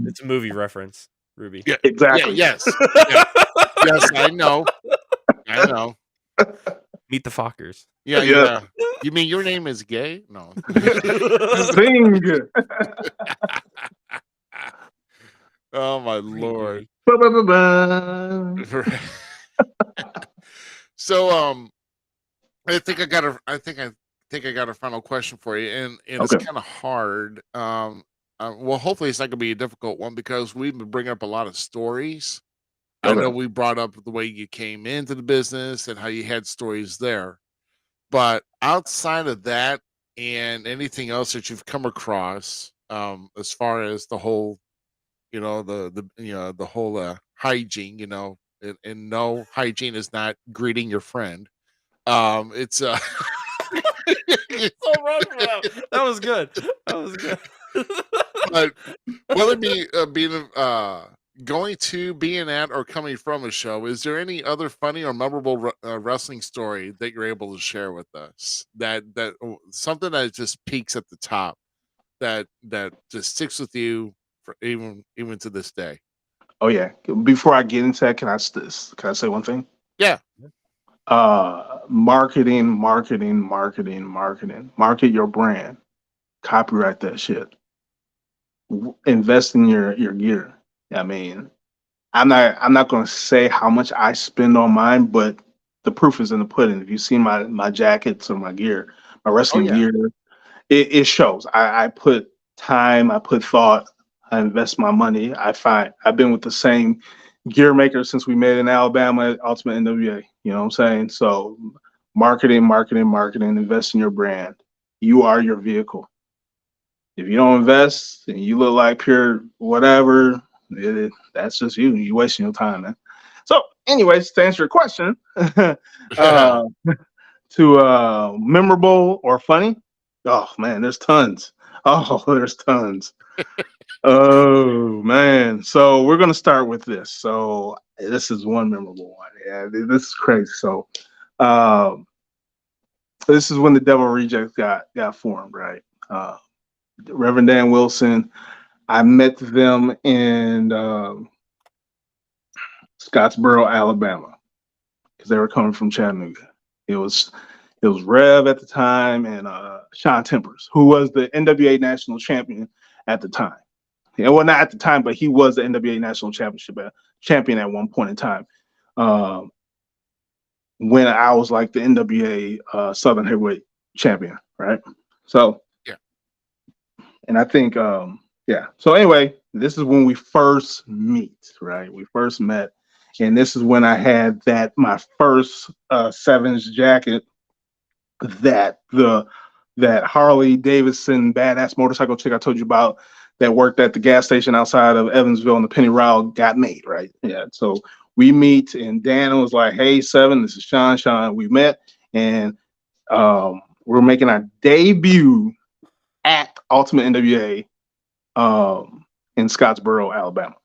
E: It's a movie reference, Ruby.
D: Yeah.
G: Exactly.
D: Yes. Yeah. Yes, I know. I know.
E: Meet the Fockers.
D: Yeah,
G: Yeah.
D: yeah. You mean your name is gay? No.
G: Sing.
D: Oh my
E: Great
D: lord.
E: movie.
G: Ba-ba-ba-ba.
D: So I think I got a final question for you, and it's
G: Okay.
D: kind of hard. Well, hopefully it's not gonna be a difficult one because we've been bringing up a lot of stories. I know
G: Okay.
D: we brought up the way you came into the business and how you had stories there, but outside of that and anything else that you've come across, as far as the whole, the whole hygiene, and no, hygiene is not greeting your friend. It's
E: So wrong for that. That was good. That was good.
D: but whether it be being going to, being at, or coming from a show, is there any other funny or memorable wrestling story that you're able to share with us? That something that just peaks at the top that just sticks with you for even to this day.
G: Oh yeah. Before I get into that, can I say one thing?
D: Yeah.
G: Marketing, marketing, marketing, marketing. Market your brand. Copyright that shit. Invest in your gear. I mean, I'm not going to say how much I spend on mine, but the proof is in the pudding. If you see my jackets or my gear, my
D: Oh
G: wrestling
D: yeah.
G: gear, it shows. I put time, I put thought, I invest my money. I've been with the same gear maker since we made in Alabama at Ultimate NWA. You know what I'm saying? So marketing, marketing, marketing, invest in your brand. You are your vehicle. If you don't invest and you look like pure whatever, that's just you. You wasting your time, man. So, anyways, to answer your question, uh, to memorable or funny, oh man, there's tons. Oh, there's tons. Oh man. So we're gonna start with this. So this is one memorable one. Yeah, this is crazy. So um, this is when the Devil Rejects got formed, right? Reverend Dan Wilson. I met them in Scottsboro, Alabama, because they were coming from Chattanooga. It was Rev at the time and Sean Tempers, who was the NWA national champion at the time. Yeah, well, not at the time, but he was the NWA national champion at one point in time. When I was like the NWA Southern Heavyweight champion, right? So
D: Yeah.
G: and I think yeah. So anyway, this is when we first meet, right? We first met, and this is when I had my first Se7en's jacket that Harley Davidson badass motorcycle chick I told you about that worked at the gas station outside of Evansville in the Penny Royal got made, right? Yeah. So we meet, and Dan was like, "Hey, Se7en, this is Sean. Sean, we met, and we're making our debut at Ultimate NWA in Scottsboro, Alabama."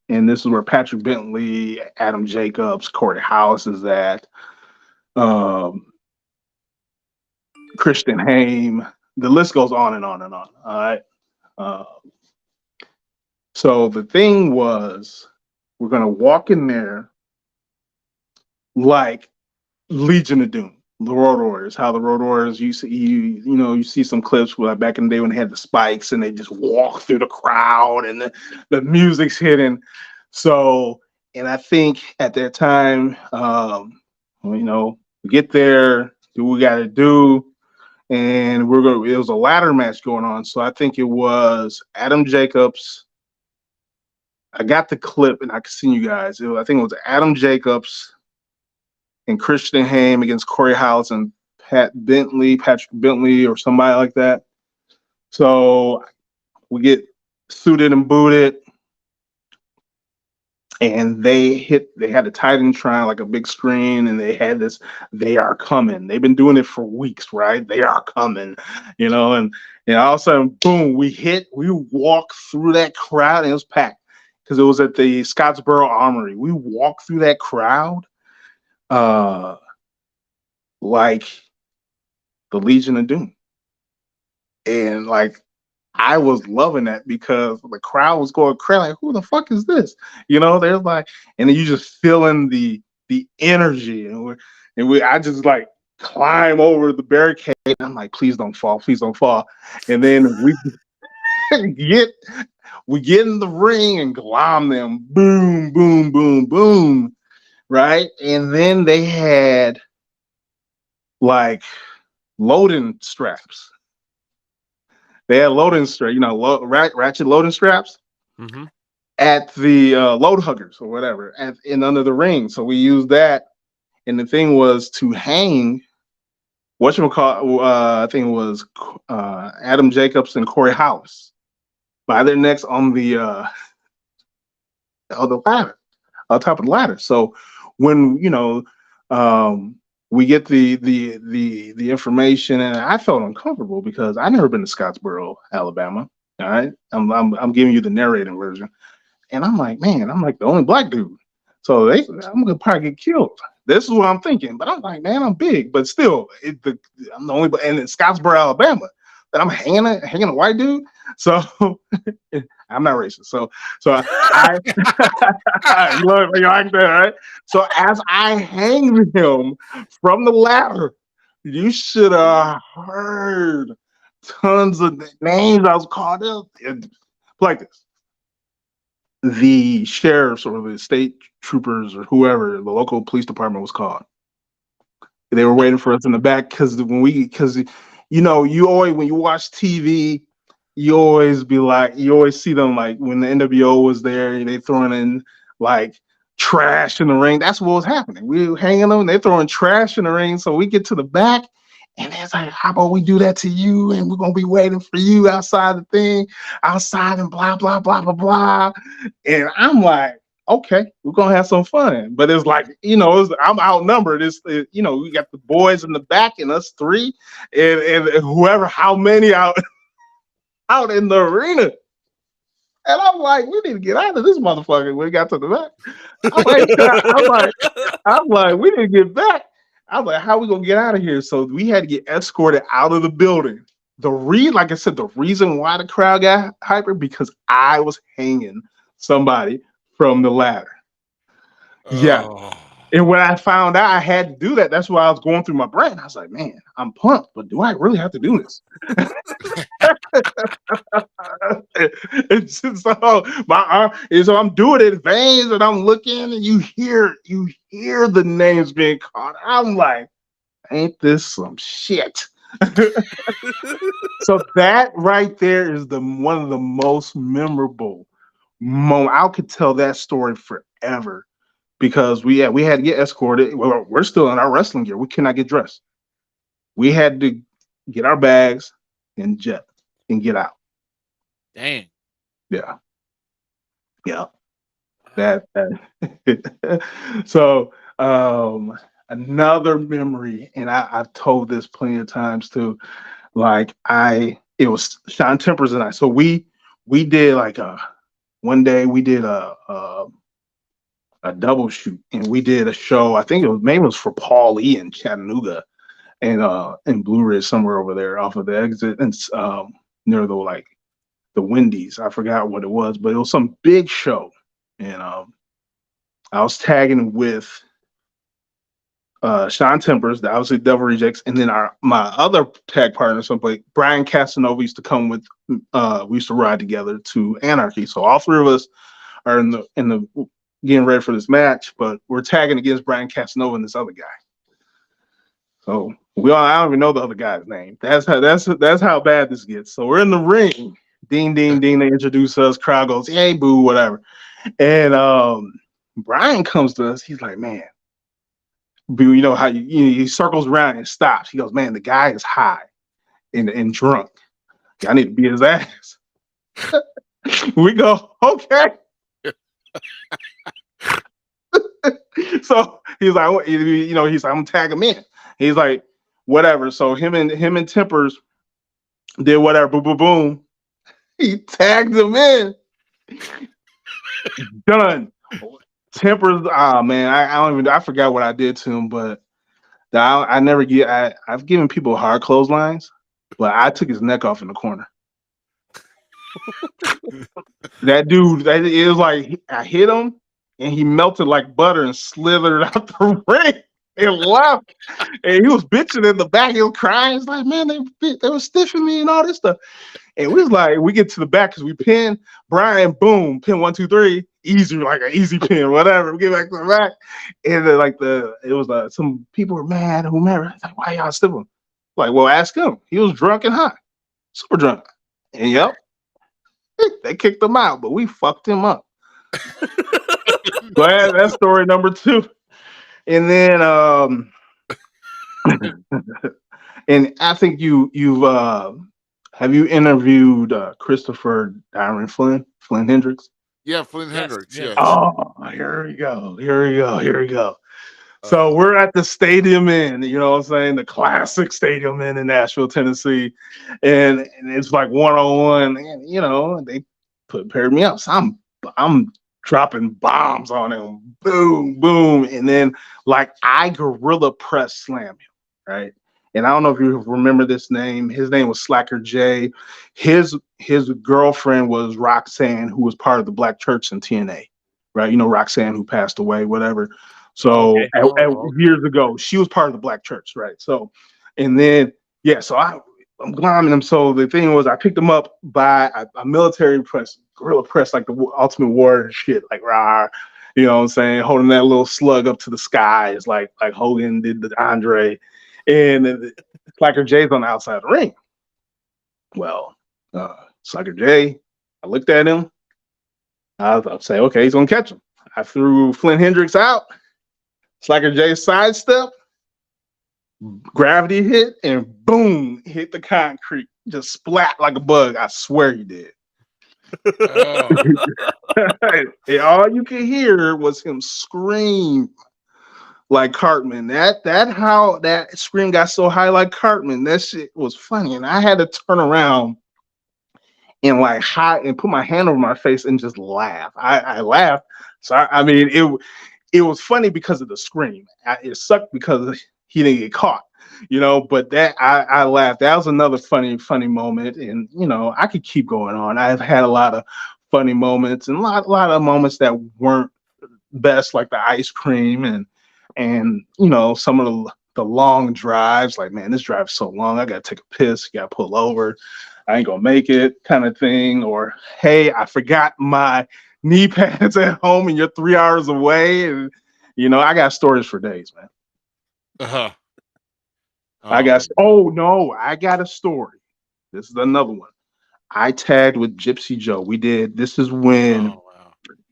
G: And this is where Patrick Bentley, Adam Jacobs, Corey Hollis is at, Christian Haim. The list goes on and on and on. All right. So the thing was, we're gonna walk in there like Legion of Doom, the Road Warriors. How the Road Warriors you see some clips where back in the day when they had the spikes and they just walk through the crowd and the music's hitting. So, and I think at that time, we get there, do what we got to do, and it was a ladder match going on. So I think it was Adam Jacobs. I got the clip and I can see you guys. I think it was Adam Jacobs and Christian Haim against Corey House and Patrick Bentley, or somebody like that. So we get suited and booted, and they had a Titantron, like a big screen, and they had this, they are coming. They've been doing it for weeks, right? They are coming, and all of a sudden, boom, we walk through that crowd, and it was packed because it was at the Scottsboro Armory. We walked through that crowd like the Legion of Doom. And like I was loving that because the crowd was going crazy, like, who the fuck is this? They're like, and then you just feeling the energy, and I just like climb over the barricade. I'm like, please don't fall, please don't fall. And then we get in the ring and glom them, boom, boom, boom, boom. Right. And then they had like loading straps. They had loading straps, ratchet loading straps at the load huggers or whatever, and under the ring. So we used that. And the thing was to hang, I think it was Adam Jacobs and Corey House by their necks on the ladder, on top of the ladder. So when we get the information, and I felt uncomfortable because I've never been to Scottsboro, Alabama. All right, I'm giving you the narrating version, and I'm like, man, I'm like the only black dude, so I'm gonna probably get killed. This is what I'm thinking, but I'm like, man, I'm big, but still, I'm the only, and in Scottsboro, Alabama, that I'm hanging a white dude. So I'm not racist. So I you like that, right? So as I hang him from the ladder, you should have heard tons of names I was called up. Like this. The sheriffs or the state troopers or whoever, the local police department was called. They were waiting for us in the back because you always, when you watch TV, you always see them like when the NWO was there, they throwing in like trash in the ring. That's what was happening. We were hanging them, and they throwing trash in the ring. So we get to the back, and it's like, how about we do that to you? And we're gonna be waiting for you outside the thing, outside, and blah blah blah blah blah. And I'm like, okay, we're gonna have some fun. But it's like, I'm outnumbered. We got the boys in the back and us three, and whoever, how many out in the arena. And I'm like, we need to get out of this motherfucker when we got to the back. I'm like, we need to get back. I was like, how are we gonna get out of here? So we had to get escorted out of the building. Like I said, the reason why the crowd got hyper, because I was hanging somebody from the ladder. Yeah. And when I found out I had to do that, that's why I was going through my brain. I was like, man, I'm pumped, but do I really have to do this? It's just, so my arm, and so I'm doing it in veins, and I'm looking, and you hear the names being called. I'm like, ain't this some shit? So that right there is one of the most memorable moments. I could tell that story forever. Because we had to get escorted. Well, we're still in our wrestling gear. We cannot get dressed. We had to get our bags and jet and get out.
D: Dang.
G: Yeah. That. So another memory, and I've told this plenty of times too. Like it was Sean Tempers and I. So we did like one day we did a double shoot, and we did a show. I think maybe it was for Paul E in Chattanooga, and in Blue Ridge, somewhere over there off of the exit, and near the the Wendy's. I forgot what it was, but it was some big show, and I was tagging with Sean Tempers, the obviously Devil Rejects, and then my other tag partner, somebody Brian Casanova used to come with. We used to ride together to Anarchy. So all three of us are in the getting ready for this match, but we're tagging against Brian Casanova and this other guy. So I don't even know the other guy's name. That's how bad this gets. So we're in the ring. Ding, ding, ding. They introduce us. Crowd goes, "Hey, boo," whatever. And Brian comes to us. He's like, "Man, boo, you know how he circles around and stops." He goes, "Man, the guy is high and drunk. I need to beat his ass." We go, "Okay." So he's like, he's like, "I'm gonna tag him in." He's like, "Whatever." So him and Tempers did whatever. Boom, boom, boom. He tagged him in. Done. Tempers. Oh man, I forgot what I did to him, but I never get. I've given people hard clotheslines, but I took his neck off in the corner. That dude, it was like I hit him and he melted like butter and slithered out the ring and left. And he was bitching in the back. He was crying. He's like, "Man, they were stiffing me and all this stuff." And we was like, we get to the back because we pin Brian, boom, pin 1, 2, 3, easy, like an easy pin, whatever. We get back to the back. And then it was some people were mad, whomever. Like, "Why y'all stiff him?" Like, well, ask him. He was drunk and high. Super drunk. And yep. They kicked him out, but we fucked him up. But that's story number 2. And then and I think you've have you interviewed Christopher Dyron Flynn Hendricks?
D: Yeah, Flynn Hendricks.
E: yes.
D: Yes.
G: Oh, here we go. So we're at the Stadium Inn, you know what I'm saying? The classic Stadium Inn in Nashville, Tennessee. And it's like 1-on-1. And, they paired me up. So I'm dropping bombs on him. Boom, boom. And then I gorilla press slam him, right? And I don't know if you remember this name. His name was Slacker J. His girlfriend was Roxanne, who was part of the Black Church in TNA, right? Roxanne, who passed away, whatever. So
E: Okay.
G: years ago, she was part of the Black Church, right? So, and then, so I'm climbing him. So the thing was, I picked him up by a military press, gorilla press, like the Ultimate Warrior shit, like rah, you know what I'm saying? Holding that little slug up to the sky is like Hogan did the Andre. And Slacker J's on the outside of the ring. Well, Slacker J, I looked at him. I'll say, okay, he's gonna catch him. I threw Flynn Hendricks out. Slacker J sidestep, gravity hit, and boom, hit the concrete. Just splat like a bug. I swear he did.
D: Oh.
G: And all you could hear was him scream like Cartman. How that scream got so high like Cartman. That shit was funny. And I had to turn around and put my hand over my face and just laugh. I laughed. So I mean it was funny because of the scream. It sucked because he didn't get caught, but that I laughed. That was another funny moment. And I could keep going on. I've had a lot of funny moments and a lot of moments that weren't best, like the ice cream and some of the long drives, like, man, this drive is so long, I gotta take a piss, gotta pull over, I ain't gonna make it, kind of thing. Or, hey, I forgot my knee pads at home and you're 3 hours away. And I got stories for days, man.
D: Uh-huh.
G: I got a story. This is another one. I tagged with Gypsy Joe. This is when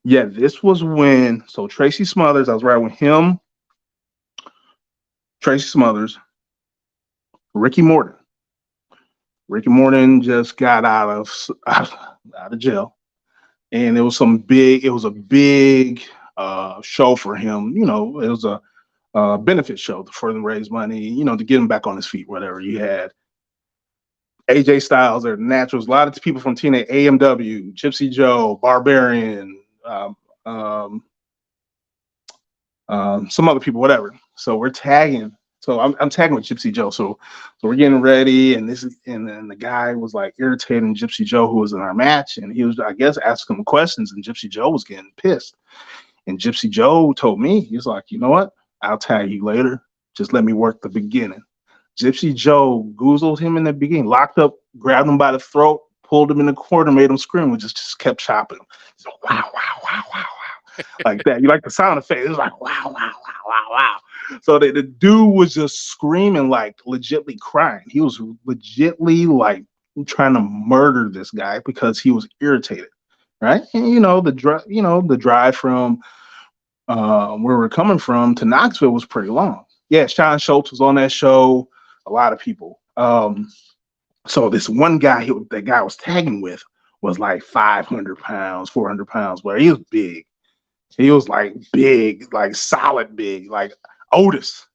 G: this was when, so Tracy Smothers, I was riding with him, Tracy Smothers, Ricky Morton. Ricky Morton just got out of jail, and it was a big show for him. It was a benefit show for them to raise money, to get him back on his feet, whatever. You had AJ Styles, there, Naturals, a lot of people from TNA, AMW, Gypsy Joe, Barbarian, some other people, whatever. So we're tagging So I'm tagging with Gypsy Joe. So we're getting ready, and then the guy was like irritating Gypsy Joe, who was in our match, and he was, I guess, asking him questions, and Gypsy Joe was getting pissed. And Gypsy Joe told me, he was like, you know what? I'll tag you later. Just let me work the beginning. Gypsy Joe goozled him in the beginning, locked up, grabbed him by the throat, pulled him in the corner, made him scream, and just kept chopping him. So wow, wow, wow, wow, wow. Like that. You like the sound effect. It was like wow, wow, wow, wow, wow. So the dude was just screaming, like legitly crying. He was legitly like trying to murder this guy because he was irritated. Right. And the drive from where we're coming from to Knoxville was pretty long. Yeah, Sean Schultz was on that show. A lot of people. So this one guy, that guy was tagging with was like 500 pounds, 400 pounds, where he was big. He was like big, like solid big, like Otis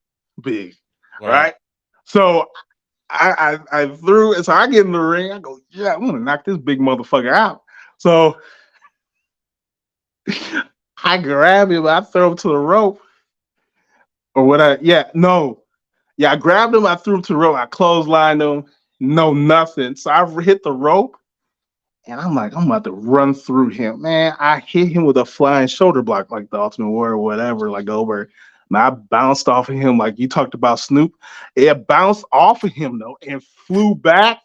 G: big,
D: Wow.
G: right? So I threw it. So I get in the ring. I go, yeah, I'm gonna knock this big motherfucker out. So I grab him. I throw him to the rope. Or what? I grabbed him. I threw him to the rope. I clotheslined him. No, nothing. So I hit the rope. And I'm like, I'm about to run through him. Man, I hit him with a flying shoulder block, like the Ultimate Warrior or whatever, like over. And I bounced off of him, like you talked about Snoop. It bounced off of him, though, and flew back.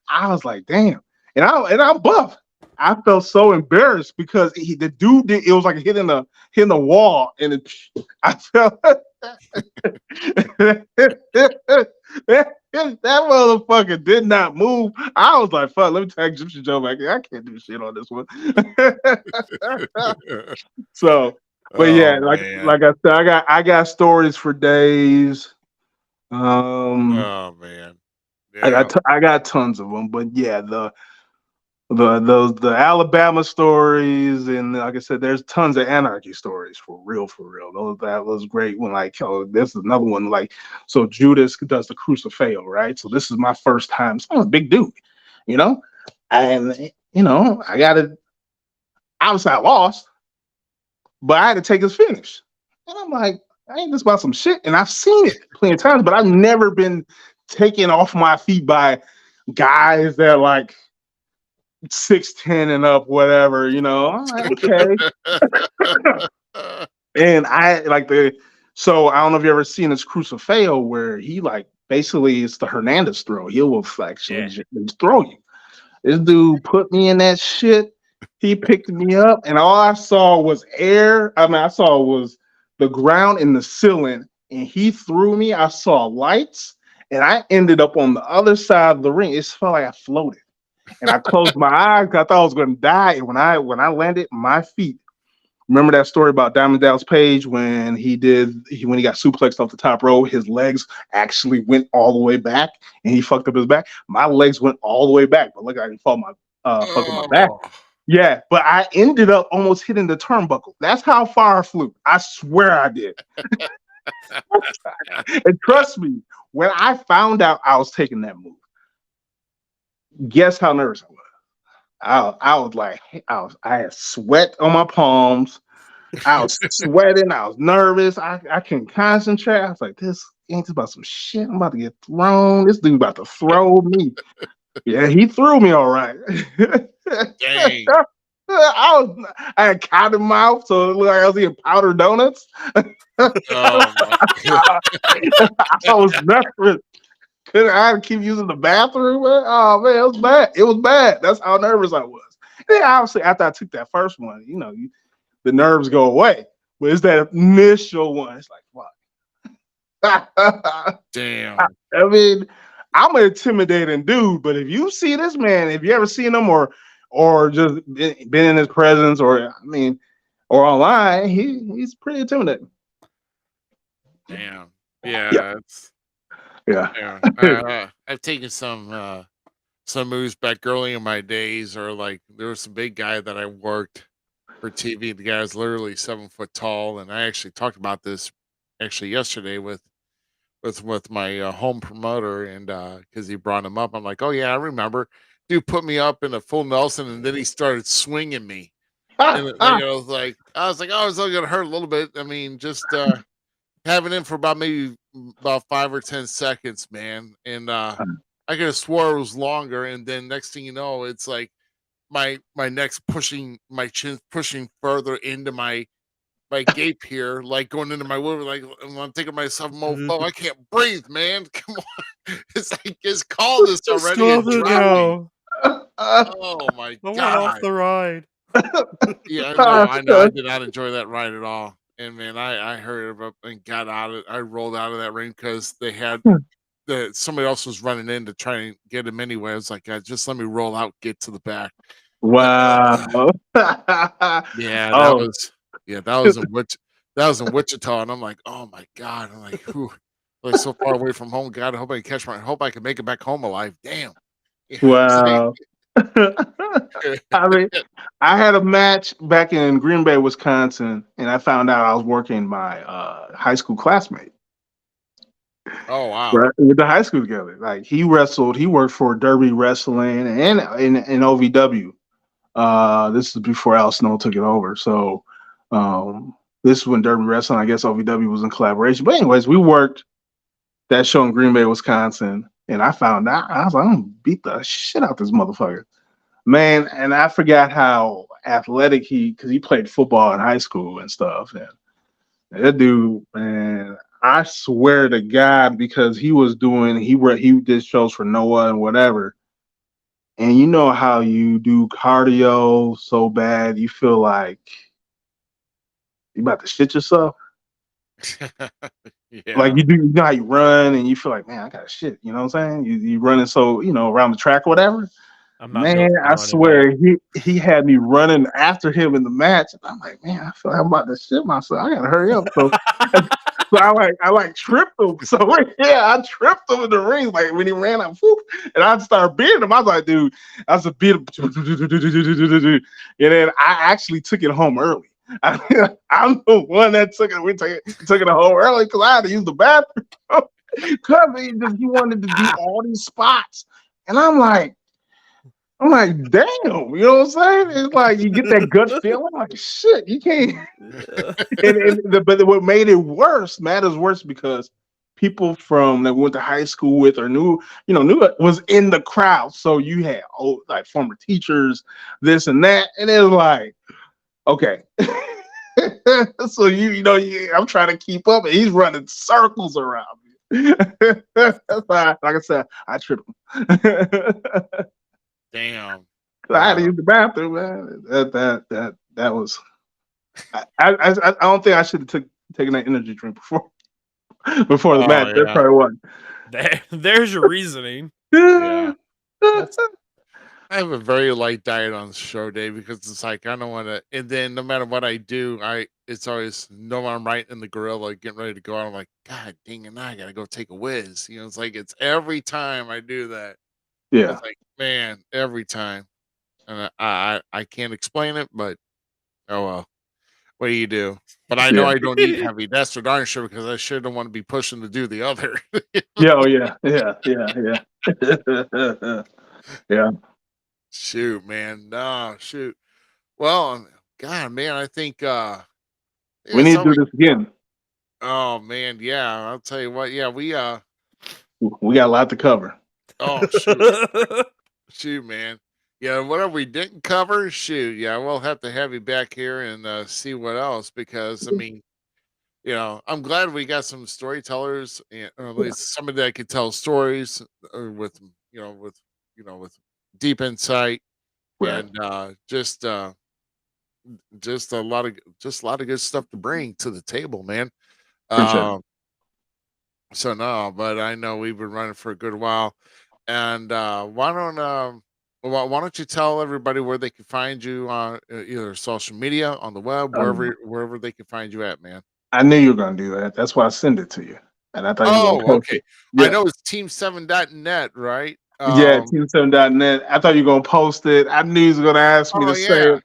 G: I was like, damn. And I'm buff. I felt so embarrassed because the dude it was like hitting the wall, and I felt that motherfucker did not move. I was like, fuck, let me tag Gypsy Joe back here. I can't do shit on this one. So, but yeah, like I said, I got stories for days.
D: Oh man. Yeah.
G: I got tons of them, but yeah, the Alabama stories, and like I said, there's tons of anarchy stories for real. That was great. When like, oh, this is another one. Like, so Judas does the crucifix, right? So this is my first time. So I'm a big dude, and obviously I lost, but I had to take his finish, and I'm like, I ain't just about some shit, and I've seen it plenty of times, but I've never been taken off my feet by guys that like 6'10" and up, whatever, I'm like, okay. And I like so I don't know if you ever seen this crucifix where he like basically it's the Hernandez throw. He will actually just throw you. This dude put me in that shit. He picked me up, and all I saw was air. I mean, I saw was the ground and the ceiling, and he threw me. I saw lights, and I ended up on the other side of the ring. It felt like I floated. And I closed my eyes because I thought I was going to die. And when I landed, my feet. Remember that story about Diamond Dallas Page when he got suplexed off the top rope, his legs actually went all the way back, and he fucked up his back. My legs went all the way back, but look, I didn't fall fuck my back. Yeah, but I ended up almost hitting the turnbuckle. That's how far I flew. I swear I did. And trust me, when I found out I was taking that move, guess how nervous I was? I was like, I had sweat on my palms. I was sweating. I was nervous. I couldn't concentrate. I was like, this ain't just about some shit. I'm about to get thrown. This dude about to throw me. Yeah, he threw me all right.
D: Dang.
G: I had cotton mouth, so it looked like I was eating powdered donuts.
D: Oh my God.
G: I was nervous. I had to keep using the bathroom. Oh man, it was bad. It was bad. That's how nervous I was. And then obviously after I took that first one, the nerves go away. But it's that initial one. It's like, fuck.
D: Damn.
G: I mean, I'm an intimidating dude, but if you see this man, if you ever seen him or just been in his presence or online, he's pretty intimidating.
D: Damn. Yeah.
G: Yeah.
D: I've taken some moves back early in my days, or like there was some big guy that I worked for TV. The guy was literally 7 foot tall, and I actually talked about this yesterday with my home promoter, and because he brought him up, I'm like, oh yeah, I remember. Dude put me up in a full Nelson, and then he started swinging me. And I was like, oh, it's only gonna hurt a little bit. I mean, just having him for about maybe about 5 or 10 seconds, man. And I could have swore it was longer. And then next thing you know, it's like my neck's pushing, my chin's pushing further into my gape here, like going into my liver. Like I'm thinking to myself, mofo, I can't breathe, man. Come on. It's like it's called this already and
E: Stop it
D: driving.
E: now.
D: Oh my
E: I want off
D: god.
E: the ride.
D: Yeah, I know. I did not enjoy that ride at all. And man, I hurried up and got out of I rolled out of that ring because they had somebody else was running in to try and get him anyway. I was like, just let me roll out, get to the back.
G: Wow.
D: Yeah,
G: Oh,
D: that was in Wichita, and I'm like, oh my god, I'm like, whew, like so far away from home. God, I hope I can I hope I can make it back home alive. Damn. Yeah, it's like-
G: wow. I mean, I had a match back in Green Bay, Wisconsin, and I found out I was working my high school classmate.
D: oh wow.
G: Right, with the high school together. Like he wrestled, he worked for Derby Wrestling and in OVW. This is before Al Snow took it over. So this is when Derby Wrestling, I guess OVW was in collaboration. But anyways, we worked that show in Green Bay, Wisconsin, and I found out I was like, I'm gonna beat the shit out this motherfucker. Man, and I forgot how athletic because he played football in high school and stuff. And that dude, man, I swear to God, because he did shows for Noah and whatever. And you know how you do cardio so bad, you feel like you about to shit yourself.
D: Yeah.
G: Like you know how you run and you feel like, man, I got shit. You know what I'm saying? You running so around the track or whatever.
E: I'm not
G: Man,
E: built for
G: I
E: running,
G: swear
E: man.
G: he had me running after him in the match. And I'm like, man, I feel like I'm about to shit myself. I gotta hurry up. So I tripped him. So yeah, I tripped him in the ring. Like when he ran out, whoop, and I started beating him. I was like, dude, I was a beat him. And then I actually took it home early. I'm the one that took it. We took it home early because I had to use the bathroom. Because he wanted to do all these spots, and I'm like, damn, you know what I'm saying? It's like you get that gut feeling, like shit, you can't. But what made it worse, matters worse because people from that we went to high school with or knew it was in the crowd. So you had like former teachers, this and that, and it was like, okay. So I'm trying to keep up, and he's running circles around me. That's why, like I said, I tripped him.
D: Damn.
G: I had to use the bathroom, man. That was. I don't think I should have taken that energy drink before the match. That's
D: Yeah.
G: probably what.
E: There's your reasoning.
D: Yeah. I have a very light diet on the show day because it's like I don't want to. And then no matter what I do, it's always no. I'm right in the gorilla, getting ready to go out. I'm like, God dang it! Now I gotta go take a whiz. It's like it's every time I do that.
G: Yeah.
D: It's like, man, every time, and I can't explain it, but oh well. What do you do? But I know I don't eat heavy. That's for darn sure because I sure don't want to be pushing to do the other.
G: Yeah. Oh yeah. Yeah. Yeah.
D: Shoot, man. No, shoot. Well, God, man, I think
G: We need to do this again.
D: Oh man, yeah. I'll tell you what, yeah, we
G: got a lot to cover.
D: Oh shoot, man. Yeah, whatever we didn't cover, shoot, yeah, we'll have to have you back here and see what else because I mean, I'm glad we got some storytellers or at least somebody that could tell stories with with deep insight and just a lot of good stuff to bring to the table, man.
G: Sure.
D: So no, but I know we've been running for a good while, and why don't you tell everybody where they can find you on either social media, on the web, wherever they can find you at, man.
G: I knew you were gonna do that. That's why I sent it to you, and I thought you were gonna post
D: okay.
G: it. Yeah.
D: I know it's team7.net, right?
G: Yeah, team7.net. I thought you were gonna post it. I knew you was gonna ask me to say it.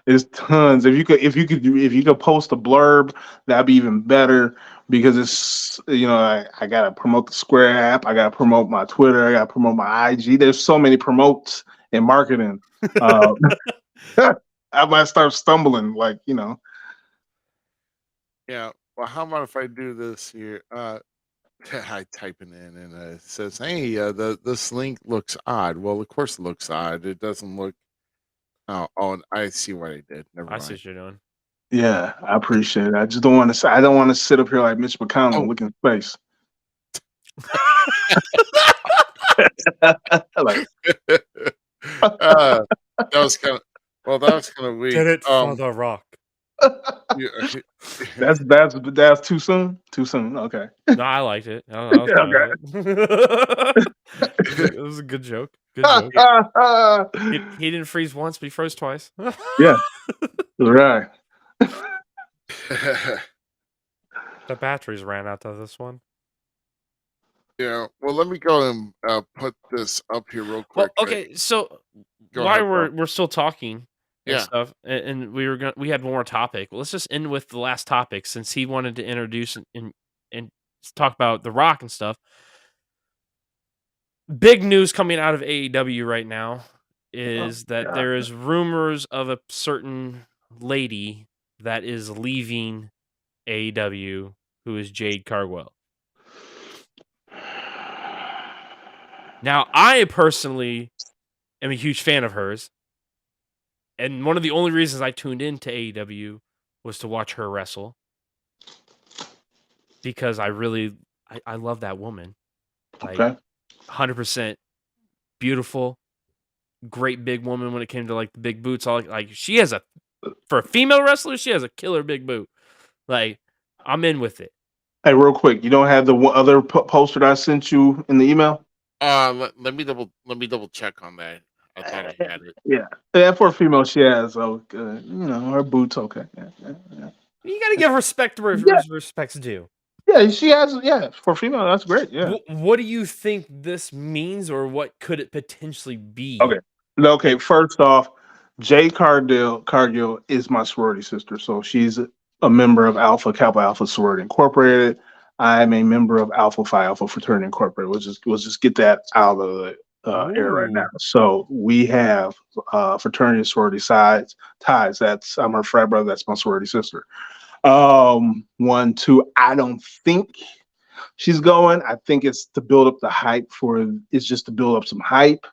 G: There's tons. If you could post a blurb, that'd be even better because it's I gotta promote the Square app, I gotta promote my Twitter, I gotta promote my IG. There's so many promotes in marketing. I might start stumbling,
D: Yeah. Well, how about if I do this here? I type it in and it says, "Hey, this link looks odd." Well, of course it looks odd. It doesn't look. Oh, I see what I did. Never
E: I see
D: mind.
E: what you're doing.
G: Yeah, I appreciate it. I just don't want to. I don't want to sit up here like Mitch McConnell
D: Oh,
G: looking at space. Like,
D: uh, that was kind of that was kind of weak.
E: The Rock.
D: Yeah,
G: that's too soon. Too soon. Okay.
E: No, I liked it. I was fine with it. It was a good joke. Good joke. He didn't freeze once, but he froze twice.
G: Yeah. Right.
E: The batteries ran out of this one.
D: yeah. Well, let me go and put this up here real
E: Well,
D: quick.
E: okay, so
D: Go
E: while
D: ahead, bro.
E: we're still talking and
D: Yeah.
E: stuff, and we had one more topic. Well, let's just end with the last topic since he wanted to introduce and talk about The Rock and stuff. Big news coming out of AEW right now is that
G: God.
E: there is rumors of a certain lady that is leaving AEW who is Jade Cargill. Now, I personally am a huge fan of hers. And one of the only reasons I tuned into AEW was to watch her wrestle. Because I love that woman. Like,
G: Okay.
E: 100% beautiful, great big woman when it came to like the big boots. All like she has for a female wrestler, she has a killer big boot. Like, I'm in with it.
G: Hey, real quick, you don't have the other poster that I sent you in the email?
D: Let me double check on that. I thought I had it.
G: Yeah, for a female, she has. So, her boots okay. Yeah.
E: You got to give respect where
G: Yeah.
E: respect's due.
G: Yeah, she has. Yeah, for a female, that's great. Yeah.
E: What do you think this means, or what could it potentially be?
G: Okay. First off, Jade Cargill is my sorority sister, so she's a member of Kappa Alpha Sorority Incorporated. I'm a member of Alpha Phi Alpha Fraternity Incorporated. We'll just get that out of the air right now. So we have fraternity and sorority ties. I'm her frat brother. That's my sorority sister. 1, 2. I don't think she's going. I think it's to build up the hype it's just to build up some hype.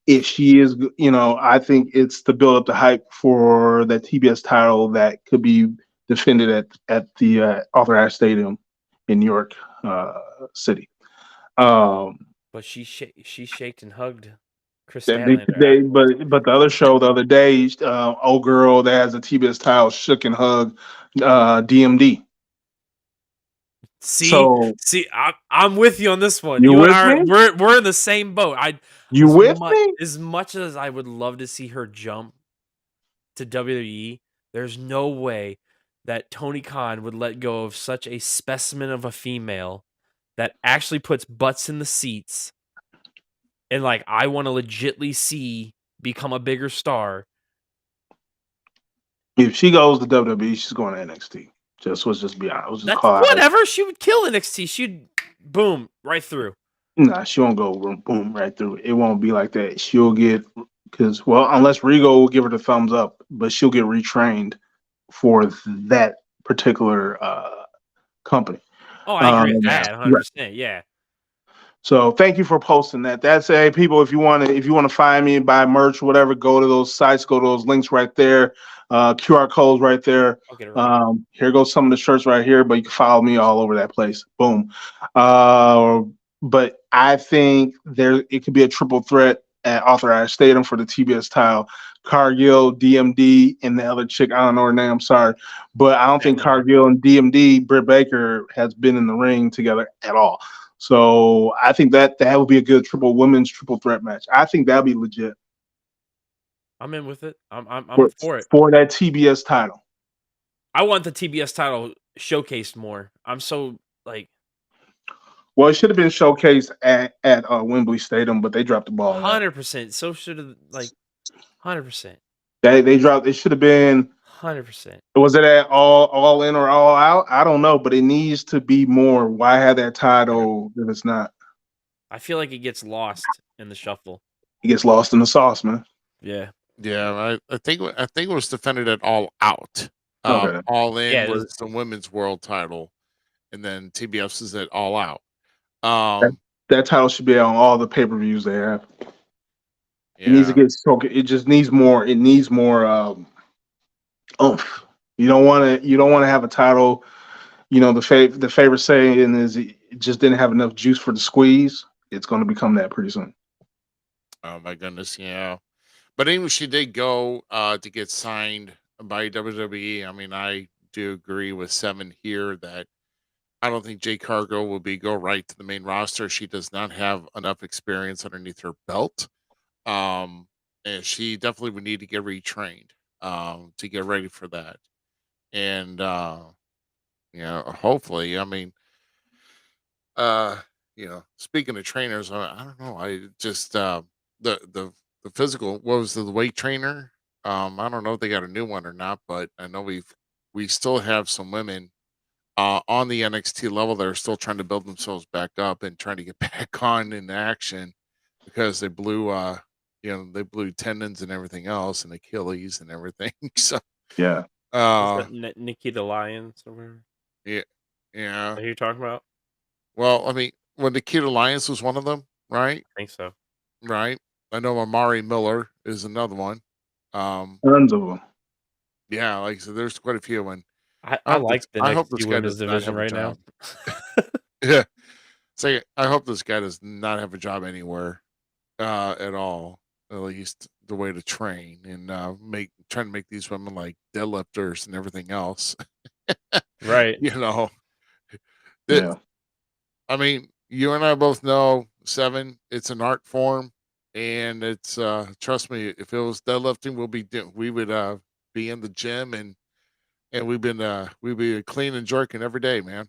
G: If she is, I think it's to build up the hype for that TBS title that could be defended at the Arthur Ashe Stadium in New York City.
E: But she shaked and hugged Chris Stanley.
G: But the other show the other day, old girl that has a TBS title shook and hugged DMD.
E: See, I'm with you on this one.
G: You with
E: and
G: me?
E: We're in the same boat.
G: You with me?
E: As much as I would love to see her jump to WWE, there's no way that Tony Khan would let go of such a specimen of a female that actually puts butts in the seats. And like, I want to legitly see become a bigger star.
G: If she goes to WWE, she's going to NXT. Let's just be honest.
E: That's whatever. She would kill NXT. She'd boom right through.
G: Nah, she won't go boom right through. It won't be like that. She'll get unless Rigo will give her the thumbs up, but she'll get retrained for that particular company.
E: Oh, I agree with that 100%. Yeah.
G: So thank you for posting that. That's people. If you want to find me, buy merch, whatever, go to those sites, go to those links right there. QR codes right there. Here goes some of the shirts right here, but you can follow me all over that place. Boom. But I think it could be a triple threat at Arthur Ashe Stadium for the TBS title. Cargill, DMD, and the other chick, I don't know her name, I'm sorry. But I don't think Cargill and DMD, Britt Baker, has been in the ring together at all. So I think that would be a good women's triple threat match. I think that'd be legit.
E: I'm in with it. I'm for it.
G: For that TBS title.
E: I want the TBS title showcased more. I'm so like.
G: Well, it should have been showcased at Wembley Stadium, but they dropped the ball.
E: 100%. So should have 100%.
G: They dropped. It should have been
E: 100%.
G: Was it at all in or all out? I don't know, but it needs to be more. Why have that title if it's not?
E: I feel like it gets lost in the shuffle.
G: It gets lost in the sauce, man.
E: Yeah.
D: Yeah, I think it was defended at All Out.
G: Okay.
D: All In was the women's world title, and then TBS is at All Out.
G: That,
D: Um,
G: that title should be on all the pay-per-views they have. It needs to
D: yeah.
G: get so it just needs more. It needs more oomph. You don't want to have a title. The favorite saying is it just didn't have enough juice for the squeeze. It's going to become that pretty soon.
D: Oh my goodness, yeah. But anyway, she did go to get signed by WWE. I mean, I do agree with Seven here that I don't think Jay Cargo will go right to the main roster. She does not have enough experience underneath her belt. Um, and she definitely would need to get retrained to get ready for that. And hopefully, I mean, uh, speaking of trainers, I don't know. I just the physical. What was the weight trainer? I don't know if they got a new one or not, but I know we still have some women on the NXT level that are still trying to build themselves back up and trying to get back on in action because they blew tendons and everything else and Achilles and everything. So
G: Yeah.
E: Is
D: uh
E: that Nikita Lyons or whatever
D: yeah, yeah.
E: that you're talking about?
D: Well, I mean, when Nikita Alliance was one of them, right?
E: I think so.
D: Right. I know Amari Miller is another one. Um,
G: Tons of them.
D: yeah, like so there's quite a few and
E: I like the
D: I hope
E: NXT
D: this guy
E: women's
D: does not
E: division
D: have a
E: right now.
D: job. Yeah. Say I hope this guy does not have a job anywhere at all. At least the way to train and trying to make these women like deadlifters and everything else.
E: Right.
D: you know, that
G: Yeah.
D: I mean, you and I both know Seven. It's an art form, and it's trust me. If it was deadlifting, we would be in the gym and we'd be clean and jerking every day, man.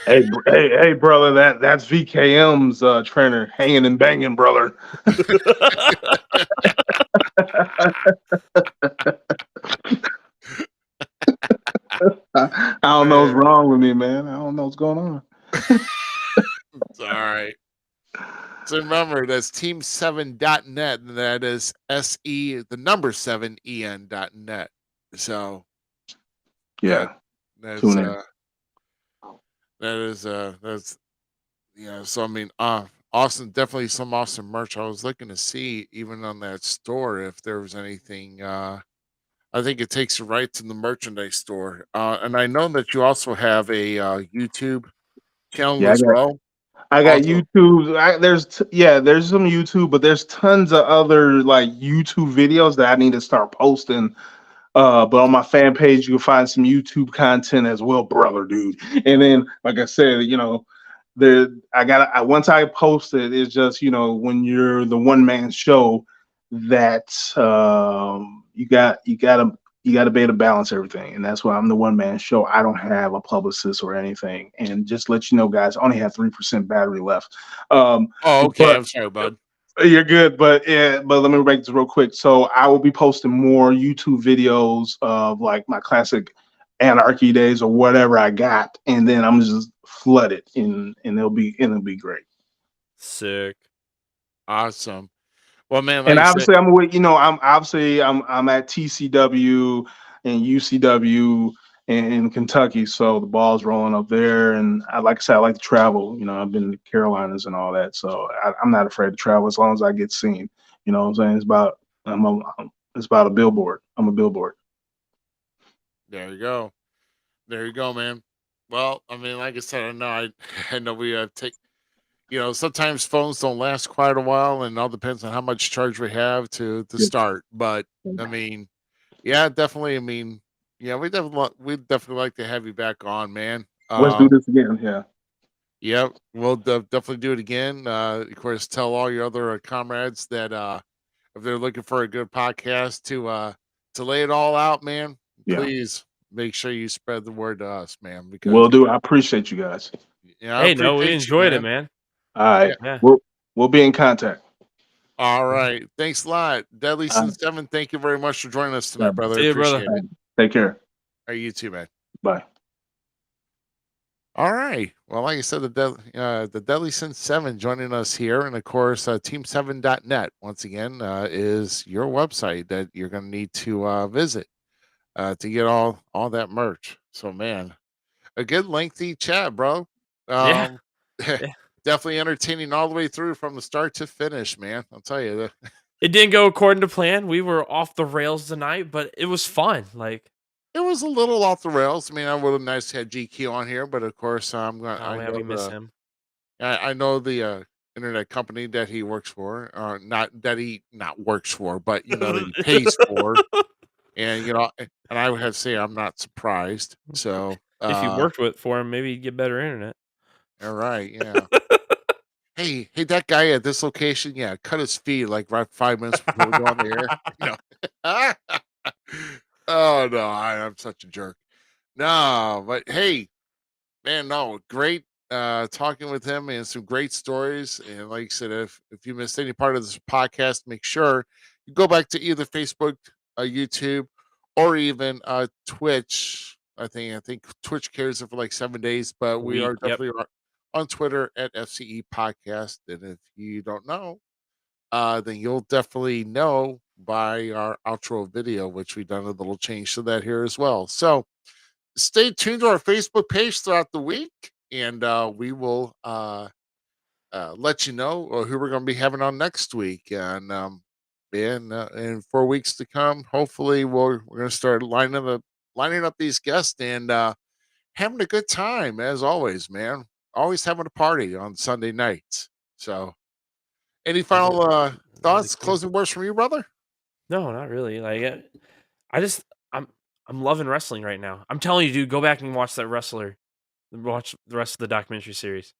G: Hey, brother. That's VKM's trainer, hanging and banging, brother. I don't know what's
D: Man,
G: wrong with me, man. I don't know what's going on.
D: it's all right. So remember, that's team7.net, and that is the number 7en.net. So that
G: Yeah.
D: that's
G: Tune in.
D: that's yeah. So I mean, awesome, definitely some awesome merch. I was looking to see even on that store if there was anything. I think it takes you right to the merchandise store, and I know that you also have a YouTube channel
G: Yeah,
D: as well.
G: I got
D: Also,
G: YouTube. There's some YouTube, but there's tons of other like YouTube videos that I need to start posting. But on my fan page, you can find some YouTube content as well, brother, dude. And then, like I said, once I post it, it's just when you're the one man show that you got to be able to balance everything, and that's why I'm the one man show. I don't have a publicist or anything, and just let you know, guys, I only have 3% battery left.
D: oh, okay.
G: But
D: I'm sorry, bud.
G: you're good, but yeah, but let me break this real quick. So I will be posting more YouTube videos of like my classic anarchy days or whatever I got, and then I'm just flood it, and it'll be great.
E: Sick.
D: Awesome. Well, man, like
G: And
D: I said,
G: obviously, I'm at TCW and UCW in Kentucky, so the ball's rolling up there. And like I said, I like to travel. I've been to the Carolinas and all that, so I'm not afraid to travel as long as I get seen. You know what I'm saying? It's about a billboard. I'm a billboard.
D: there you go. There you go, man. Well, I mean, like I said, I know I know we take. Sometimes phones don't last quite a while, and it all depends on how much charge we have to
G: Yeah.
D: start. But I mean, yeah, definitely. I mean, yeah, we definitely like to have you back on, man.
G: Let's do this again. Yeah.
D: Yeah, we'll definitely do it again. Of course, tell all your other comrades that if they're looking for a good podcast to lay it all out, man,
G: Yeah.
D: please make sure you spread the word to us, man,
G: Will
D: because
G: do. I appreciate you guys.
D: I
E: Hey, no, we
D: appreciate you,
E: enjoyed it,
D: man.
E: man.
G: All right.
D: Yeah.
E: Yeah.
G: We'll be in contact.
D: All right. Thanks a lot. Deadly
G: All
D: Sin 7, thank you very much for joining us tonight,
G: right.
D: brother.
E: See you, brother.
D: Appreciate it.
G: Take care.
D: Are you too, man?
G: Bye.
D: All right. Well, like I said, the Deadly Sin 7 joining us here. And of course, team7.net, once again, is your website that you're going to need to visit to get all that merch. So, man, a good lengthy chat, bro.
E: Yeah.
D: Um,
E: Yeah.
D: definitely entertaining all the way through from the start to finish, man. I'll tell you that.
E: It didn't go according to plan. We were off the rails tonight, but it was fun. Like,
D: It was a little off the rails. I mean, I would have nice to have GQ on here, but of course,
E: oh man, we miss him.
D: I know the internet company that he works for, not that he not works for, but that he pays for, and and I would have to say I'm not surprised. So,
E: If you worked with for him, maybe you'd get better internet.
D: all right, yeah. Hey, that guy at this location, yeah, cut his feed like right 5 minutes before we go on the air. Oh no, I'm such a jerk. No, but hey, man, no, great talking with him and some great stories. And like I said, if you missed any part of this podcast, make sure you go back to either Facebook, YouTube, or even Twitch. I think Twitch carries it for like 7 days, but we
E: Week,
D: are
E: yep.
D: definitely on Twitter at FCE Podcast. And if you don't know, then you'll definitely know by our outro video, which we've done a little change to that here as well. So stay tuned to our Facebook page throughout the week, and we will let you know who we're going to be having on next week. And in 4 weeks to come, hopefully we're going to start lining up these guests and having a good time as always, man. Always having a party on Sunday nights. So, any final thoughts,
E: cool.
D: closing words from you, brother?
E: No, not really. Like, I'm loving wrestling right now. I'm telling you, dude, go back and watch that wrestler. Watch the rest of the documentary series.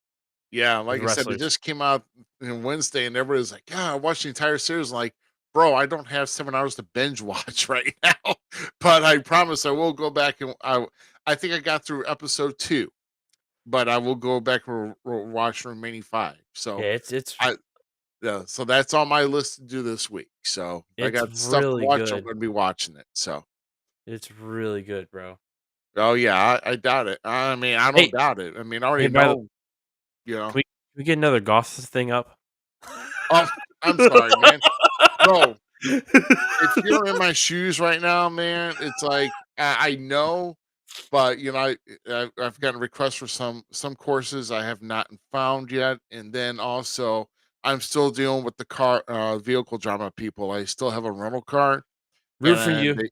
D: Yeah,
E: The
D: like I said, it
E: wrestlers.
D: just came out on Wednesday, and everybody's like, "Yeah, I watched the entire series." Like, bro, I don't have 7 hours to binge watch right now, but I promise I will go back and I think I got through episode 2, but I will go back and watch the remaining 5. So
E: Yeah, it's
D: I yeah, so that's on my list to do this week. So if I
E: it's
D: got stuff to
E: really
D: watch, I'm
E: good.
D: going to be watching it. So
E: It's really good, bro.
D: oh yeah, I doubt it. I mean, I don't
E: Hey,
D: doubt it. I mean, I
E: hey,
D: already
E: by the
D: know. You know.
E: can we get another goth thing up?
D: Oh, I'm sorry, man, bro. If you're in my shoes right now, man, it's like I know, but I've gotten requests for some courses I have not found yet, and then also I'm still dealing with the car vehicle drama people. I still have a rental car,
E: Root for
D: and
E: you.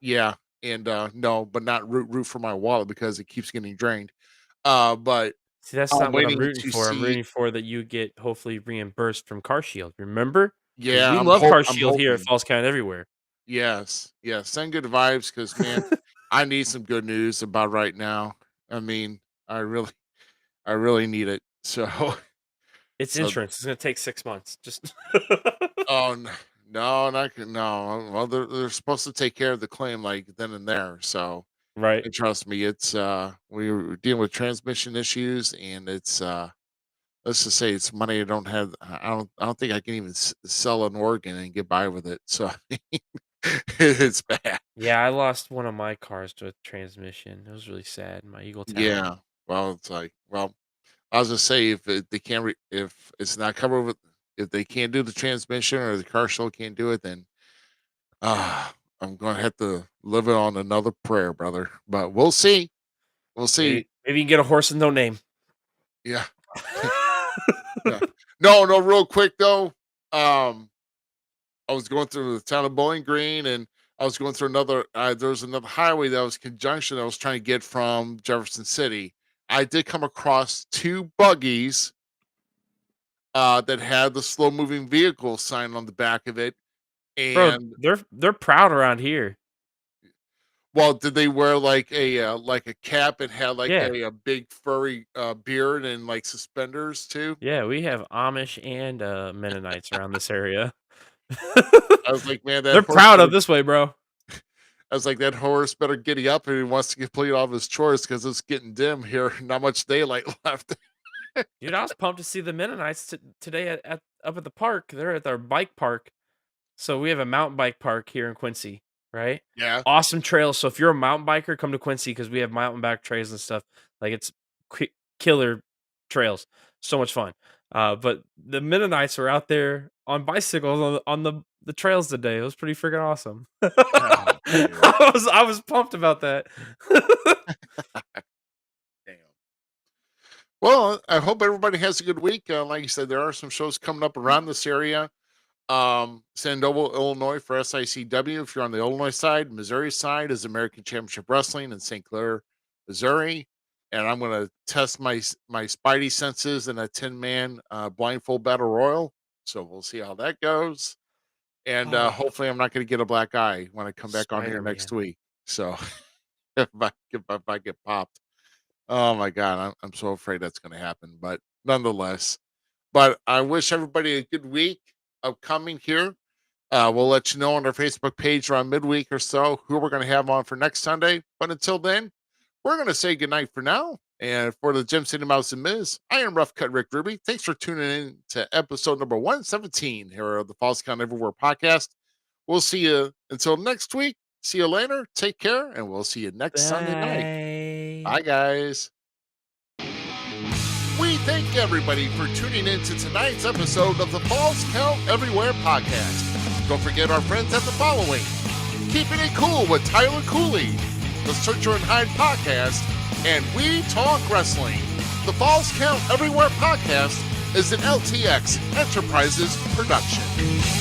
D: yeah, and no, but not root for my wallet because it keeps getting drained. But
E: See, that's
D: I'm
E: not what I'm
D: waiting
E: rooting
D: to
E: for. I'm
D: see.
E: rooting for that you get hopefully reimbursed from Car Shield. Remember? Because
D: Yeah,
E: we love Car
D: I'm
E: Shield here at
D: hoping.
E: Falls Count everywhere.
D: Yes, yes. Send good vibes because, man, I need some good news about right now. I mean, I really, I really need it. So,
E: It's
D: so,
E: insurance. It's gonna take 6 months. Just
D: oh no, no. Well, they're supposed to take care of the claim like then and there. So,
E: right.
D: and trust me, it's we were dealing with transmission issues, and it's let's just say it's money I don't have. I don't think I can even sell an organ and get by with it. So, it's bad.
E: Yeah, I lost one of my cars to a transmission. It was really sad. My Eagle Talon.
D: Yeah. Well, it's like, well, I was gonna say they can't if it's not covered with if they can't do the transmission or the car show can't do it, then I'm gonna have to live it on another prayer, brother. But we'll see. We'll see.
E: Maybe you can get a horse with no name.
D: Yeah. Yeah. No, no, real quick though. I was going through the town of Bowling Green, and I was going through another. There was another highway that was conjunction. I was trying to get from Jefferson City. I did come across 2 buggies that had the slow moving vehicle sign on the back of it.
E: Bro,
D: And
E: they're proud around here.
D: well, did they wear like a cap and had like
E: Yeah.
D: a big furry beard and like suspenders too?
E: Yeah, we have Amish and Mennonites around this area.
D: I was like, man, that
E: They're
D: horse
E: proud
D: better.
E: of this way, bro.
D: I was like, that horse better giddy up if he wants to complete all of his chores because it's getting dim here. Not much daylight left.
E: Dude, I was pumped to see the Mennonites today at up at the park. They're at their bike park. So we have a mountain bike park here in Quincy, right?
D: Yeah.
E: Awesome trails. So if you're a mountain biker, come to Quincy because we have mountain bike trails and stuff. Like it's killer trails. So much fun. But the Mennonites were out there on bicycles on the trails today. It was pretty freaking awesome.
D: Oh, dude.
E: I was pumped about that.
D: Damn. Well, I hope everybody has a good week. Like you said, there are some shows coming up around this area. Sandoval, Illinois for SICW. If you're on the Illinois side, Missouri side is American Championship Wrestling in St. Clair, Missouri. And I'm going to test my spidey senses in a 10-man blindfold battle royal. So we'll see how that goes. And hopefully I'm not going to get a black eye when I come back on here next week. So if I get popped. Oh my God, I'm so afraid that's going to happen. But nonetheless, I wish everybody a good week upcoming here. We'll let you know on our Facebook page around midweek or so who we're going to have on for next Sunday. But until then, we're going to say goodnight for now. And for the Gem City Mouse and Miz, I am Rough Cut Rick Ruby. Thanks for tuning in to episode number 117 here of the Falls Count Everywhere podcast. We'll see you until next week. See you later. Take care, and we'll see you next Sunday night. Bye, guys. We thank everybody for tuning in to tonight's episode of the Falls Count Everywhere podcast. Don't forget our friends at the following: Keeping It Cool with Tyler Cooley, the Searcher and Hide podcast, and We Talk Wrestling. The Falls Count Everywhere podcast is an LTX Enterprises production.